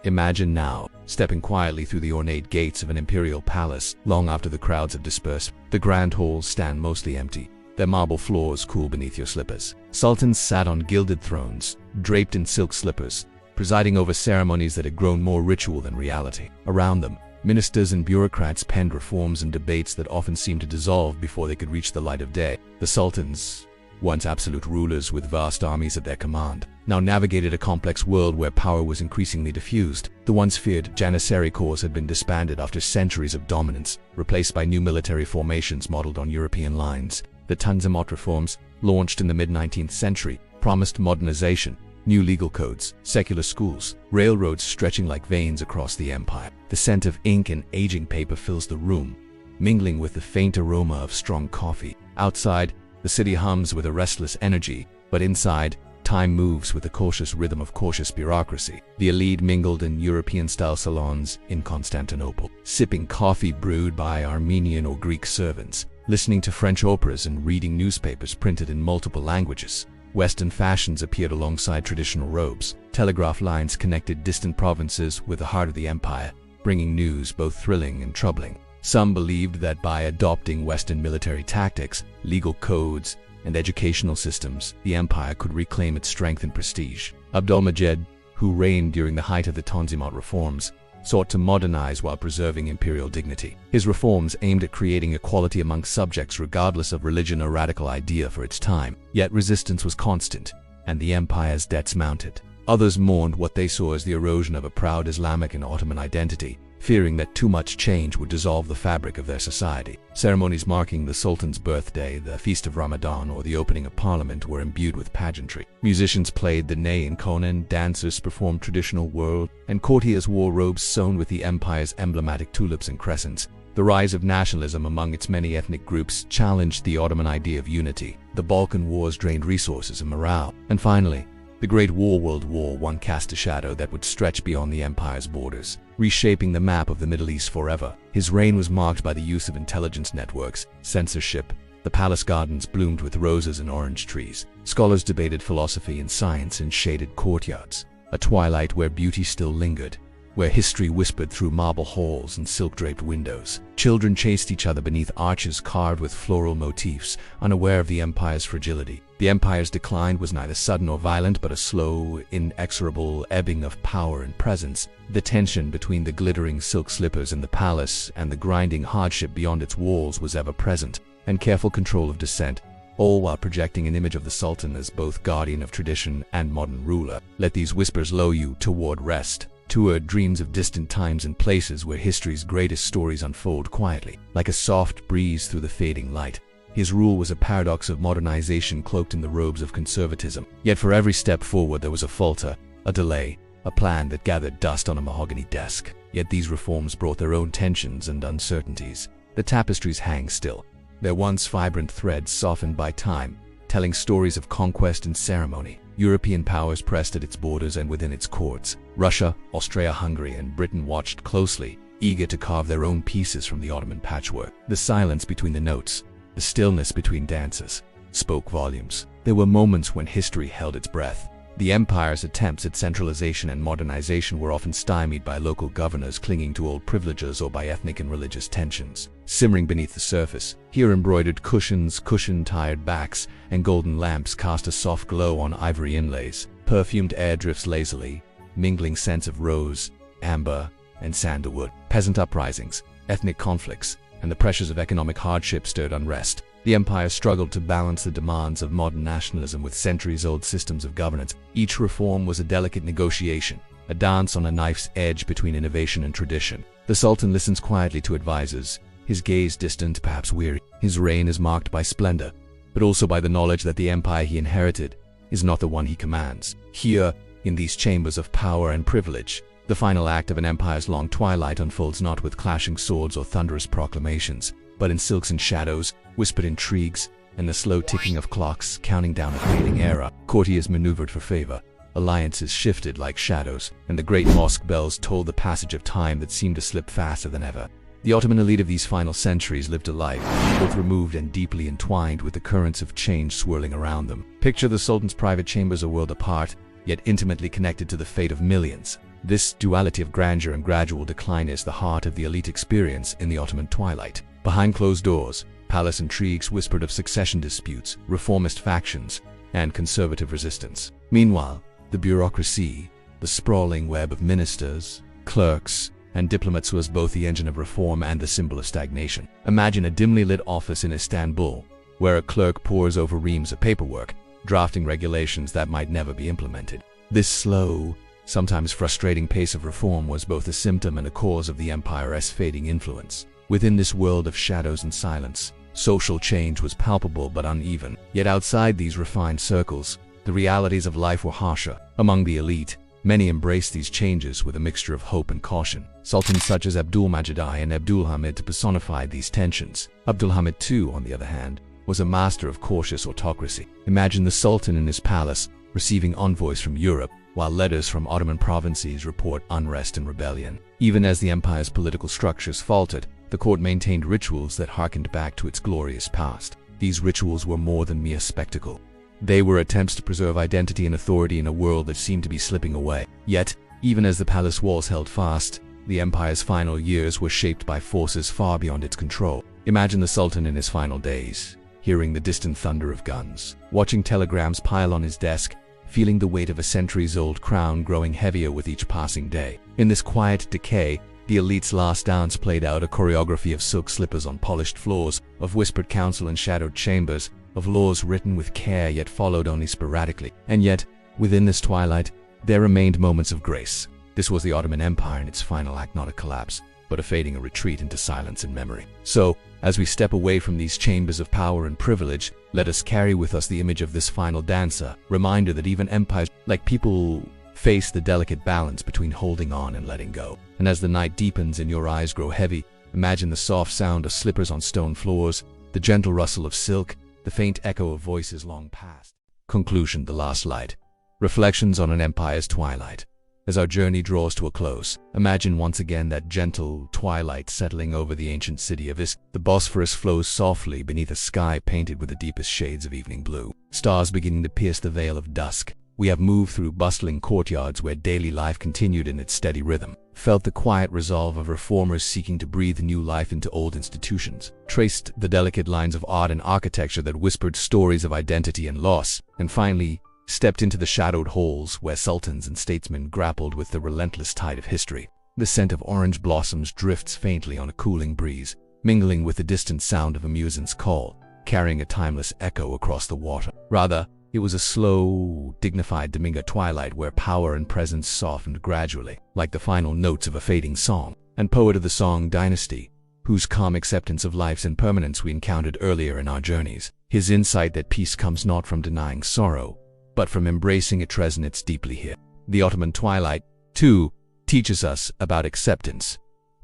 Imagine now, stepping quietly through the ornate gates of an imperial palace long after the crowds have dispersed. The grand halls stand mostly empty, their marble floors cool beneath your slippers. Sultans sat on gilded thrones, draped in silk slippers, presiding over ceremonies that had grown more ritual than reality. Around them, ministers and bureaucrats penned reforms and debates that often seemed to dissolve before they could reach the light of day. The sultans, once absolute rulers with vast armies at their command, now navigated a complex world where power was increasingly diffused. The once feared Janissary Corps had been disbanded after centuries of dominance, replaced by new military formations modeled on European lines. The Tanzimat reforms, launched in the mid-19th century, promised modernization, new legal codes, secular schools, railroads stretching like veins across the empire. The scent of ink and aging paper fills the room, mingling with the faint aroma of strong coffee. Outside, the city hums with a restless energy, but inside, time moves with the cautious rhythm of cautious bureaucracy. The elite mingled in European-style salons in Constantinople, sipping coffee brewed by Armenian or Greek servants, listening to French operas and reading newspapers printed in multiple languages. Western fashions appeared alongside traditional robes. Telegraph lines connected distant provinces with the heart of the empire, bringing news both thrilling and troubling. Some believed that by adopting Western military tactics, legal codes, and educational systems, the empire could reclaim its strength and prestige. Abdülmecid, who reigned during the height of the Tanzimat reforms, sought to modernize while preserving imperial dignity. His reforms aimed at creating equality among subjects regardless of religion, a radical idea for its time. Yet resistance was constant, and the empire's debts mounted. Others mourned what they saw as the erosion of a proud Islamic and Ottoman identity, fearing that too much change would dissolve the fabric of their society. Ceremonies marking the Sultan's birthday, the Feast of Ramadan, or the opening of Parliament were imbued with pageantry. Musicians played the ney and konen, dancers performed traditional world, and courtiers wore robes sewn with the empire's emblematic tulips and crescents. The rise of nationalism among its many ethnic groups challenged the Ottoman idea of unity. The Balkan Wars drained resources and morale. And finally, the Great War, World War I, cast a shadow that would stretch beyond the empire's borders, reshaping the map of the Middle East forever. His reign was marked by the use of intelligence networks, censorship. The palace gardens bloomed with roses and orange trees. Scholars debated philosophy and science in shaded courtyards. A twilight where beauty still lingered, where history whispered through marble halls and silk-draped windows. Children chased each other beneath arches carved with floral motifs, unaware of the empire's fragility. The empire's decline was neither sudden nor violent, but a slow, inexorable ebbing of power and presence. The tension between the glittering silk slippers in the palace and the grinding hardship beyond its walls was ever present, and careful control of dissent, all while projecting an image of the Sultan as both guardian of tradition and modern ruler. Let these whispers lull you toward rest, toward dreams of distant times and places where history's greatest stories unfold quietly, like a soft breeze through the fading light. His rule was a paradox of modernization cloaked in the robes of conservatism. Yet for every step forward there was a falter, a delay, a plan that gathered dust on a mahogany desk. Yet these reforms brought their own tensions and uncertainties. The tapestries hang still, their once vibrant threads softened by time, telling stories of conquest and ceremony. European powers pressed at its borders and within its courts. Russia, Austria-Hungary, and Britain watched closely, eager to carve their own pieces from the Ottoman patchwork. The silence between the notes, the stillness between dances, spoke volumes. There were moments when history held its breath. The empire's attempts at centralization and modernization were often stymied by local governors clinging to old privileges or by ethnic and religious tensions. Simmering beneath the surface, here embroidered cushions, cushioned-tired backs, and golden lamps cast a soft glow on ivory inlays. Perfumed air drifts lazily, mingling scents of rose, amber, and sandalwood. Peasant uprisings, ethnic conflicts, and the pressures of economic hardship stirred unrest. The empire struggled to balance the demands of modern nationalism with centuries-old systems of governance. Each reform was a delicate negotiation, a dance on a knife's edge between innovation and tradition. The Sultan listens quietly to advisors, his gaze distant, perhaps weary. His reign is marked by splendor, but also by the knowledge that the empire he inherited is not the one he commands. Here, in these chambers of power and privilege, the final act of an empire's long twilight unfolds not with clashing swords or thunderous proclamations, but in silks and shadows, whispered intrigues, and the slow ticking of clocks counting down a fading era. Courtiers maneuvered for favor, alliances shifted like shadows, and the great mosque bells told the passage of time that seemed to slip faster than ever. The Ottoman elite of these final centuries lived a life, both removed and deeply entwined with the currents of change swirling around them. Picture the Sultan's private chambers a world apart, yet intimately connected to the fate of millions. This duality of grandeur and gradual decline is the heart of the elite experience in the Ottoman twilight. Behind closed doors, palace intrigues whispered of succession disputes, reformist factions, and conservative resistance. Meanwhile, the bureaucracy, the sprawling web of ministers, clerks, and diplomats was both the engine of reform and the symbol of stagnation. Imagine a dimly lit office in Istanbul, where a clerk pores over reams of paperwork, drafting regulations that might never be implemented. This slow, sometimes frustrating pace of reform was both a symptom and a cause of the empire's fading influence. Within this world of shadows and silence, social change was palpable but uneven. Yet outside these refined circles, the realities of life were harsher. Among the elite, many embraced these changes with a mixture of hope and caution. Sultans such as Abdulmajid I and Abdulhamid personified these tensions. Abdulhamid II, on the other hand, was a master of cautious autocracy. Imagine the Sultan in his palace, receiving envoys from Europe, while letters from Ottoman provinces report unrest and rebellion. Even as the empire's political structures faltered, the court maintained rituals that harkened back to its glorious past. These rituals were more than mere spectacle. They were attempts to preserve identity and authority in a world that seemed to be slipping away. Yet, even as the palace walls held fast, the empire's final years were shaped by forces far beyond its control. Imagine the Sultan in his final days, hearing the distant thunder of guns, watching telegrams pile on his desk, feeling the weight of a centuries-old crown growing heavier with each passing day. In this quiet decay, the elite's last dance played out, a choreography of silk slippers on polished floors, of whispered counsel in shadowed chambers, of laws written with care yet followed only sporadically. And yet, within this twilight, there remained moments of grace. This was the Ottoman Empire in its final act, not a collapse, but a fading, a retreat into silence and memory. So, as we step away from these chambers of power and privilege, let us carry with us the image of this final dancer, reminder that even empires, like people, face the delicate balance between holding on and letting go. And as the night deepens and your eyes grow heavy, imagine the soft sound of slippers on stone floors, the gentle rustle of silk, the faint echo of voices long past. Conclusion: the last light. Reflections on an empire's twilight. As our journey draws to a close, imagine once again that gentle twilight settling over the ancient city of Is. The Bosphorus flows softly beneath a sky painted with the deepest shades of evening blue. Stars beginning to pierce the veil of dusk. We have moved through bustling courtyards where daily life continued in its steady rhythm, felt the quiet resolve of reformers seeking to breathe new life into old institutions, traced the delicate lines of art and architecture that whispered stories of identity and loss, and finally stepped into the shadowed halls where sultans and statesmen grappled with the relentless tide of history. The scent of orange blossoms drifts faintly on a cooling breeze, mingling with the distant sound of a muezzin's call, carrying a timeless echo across the water. Rather, it was a slow, dignified Domingo twilight where power and presence softened gradually, like the final notes of a fading song. And poet of the song Dynasty, whose calm acceptance of life's impermanence we encountered earlier in our journeys. His insight that peace comes not from denying sorrow, but from embracing its resonates deeply here. The Ottoman twilight, too, teaches us about acceptance,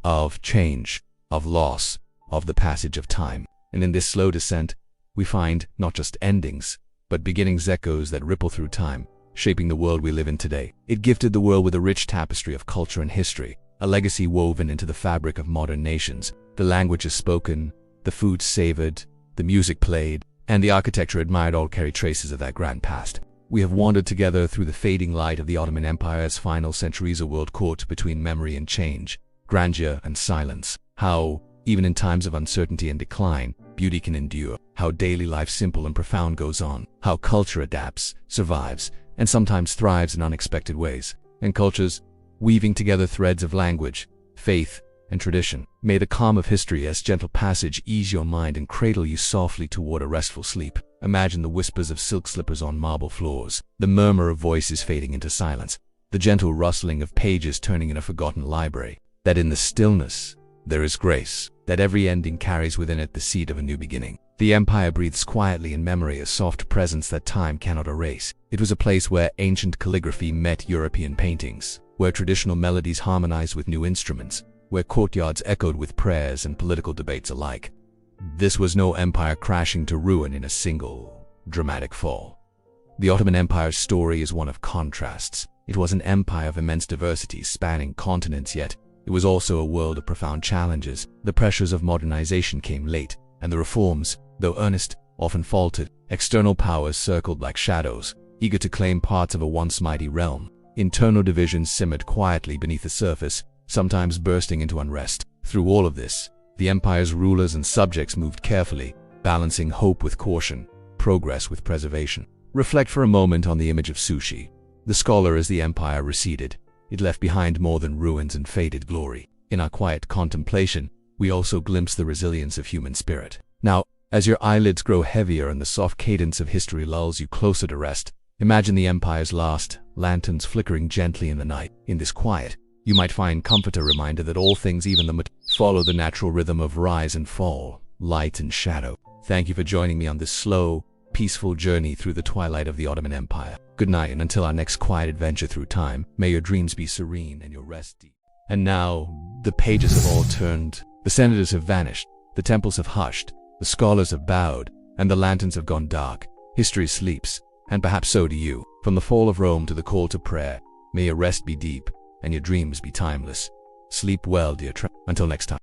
of change, of loss, of the passage of time. And in this slow descent, we find not just endings, but beginnings, echoes that ripple through time, shaping the world we live in today. It gifted the world with a rich tapestry of culture and history, a legacy woven into the fabric of modern nations. The languages spoken, the food savored, the music played, and the architecture admired all carry traces of that grand past. We have wandered together through the fading light of the Ottoman Empire's final centuries, a world caught between memory and change, grandeur and silence. How, even in times of uncertainty and decline, beauty can endure. How daily life, simple and profound, goes on. How culture adapts, survives, and sometimes thrives in unexpected ways. And cultures, weaving together threads of language, faith, and tradition. May the calm of history as gentle passage ease your mind and cradle you softly toward a restful sleep. Imagine the whispers of silk slippers on marble floors, the murmur of voices fading into silence, the gentle rustling of pages turning in a forgotten library. That in the stillness, there is grace, that every ending carries within it the seed of a new beginning. The empire breathes quietly in memory, a soft presence that time cannot erase. It was a place where ancient calligraphy met European paintings, where traditional melodies harmonized with new instruments, where courtyards echoed with prayers and political debates alike. This was no empire crashing to ruin in a single, dramatic fall. The Ottoman Empire's story is one of contrasts. It was an empire of immense diversity spanning continents, yet it was also a world of profound challenges. The pressures of modernization came late, and the reforms, though earnest, often faltered. External powers circled like shadows, eager to claim parts of a once mighty realm. Internal divisions simmered quietly beneath the surface, sometimes bursting into unrest. Through all of this, the empire's rulers and subjects moved carefully, balancing hope with caution, progress with preservation. Reflect for a moment on the image of Sushi, the scholar. As the empire receded, it left behind more than ruins and faded glory. In our quiet contemplation, we also glimpse the resilience of human spirit. Now, as your eyelids grow heavier and the soft cadence of history lulls you closer to rest, imagine the empire's last lanterns flickering gently in the night. In this quiet, you might find comfort, a reminder that all things, even the follow the natural rhythm of rise and fall, light and shadow. Thank you for joining me on this slow, peaceful journey through the twilight of the Ottoman Empire. Good night, and until our next quiet adventure through time, may your dreams be serene and your rest deep. And now, the pages have all turned, the senators have vanished, the temples have hushed, the scholars have bowed, and the lanterns have gone dark. History sleeps, and perhaps so do you. From the fall of Rome to the call to prayer, may your rest be deep, and your dreams be timeless. Sleep well, dear until next time.